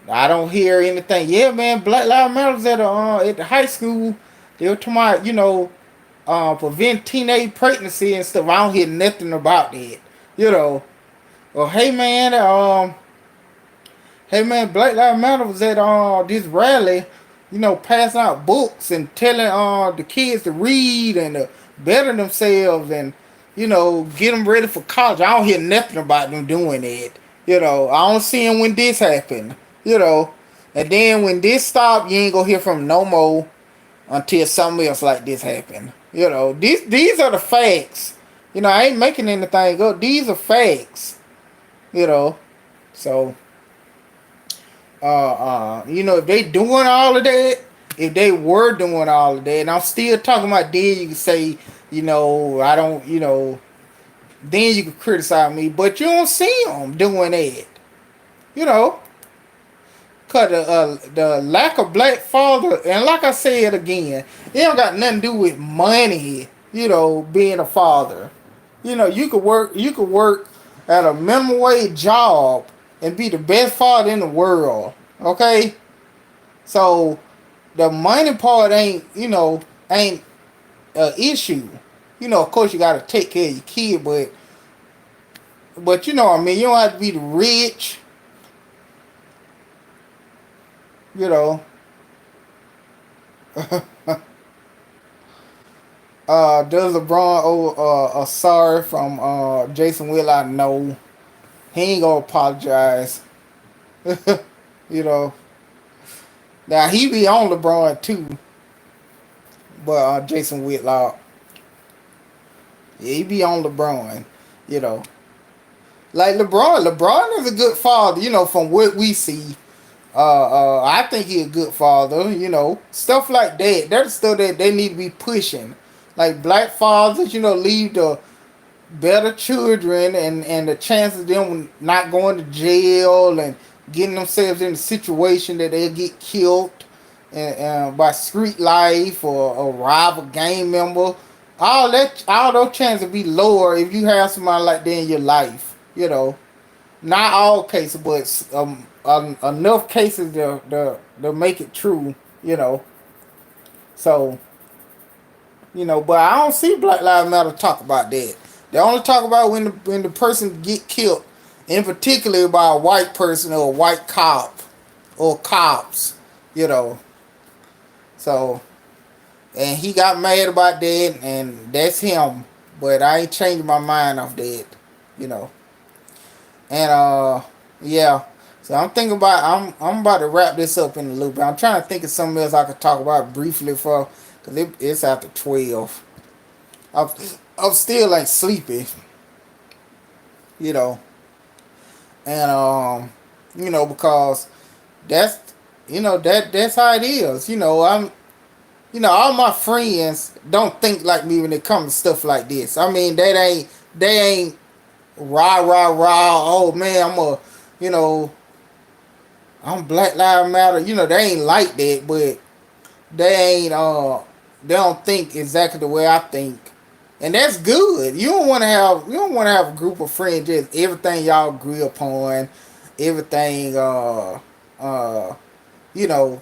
S1: I don't hear anything. Yeah, man, Black Lives Matter at the high school. They were talking about, prevent teenage pregnancy and stuff. I don't hear nothing about that. Well, hey man, Black Lives Matter was at this rally, passing out books and telling the kids to read and to better themselves, and get them ready for college. I don't hear nothing about them doing that. I don't see them when this happened. And then when this stop, you ain't gonna hear from no more until something else like this happen. These are the facts. I ain't making anything up. These are facts. So if they doing all of that, if they were doing all of that, and I'm still talking about, then you can say, I don't, then you can criticize me, but you don't see them doing that. You know, cause the lack of black father, and like I said again, it don't got nothing to do with money. Being a father. You could work at a minimum wage job and be the best father in the world. Okay, so The money part ain't, ain't a issue. Of course you gotta take care of your kid, but you know what I mean. You don't have to be the rich. You know. Does LeBron owe a sorry from Jason Whitlock? No, he ain't gonna apologize. you know. Now he be on LeBron too, but Jason Whitlock, yeah, he be on LeBron. You know, like LeBron. LeBron is a good father. From what we see. I think he a good father. Stuff like that. That's stuff that they need to be pushing. Like black fathers, leave the better children and the chances of them not going to jail and getting themselves in a situation that they'll get killed by street life or a rival gang member. All those chances will be lower if you have somebody like that in your life. Not all cases, but enough cases to make it true. You know, so but I don't see Black Lives Matter talk about that. They only talk about when the person get killed, in particular by a white person or a white cop or cops. You know, so and he got mad about that, and that's him. But I ain't changing my mind off that. You know. And yeah. So I'm about to wrap this up in a little bit. I'm trying to think of something else I could talk about briefly cause it's after 12. I'm I'm still like sleepy, you know, and because that's that's how it is. All my friends don't think like me when it comes to stuff like this. I mean, they ain't rah rah rah. Oh man, you know I'm Black Lives Matter. They ain't like that, but they ain't they don't think exactly the way I think. And that's good. You don't want to have a group of friends just everything y'all agree upon, everything uh you know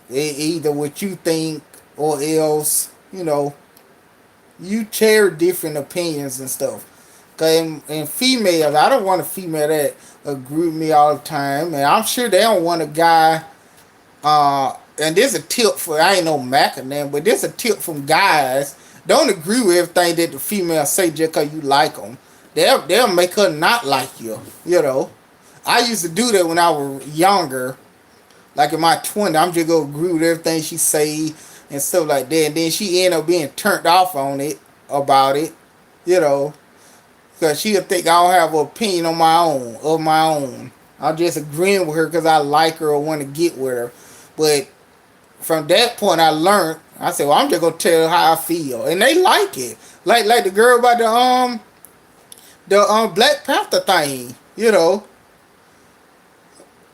S1: either what you think or else you share different opinions and stuff. And females, I don't want a female that agree with me all the time, and I'm sure they don't want a guy. And there's a tip for I ain't no Mac or them, but there's a tip from guys. Don't agree with everything that the female say just cause you like them. They'll make her not like you. I used to do that when I was younger, like in my 20s. I'm just gonna agree with everything she say and stuff like that. And then she end up being turned off on it about it. You know, cause she'll think I don't have an opinion on my own of my own. I'm just agreeing with her because I like her or want to get with her. But from that point, I learned. I said, "Well, I'm just gonna tell her how I feel," and they like it. Like the girl about the Black Panther thing.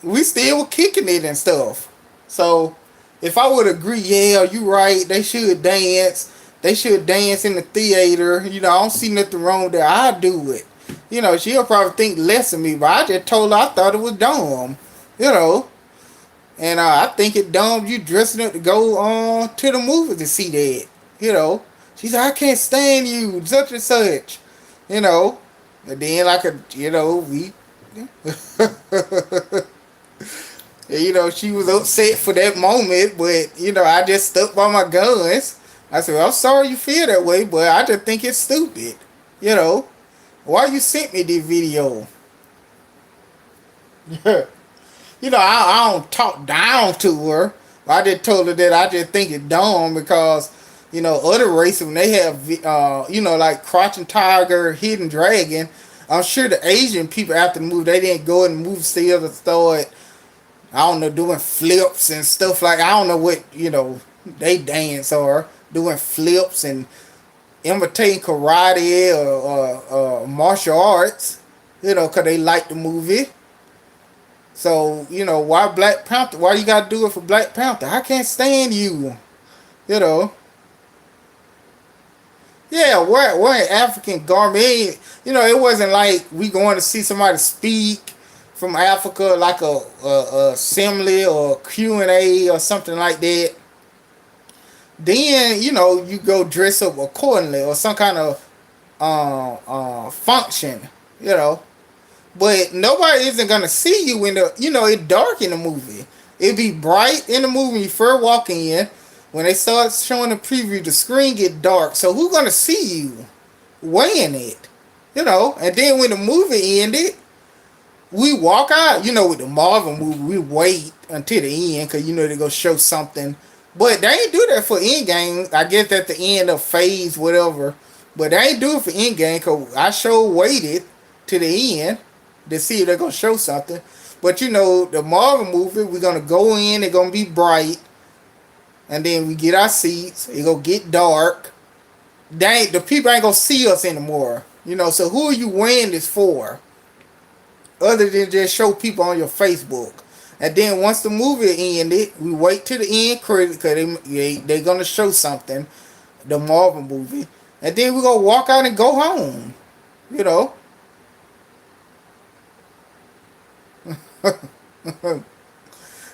S1: We still were kicking it and stuff. So if I would agree, yeah, you right. They should dance. They should dance in the theater. I don't see nothing wrong with that. I do it. She'll probably think less of me, but I just told her I thought it was dumb. You know. And I think it dumb you dressing up to go on to the movies to see that. She said, I can't stand you, such and such. You know. And then like we she was upset for that moment, but I just stuck by my guns. I said, well, I'm sorry you feel that way, but I just think it's stupid. You know. Why you sent me this video? I don't talk down to her. I just told her that I just think it's dumb because, other races, when they have, like Crouching Tiger, Hidden Dragon, I'm sure the Asian people after the movie, they didn't go in the movie theater and start, I don't know, doing flips and stuff like, I don't know what, they dance or doing flips and imitating karate or martial arts, because they like the movie. So, why Black Panther? Why you gotta do it for Black Panther? I can't stand you. You know. Yeah, wearing African garment. It wasn't like we going to see somebody speak from Africa, like a assembly or Q&A or something like that. then you go dress up accordingly or some kind of function, you know. But nobody isn't gonna see you in the it's dark in the movie. It be bright in the movie you first walk in. When they start showing the preview, the screen get dark. So who's gonna see you weighing it? And then when the movie ended, we walk out. With the Marvel movie, we wait until the end because they go show something. But they ain't do that for Endgame. I guess at the end of phase whatever. But they ain't do it for Endgame because I sure waited to the end to see if they're gonna show something. But the Marvel movie, we're gonna go in. It's gonna be bright, and then we get our seats. It gonna get dark. The people ain't gonna see us anymore. So who are you wearing this for? Other than just show people on your Facebook. And then once the movie ended, we wait to the end credit because they gonna show something, the Marvel movie, and then we gonna walk out and go home. You know.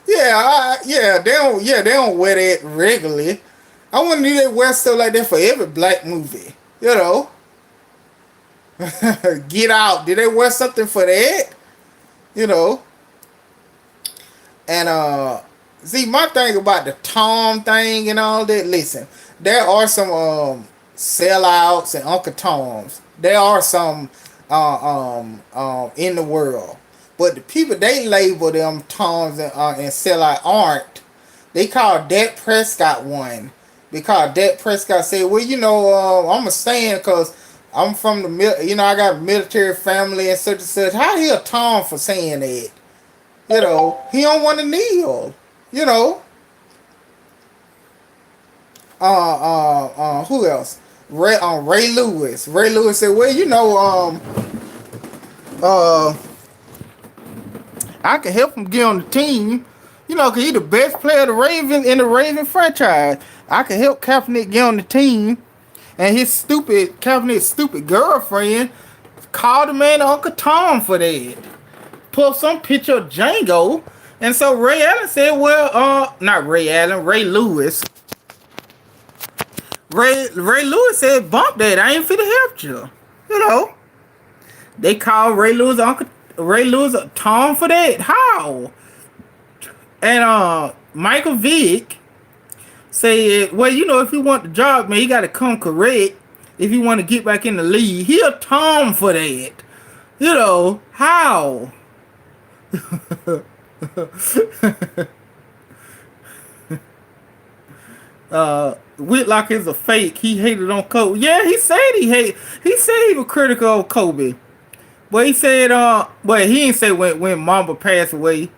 S1: They don't wear that regularly. I want to do they wear stuff like that for every black movie. Get Out. Did they wear something for that? You know. And see, my thing about the Tom thing and all that. Listen, there are some sellouts and Uncle Toms. There are some in the world, but the people they label them Toms and sellout aren't. They call Dak Prescott one because Dak Prescott said, "Well, I'm a stand because I'm from I got a military family and such and such." How he a Tom for saying that? He don't want to kneel. You know, who else? Ray Lewis. Ray Lewis said, "Well, uh, I can help him get on the team. Cause he's the best player of the Ravens in the Raven franchise. I can help Kaepernick get on the team." And Kaepernick's stupid girlfriend called the man Uncle Tom for that. Pull some picture of Django. And so Ray Allen said, well, not Ray Allen, Ray Lewis. Ray Lewis said, bump that. I ain't finna help you. They called Ray Lewis a Tom for that. How? And Michael Vick said, well, if you want the job, man, you gotta come correct if you want to get back in the league. He a Tom for that. How? Whitlock is a fake. He hated on Kobe. Yeah, he said he said he was critical of Kobe. But he said but he didn't say when Mamba passed away.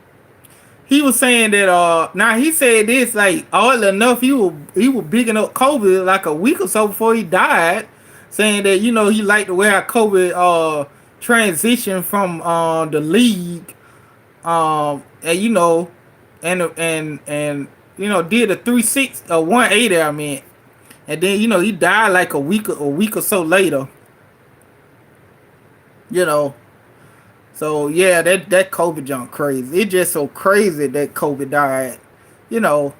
S1: He was saying that now he said this like all enough he was bigging up Kobe like a week or so before he died, saying that he liked the way how Kobe transitioned from the league and did a 360 180 I mean, and then he died like a week or so later. So yeah, that Kobe junk crazy. It's just so crazy that Kobe died. You know,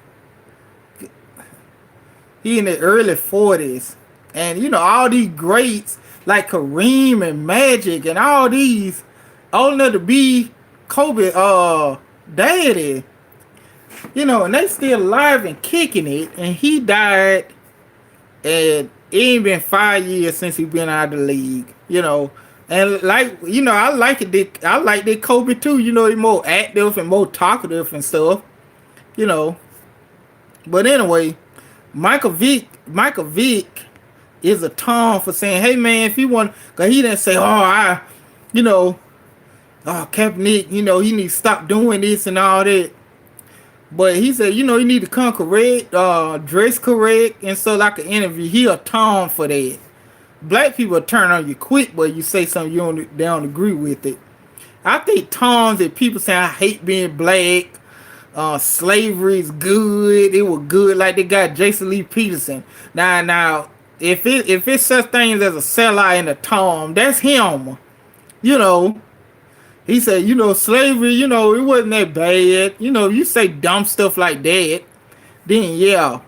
S1: he in the early 40s, and all these greats like Kareem and Magic and all these old enough to be Kobe daddy. And they still alive and kicking it, and he died, and it ain't been 5 years since he been out of the league. And I like it. I like that Kobe too. He's more active and more talkative and stuff. You know. But anyway, Michael Vick is a Tom for saying, "Hey man, if you want," cause he didn't say, Kaepernick, he need to stop doing this and all that. But he said, you need to come correct, dress correct, and so like an interview. He a Tom for that. Black people turn on you quick, but you say something they don't agree with it. I think Toms that people say I hate being black. Slavery is good. It was good, like they got Jason Lee Peterson. Now, if it's such things as a sellout and a Tom, that's him. You know, he said, slavery. It wasn't that bad. You say dumb stuff like that, then yeah.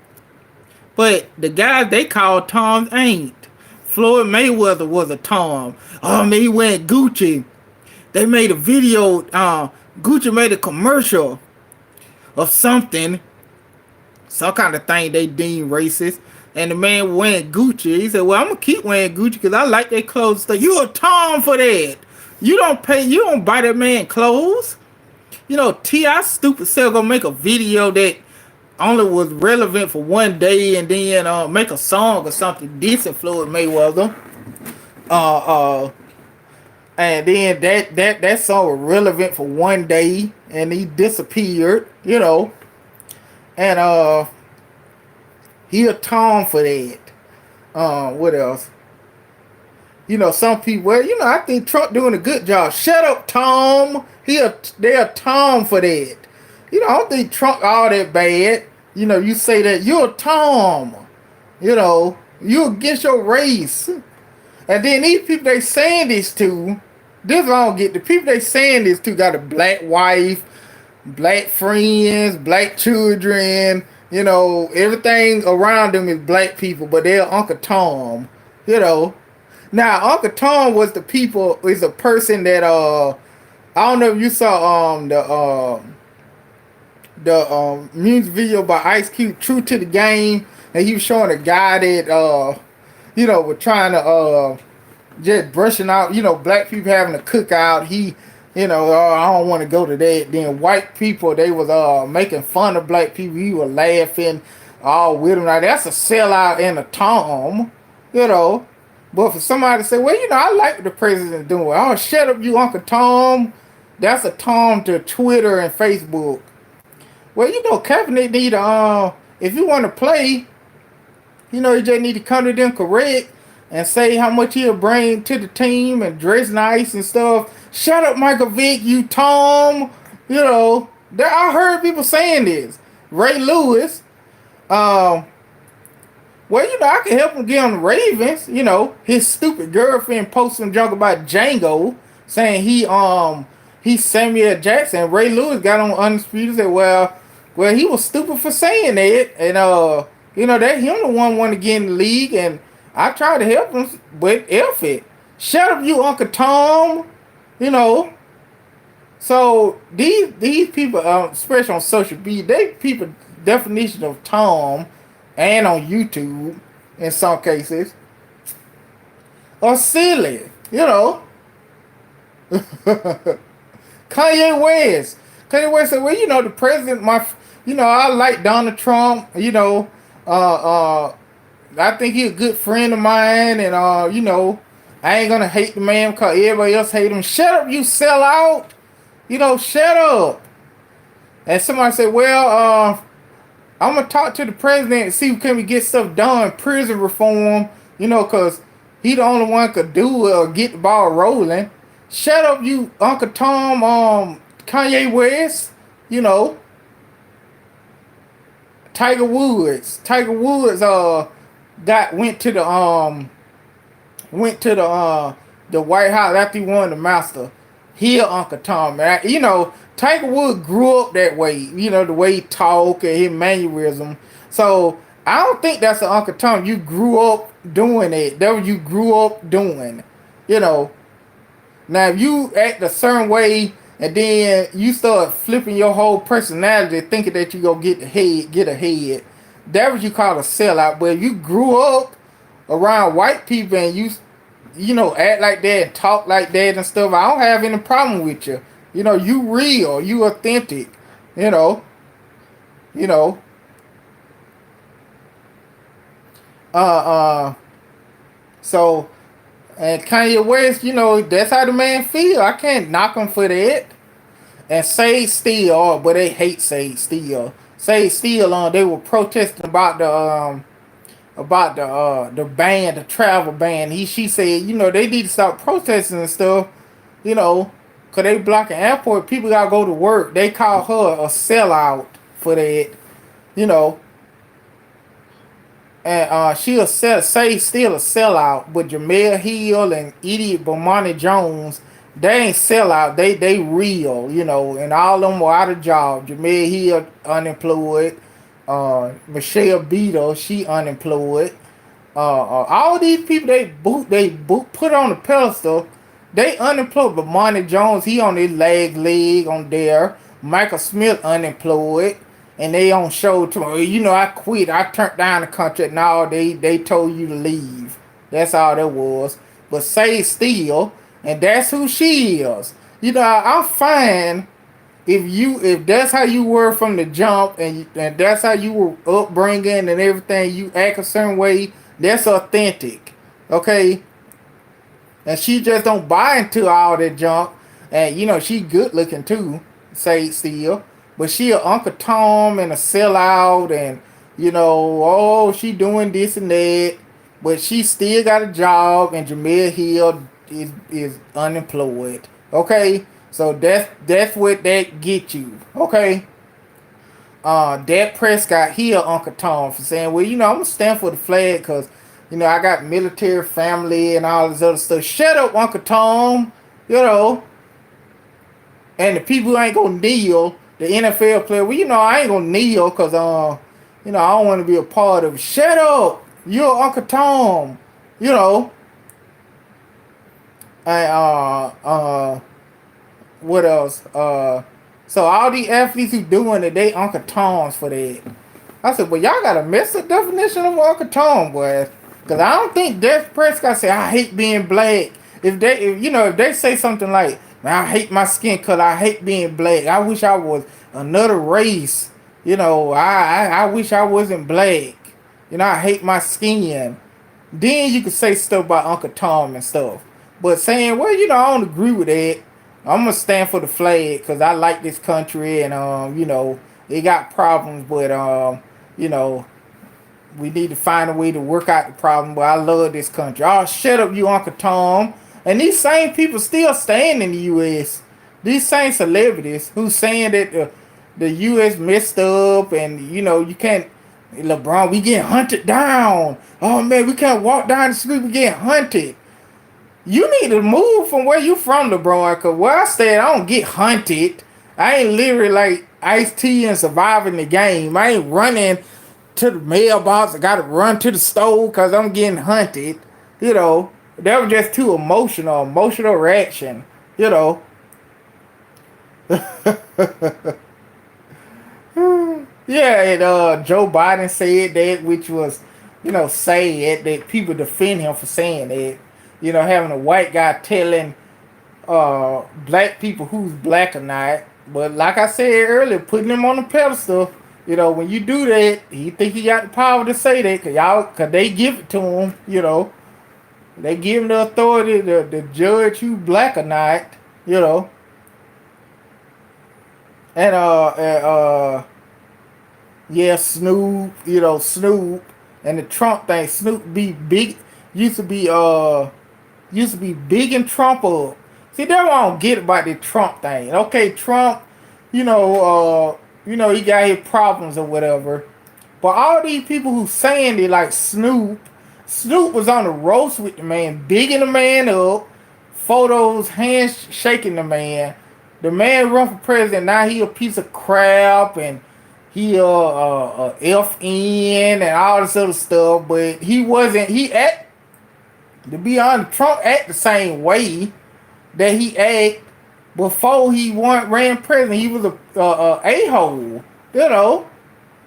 S1: But the guys they call Toms ain't. Floyd Mayweather was a Tom. Oh man, he went Gucci. They made a video. Gucci made a commercial of something, some kind of thing they deem racist. And the man wearing Gucci. He said, "Well, I'm gonna keep wearing Gucci because I like their clothes." So you a Tom for that? You don't pay. You don't buy that man clothes. You know, T.I. stupid self gonna make a video that only was relevant for one day, and then make a song or something decent. Floyd Mayweather. Uh, uh, and then that song was relevant for one day, and he disappeared. You know, and he atoned for that. What else? You know, some people. Well, you know, I think Trump doing a good job. Shut up, Tom. They atone for that. You know, I don't think Trump all that bad. You know, you say that you're a Tom. You know, you against your race. And then these people they saying this to, this I don't get. The people they saying this to got a black wife, black friends, black children. You know, everything around them is black people, but they're Uncle Tom. You know. Now Uncle Tom was the people is a person that I don't know if you saw the music video by Ice Cube, True to the Game, and he was showing a guy that you know was trying to just brushing out, you know, black people having a cookout. He, you know, I don't want to go to that. Then white people, they was making fun of black people. He was laughing all with them. Now that's a sellout and a Tom, you know. But for somebody to say, well, you know, I like what the president doing. Oh, shut up, you Uncle Tom. That's a Tom to Twitter and Facebook. Well, you know, Kaepernick need to, if you want to play, you know, you just need to come to them correct and say how much he'll bring to the team and dress nice and stuff. Shut up, Michael Vick, you Tom. You know, I heard people saying this. Ray Lewis, well, you know, I can help him get on the Ravens. You know, his stupid girlfriend posted some junk about Django, saying he's Samuel Jackson. Ray Lewis got on Undisputed and said, well, he was stupid for saying that, and you know that him the one want to get in the league, and I tried to help him, but F it. Shut up, you Uncle Tom. You know. So these people, especially on social media, they people definition of Tom. And on YouTube, in some cases, are silly, you know. Kanye West said, well, you know, the president, you know, I like Donald Trump, you know, I think he's a good friend of mine, and, you know, I ain't gonna hate the man because everybody else hate him. Shut up, you sellout, you know, shut up. And somebody said, well, I'm going to talk to the president and see can we get stuff done, prison reform, you know, because he the only one could do it or get the ball rolling. Shut up, you Uncle Tom, Kanye West, you know. Tiger Woods went to the White House after he won the Master. He Uncle Tom, man. You know, Tiger Woods grew up that way. You know, the way he talk and his mannerism. So I don't think that's an Uncle Tom. You grew up doing it. That what you grew up doing. You know. Now if you act a certain way and then you start flipping your whole personality, thinking that you gonna get ahead. That what you call a sellout. But if you grew up around white people and you know, act like that and talk like that and stuff, I don't have any problem with you. You know, you real, you authentic, you know. So, and Kanye West, you know, that's how the man feel. I can't knock him for that. And Sage Steele, but they hate Sage Steele. Sage Steele, they were protesting about the ban, the travel ban. She said, you know, they need to stop protesting and stuff, you know, because they blocking airport. People got to go to work. They call her a sellout for that, you know. And she'll say still a sellout, but Jamel Hill and Idiot Bomani Jones, they ain't sellout. They real, you know, and all of them were out of job. Jamel Hill unemployed, Michelle Beadle, she unemployed. All these people they put on the pedestal, they unemployed. But Monty Jones, he on his leg on there. Michael Smith unemployed, and they on show tomorrow. You know, I quit. I turned down the contract. Now they told you to leave. That's all that was. But say still, and that's who she is. You know, I'm fine if that's how you were from the jump, and that's how you were upbringing and everything, you act a certain way, that's authentic, okay? And she just don't buy into all that junk. And you know she good looking too, say still, but she a Uncle Tom and a sellout, and you know, oh, she doing this and that, but she still got a job, and Jamel Hill is unemployed. Okay, so that's what that get you. Okay. Dak Prescott, he a Uncle Tom for saying, well, you know, I'm gonna stand for the flag because, you know, I got military family and all this other stuff. Shut up, Uncle Tom. You know, and the people who ain't gonna kneel, the NFL player, well, you know, I ain't gonna kneel because, you know, I don't want to be a part of it. Shut up, you're Uncle Tom. You know, and what else? So all the athletes who doing it, they Uncle Toms for that. I said, well, y'all gotta miss the definition of Uncle Tom, boy. Cause I don't think Dak Prescott say I hate being black. If they say something like, man, I hate my skin color, I hate being black. I wish I was another race. You know, I wish I wasn't black. You know, I hate my skin. Then you could say stuff about Uncle Tom and stuff. But saying, well, you know, I don't agree with that. I'm gonna stand for the flag because I like this country, and you know, it got problems, but you know, we need to find a way to work out the problem. But I love this country. Oh, shut up, you Uncle Tom. And these same people still staying in the U.S. These same celebrities who saying that the U.S. messed up, and you know, you can't. LeBron, we getting hunted down. Oh man, we can't walk down the street. We getting hunted. You need to move from where you from, LeBron, because where I stay, I don't get hunted. I ain't literally like Ice-T and surviving the game. I ain't running to the mailbox. I got to run to the store because I'm getting hunted. You know, that was just too emotional reaction. You know. Yeah, and Joe Biden said that, which was, you know, sad that people defend him for saying that. You know, having a white guy telling black people who's black or not. But like I said earlier, putting him on a pedestal, you know, when you do that, he think he got the power to say that cause they give it to him, you know. They give him the authority to judge who black or not, you know. And yeah, Snoop, you know, Snoop and the Trump thing. Snoop be big used to be bigging Trump up. See, that's what I don't get about the Trump thing. Okay, Trump, you know, he got his problems or whatever. But all these people who saying they like Snoop was on the roast with the man, bigging the man up, photos, hands shaking the man. The man run for president, now he a piece of crap, and he FN and all this other stuff, but he wasn't, to be honest, Trump act the same way that he act before he ran president. He was a hole, you know.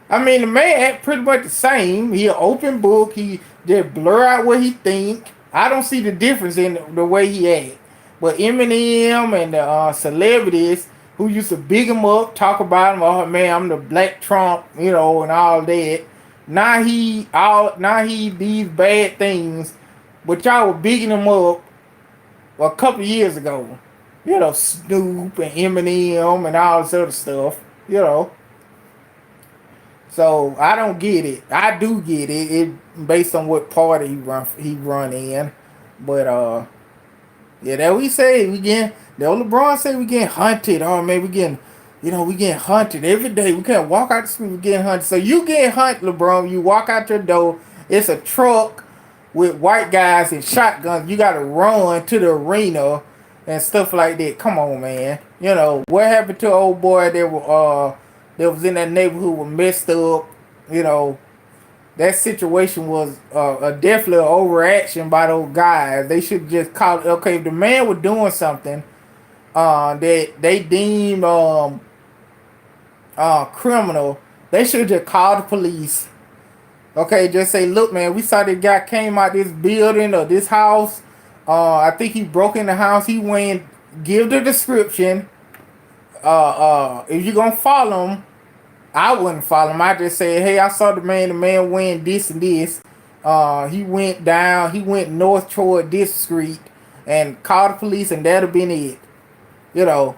S1: I mean, the man act pretty much the same. He an open book. He just blur out what he think. I don't see the difference in the way he act. But Eminem and the celebrities who used to big him up, talk about him, oh man, I'm the black Trump, you know, and all that. Now he these bad things, but y'all were bigging him up a couple years ago. You know, Snoop and Eminem and all this other stuff, you know. So I don't get it. I do get it. It based on what party he run in. But yeah, that we say we getting. The old LeBron say we getting hunted. Oh man, we getting hunted every day. We can't walk out the street. We getting hunted. So you getting hunted, LeBron. You walk out your door. It's a truck with white guys and shotguns. You got to run to the arena and stuff like that. Come on, man. You know what happened to old boy that was in that neighborhood was messed up. You know, that situation was definitely an overaction by those guys. They should just call it, okay, if the man was doing something that they deem criminal, they should just call the police. Okay, just say, look, man, we saw this guy came out this building or this house. I think he broke in the house. He went, give the description. If you're gonna follow him, I wouldn't follow him. I just say, hey, I saw the man. The man went this and this. He went down. He went north toward this street, and called the police, and that'd have been it. You know,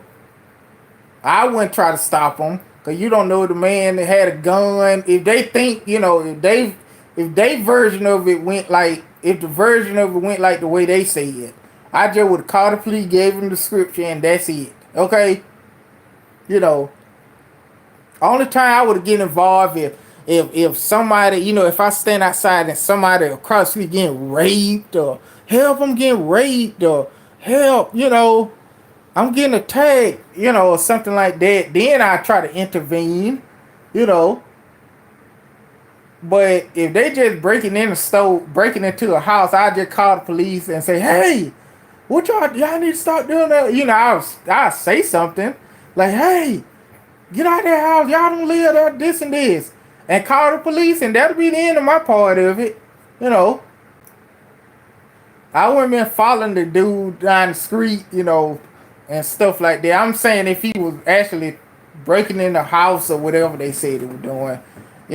S1: I wouldn't try to stop him because you don't know the man that had a gun. If they think, if they version of it went like, if the version of it went like the way they say it, I just would have called the police, gave him the description, and that's it. Okay, you know. Only time I would get involved if somebody, if I stand outside and somebody across the street getting raped, or help, I'm getting raped, or help, I'm getting attacked, or something like that, then I try to intervene, you know. But if they just breaking in the store, breaking into a house, I just call the police and say, hey, what y'all need to stop doing that. I'll say something like, hey, get out of that house. Y'all don't live there, this and this. And call the police, and that'll be the end of my part of it. You know. I wouldn't been following the dude down the street, and stuff like that. I'm saying if he was actually breaking in the house or whatever they said he was doing,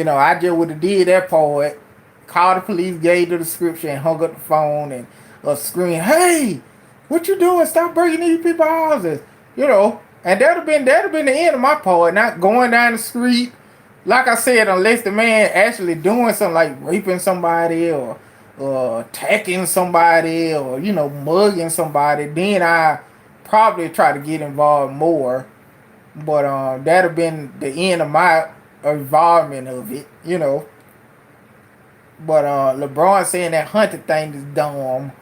S1: I just would have did that part. Called the police, gave the description, and hung up the phone and screamed, hey, what you doing? Stop breaking these people's houses. And that'd have been the end of my part, not going down the street. Like I said, unless the man actually doing something like raping somebody or attacking somebody or, mugging somebody, then I probably try to get involved more. But that'd have been the end of my involvement of it, But LeBron saying that hunting thing is dumb.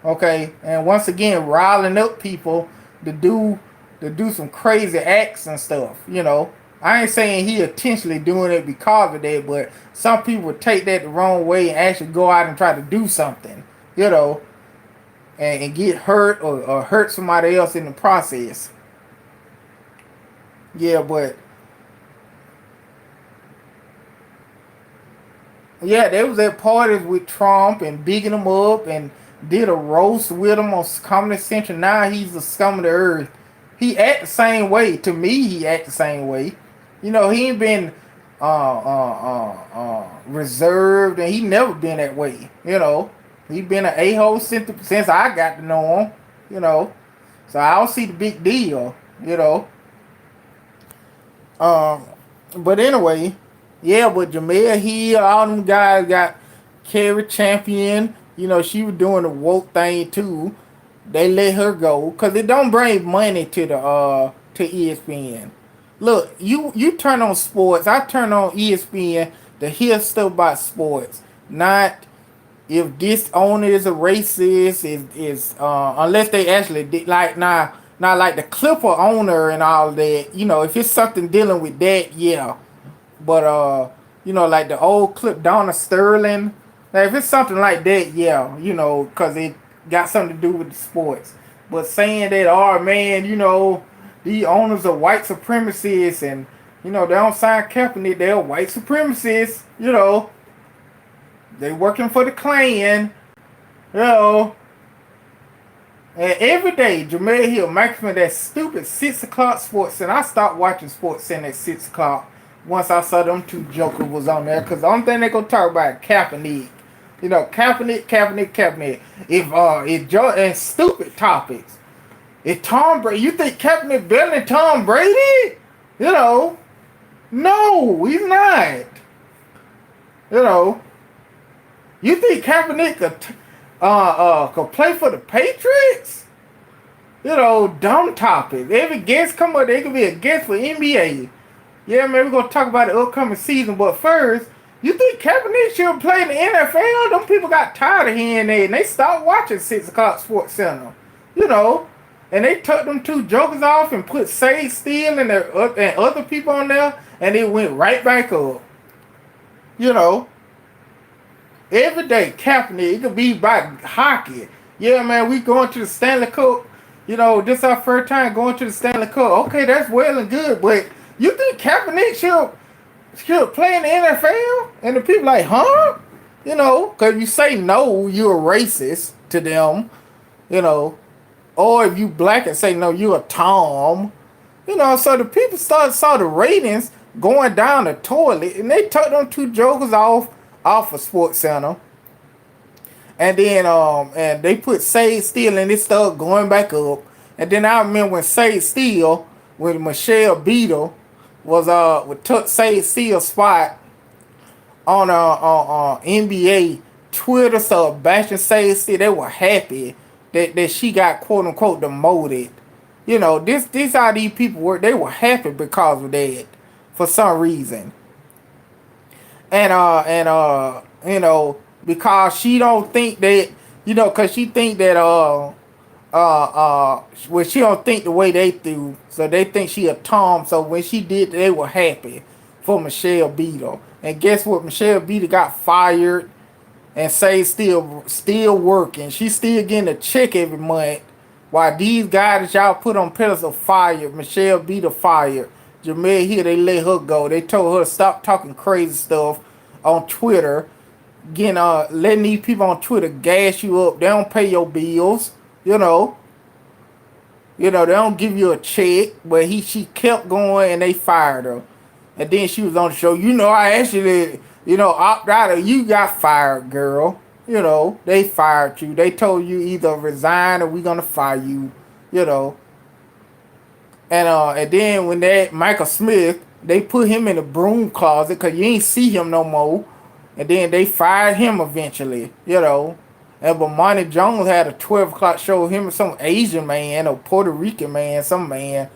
S1: Okay? And once again, riling up people to do some crazy acts and stuff, I ain't saying he intentionally doing it because of that, but some people take that the wrong way and actually go out and try to do something, and get hurt or hurt somebody else in the process. Yeah, but yeah, they was at parties with Trump and bigging him up and did a roast with him on Comedy Central. Now he's the scum of the earth. He act the same way. To me, he act the same way. He ain't been reserved, and he never been that way. He been an a-hole since I got to know him. So I don't see the big deal. But anyway, yeah. But Jamel Hill, all them guys got Carrie Champion. She was doing the woke thing too. They let her go because it don't bring money to the to ESPN. Look, you turn on sports. I turn on ESPN to hear stuff about sports, not if this owner is a racist. Is unless they actually did, like now like the Clipper owner and all that. If it's something dealing with that, yeah. But like the old clip Donna Sterling. Now, if it's something like that, yeah, because it got something to do with the sports. But saying that, oh man, the owners are white supremacists and, they don't sign Kaepernick, they're white supremacists, they working for the Klan, And every day, Jamel Hill makes me that stupid 6 o'clock Sports Center. I stopped watching Sports Center at 6 o'clock once I saw them two jokers was on there. Because the only thing they going to talk about is Kaepernick. Kaepernick. If Joe and stupid topics. If Tom Brady, you think Kaepernick better than Tom Brady? No, he's not. You think Kaepernick could play for the Patriots? Dumb topic. Every guest come up, they could be a guest for NBA. Yeah, man, we're gonna talk about the upcoming season, but first, you think Kaepernick should play in the NFL? Them people got tired of hearing that, and they stopped watching 6 o'clock Sports Center. And they took them two jokers off and put Sage Steele and other people on there, and it went right back up. You know, every day, Kaepernick. It could be about hockey. Yeah, man, we going to the Stanley Cup. This our first time going to the Stanley Cup. Okay, that's well and good, but you think Kaepernick should play in the NFL? And the people like, huh? Because you say no, you're a racist to them. You know, or if you black and say no, you're a Tom. So the people saw the ratings going down the toilet, and they took them two jokers off of Sports Center, and then and they put Sage Steele, and it started going back up. And then I remember when Sage Steele, when Michelle Beadle took Sage Steele's spot on NBA Twitter, started bashing Sage Steele. They were happy that she got quote unquote demoted. This how these people were. They were happy because of that for some reason. Because she don't think that, because she think that well, she don't think the way they do, so they think she a Tom. So when she did, they were happy for Michelle Beadle. And guess what? Michelle Beadle got fired, and say still working. She's still getting a check every month. While these guys that y'all put on pedestal fired, Michelle Beadle fired. Jamel here, they let her go. They told her to stop talking crazy stuff on Twitter. Letting these people on Twitter gas you up. They don't pay your bills. They don't give you a check. But she kept going, and they fired her. And then she was on the show. I actually, opt out of you, got fired, girl. They fired you. They told you either resign or we gonna fire you. You know. And then when that Michael Smith, they put him in the broom closet because you ain't see him no more. And then they fired him eventually. And but Monty Jones had a 12 o'clock show with him and some Asian man or Puerto Rican man, some man.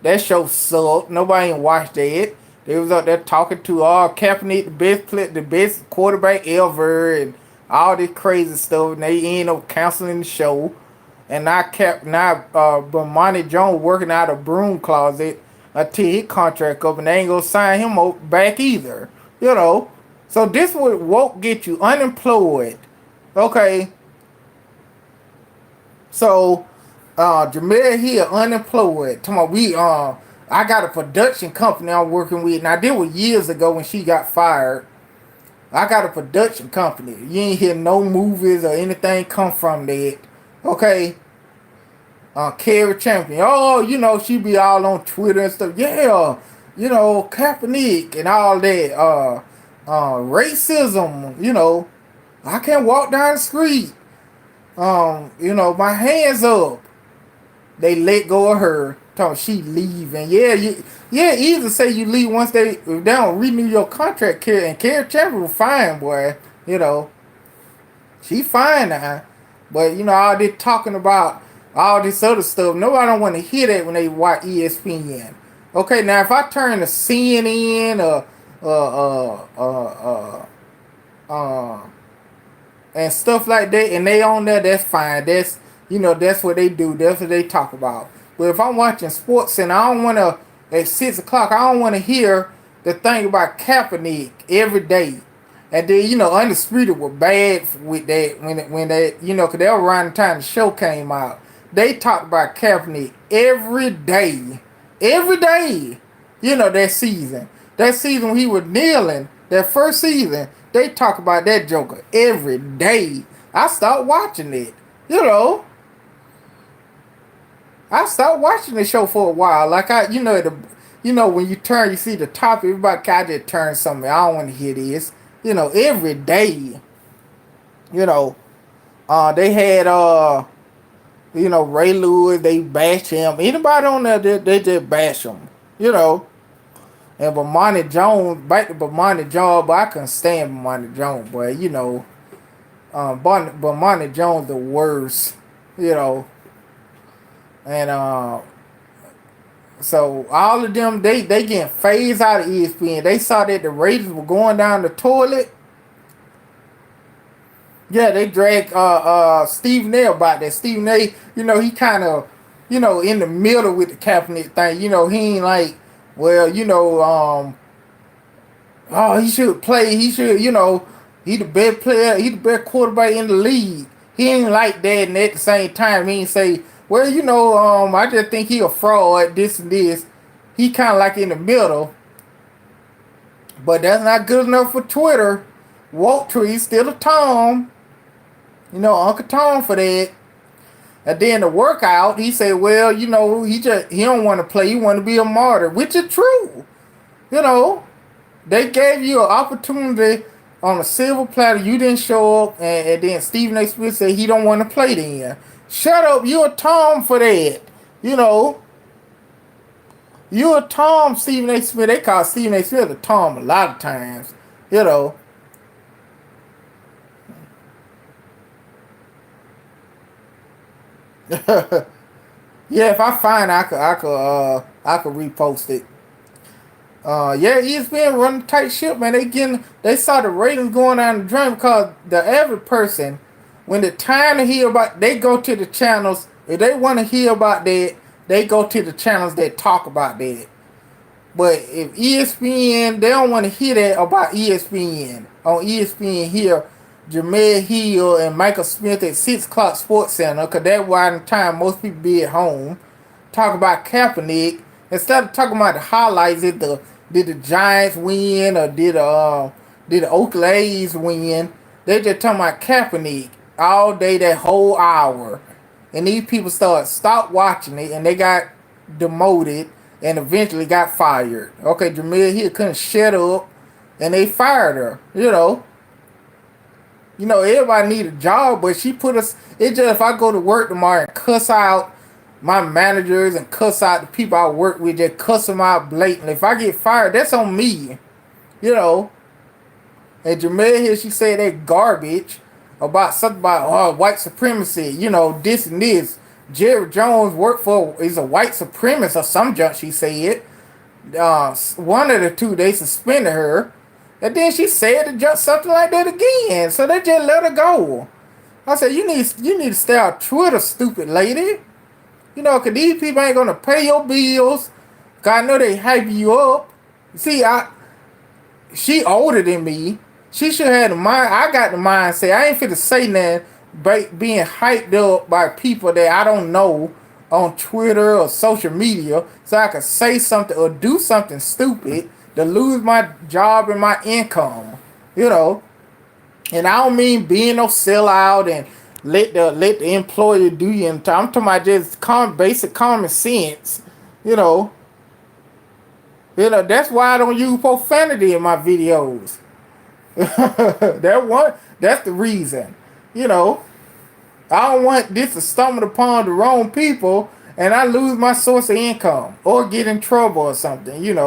S1: That show sucked. Nobody ain't watched that. They was up there talking to Kaepernick, the best quarterback ever, and all this crazy stuff. And they end up canceling the show. And but Monty Jones working out of broom closet until his contract up, and they ain't gonna sign him back either. So this won't get you unemployed. Okay. So Jamel here unemployed. I got a production company I'm working with. Now this was years ago when she got fired. I got a production company. You ain't hear no movies or anything come from that. Okay. Carrie Champion. Oh, she be all on Twitter and stuff. Yeah. Kaepernick and all that. Racism. I can't walk down the street. My hands up. They let go of her. Talking she leaving. Either say you leave once if they don't renew your contract, and Carrie Champion was fine, boy. She fine now. But all this talking about all this other stuff, nobody don't want to hear that when they watch ESPN. Okay, now if I turn to CNN and stuff like that, and they on there, that's fine. That's what they do. That's what they talk about. But if I'm watching sports and I don't want to at 6 o'clock, I don't want to hear the thing about Kaepernick every day. And then Undisputed were bad with that when that because they were around the time the show came out. They talked about Kaepernick every day. That season. That season when he was kneeling, that first season, they talk about that Joker every day. I stopped watching it. I stopped watching the show for a while. Like when you turn, you see the top, everybody kind of turn something. I don't want to hear this. Every day. They had Ray Lewis, they bash him. Anybody on there, they just bash him. And Bomani Jones, back to Bomani Jones, but I couldn't stand Bomani Jones, boy. Bomani Jones the worst. And so all of them, they getting phased out of ESPN. They saw that the ratings were going down the toilet. Yeah, they dragged Stephen A about that. Stephen A, he kind of, in the middle with the Kaepernick thing. He ain't like, well, Oh, he should play. He should, he the best player. He the best quarterback in the league. He ain't like that, and at the same time, he ain't say, well, I just think he a fraud. This and this. He kind of like in the middle, but that's not good enough for Twitter. Walt Tree still a Tom, Uncle Tom for that. And then the workout, he said, well, he don't want to play. He want to be a martyr, which is true. You know, they gave you an opportunity on a silver platter. You didn't show up, and then Stephen A. Smith said he don't want to play then. Shut up, you're a Tom for that. You know, you're a Tom, Stephen A. Smith. They call Stephen A. Smith a Tom a lot of times. You know. Yeah, if I find it, I could repost it. Yeah, ESPN running tight ship, man. They saw the ratings going down the drain because the average person, when the time to hear about, they go to the channels. If they want to hear about that, they go to the channels that talk about that. But if ESPN, they don't want to hear that about ESPN. On ESPN here, Jamel Hill and Michael Smith at 6 o'clock Sports Center, because that's why in time most people be at home. Talk about Kaepernick. Instead of talking about the highlights, did the Giants win or did the Oakland A's win? They just talking about Kaepernick all day, that whole hour. And these people stopped watching it, and they got demoted and eventually got fired. Okay, Jamil here couldn't shut up, and they fired her. Everybody need a job, but she put us. It just if I go to work tomorrow and cuss out my managers and cuss out the people I work with, just cuss them out blatantly. If I get fired, that's on me. You know. And Jamel here, she said that garbage about something about white supremacy. This and this. Jerry Jones is a white supremacist or some junk. She said. One of the two, they suspended her, and then she said something like that again. So they just let her go. I said, you need to stay off Twitter, stupid lady. Cause these people ain't gonna pay your bills. Cause I know they hype you up. See, she older than me. She should have the mind. I got the mindset. I ain't finna say nothing being hyped up by people that I don't know on Twitter or social media, so I could say something or do something stupid to lose my job and my income. And I don't mean being no sellout and let the employer do you. I'm talking about just basic common sense. You know. That's why I don't use profanity in my videos. That's the reason. I don't want this to stumble upon the wrong people and I lose my source of income or get in trouble or something.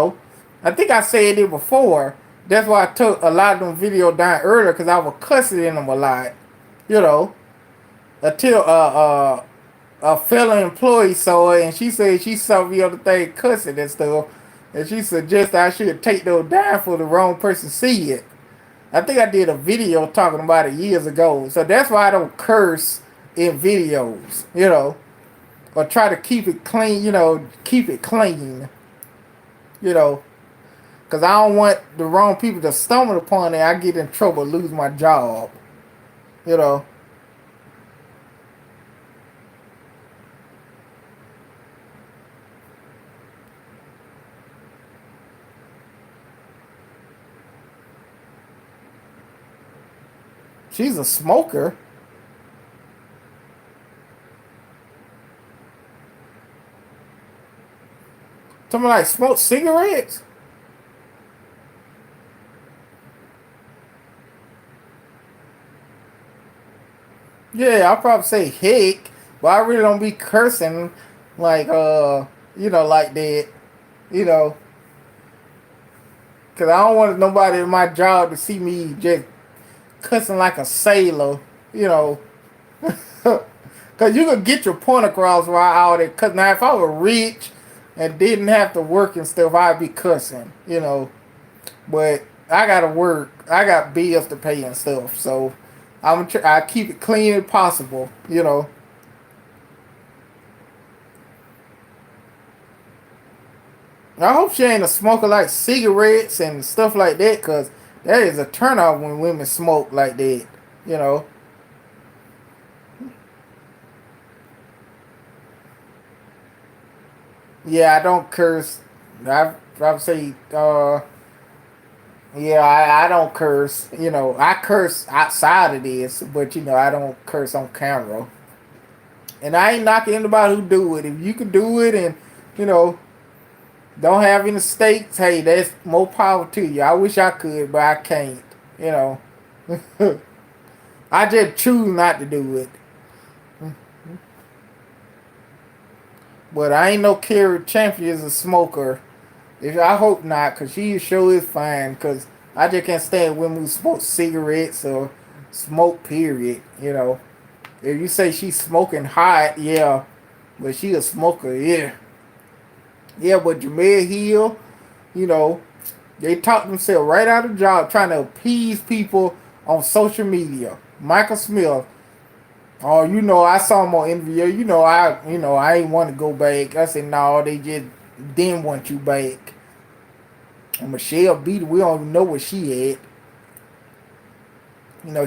S1: I think I said it before. That's why I took a lot of them videos down earlier because I was cussing in them a lot. You know, until a fellow employee saw it and she said she saw the other thing cussing and stuff, and she suggested I should take those down for the wrong person to see it. I think I did a video talking about it years ago, so that's why I don't curse in videos, or try to keep it clean, keep it clean, because I don't want the wrong people to stumble upon it. I get in trouble, lose my job, you know. She's a smoker. Someone like smoke cigarettes? Yeah, I'll probably say heck, but I really don't be cursing like like that, you know, because I don't want nobody in my job to see me just cussing like a sailor, you know. Because you could get your point across while all that cussing. Now, if I were rich and didn't have to work and stuff, I'd be cussing, But I got to work. I got bills to pay and stuff. So I keep it clean as possible. I hope she ain't a smoker like cigarettes and stuff like that, cause that is a turnoff when women smoke like that. You know. Yeah, I don't curse. I say, yeah, I don't curse. You know, I curse outside of this, but I don't curse on camera. And I ain't knocking anybody who do it. If you can do it and you know don't have any stakes, hey, that's more power to you. I wish I could, but I can't. You know, I just choose not to do it. But I ain't no Carrie Champion is a smoker. If I hope not, cause she sure is fine. Cause I just can't stand women who smoke cigarettes or smoke. Period. If you say she's smoking hot, yeah, but she a smoker, yeah, yeah. But Jamel Hill, you know, they talk themselves right out of job trying to appease people on social media. Michael Smith, oh, I saw him on interview. I ain't want to go back. I said no, they just didn't want you back. And Michelle Beater, we don't even know where she at.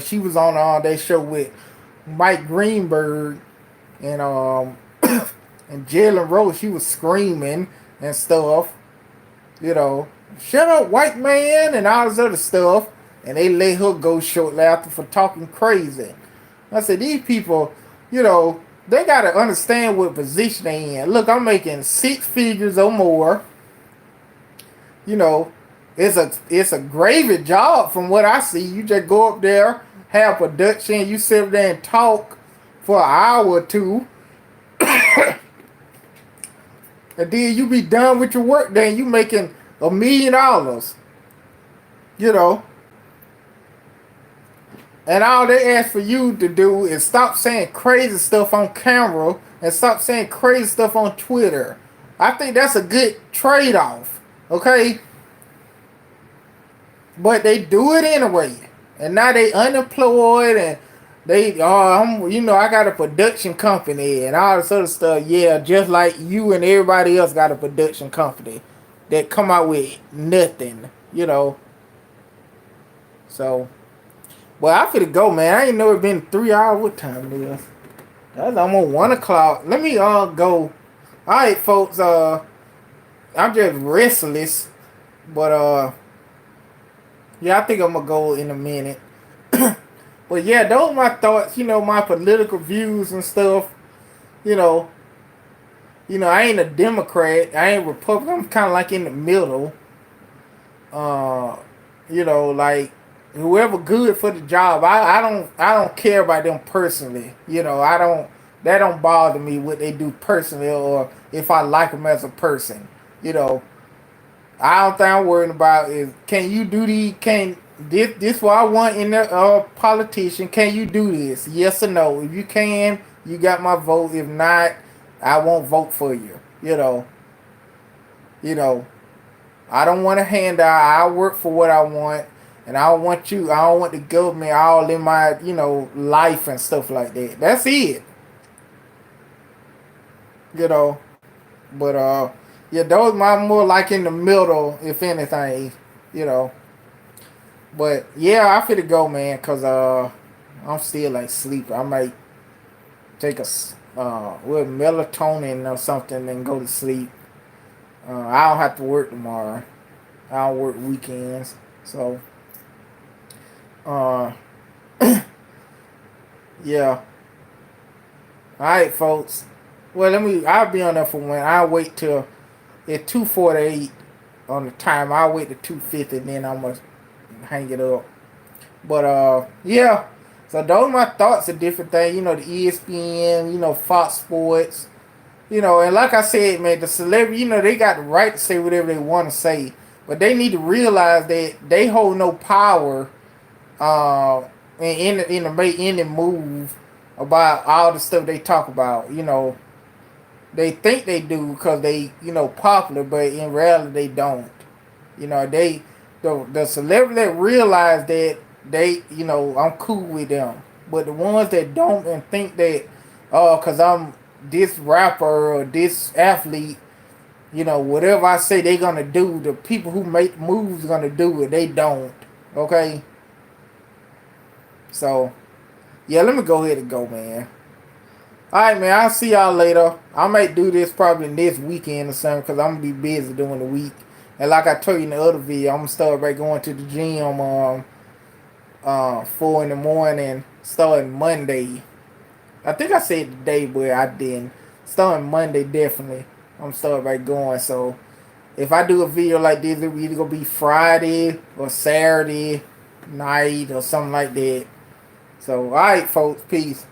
S1: She was on that show with Mike Greenberg and and Jalen Rose. She was screaming and stuff. You know, shut up, white man, and all this other stuff. And they let her go shortly after for talking crazy. I said, these people, they got to understand what position they in. Look, I'm making six figures or more. You know, it's a gravy job from what I see. You just go up there, have production, you sit there and talk for an hour or two, and then you be done with your work. Then you making $1 million. You know, and all they ask for you to do is stop saying crazy stuff on camera and stop saying crazy stuff on Twitter. I think that's a good trade off. Okay? But they do it anyway. And now they unemployed and I got a production company and all this other stuff. Yeah, just like you and everybody else got a production company that come out with nothing, So, well, I finna go, man. I ain't know it been 3 hours. What time it is? That's almost 1 o'clock. Let me go. Alright, folks, I'm just restless. But yeah, I think I'm gonna go in a minute. But yeah, those are my thoughts, my political views and stuff. You know, I ain't a Democrat, I ain't Republican, I'm kinda like in the middle. Uh like whoever good for the job, I don't care about them personally. I don't that don't bother me what they do personally or if I like them as a person. You know, I don't think I'm worrying about is can you do the can this what I want in the politician. Can you do this? Yes or no? If you can, you got my vote. If not, I won't vote for you. You know. I don't want a handout. I work for what I want, and I don't want you. I don't want the government all in my life and stuff like that. That's it. You know. But yeah, those my more like in the middle, if anything. You know. But yeah, I finna go, man, cause I'm still like sleep. I might take with melatonin or something and go to sleep. I don't have to work tomorrow. I don't work weekends, so uh yeah. All right, folks. Well, I'll be on there for when I wait till it's 2:48 on the time. I'll wait to 2:50, and then I'm gonna hang it up. But yeah. So those are my thoughts of different things. The ESPN, Fox Sports, and like I said, man, the celebrity, they got the right to say whatever they want to say, but they need to realize that they hold no power, in to make any move about all the stuff they talk about. They think they do because they, popular, but in reality they don't. They the celebrity that realize that I'm cool with them, but the ones that don't and think that, cause I'm this rapper or this athlete, You know, whatever I say they gonna do, the people who make moves gonna do it. They don't. Okay? So, yeah, let me go ahead and go, man. Alright, man, I'll see y'all later. I might do this probably this weekend or something because I'm gonna be busy during the week. And like I told you in the other video, I'm gonna start back going to the gym 4 in the morning starting Monday. I think I said today, but I didn't. Starting Monday, definitely. I'm starting back going. So if I do a video like this, it'll either gonna be Friday or Saturday night or something like that. So alright, folks, peace.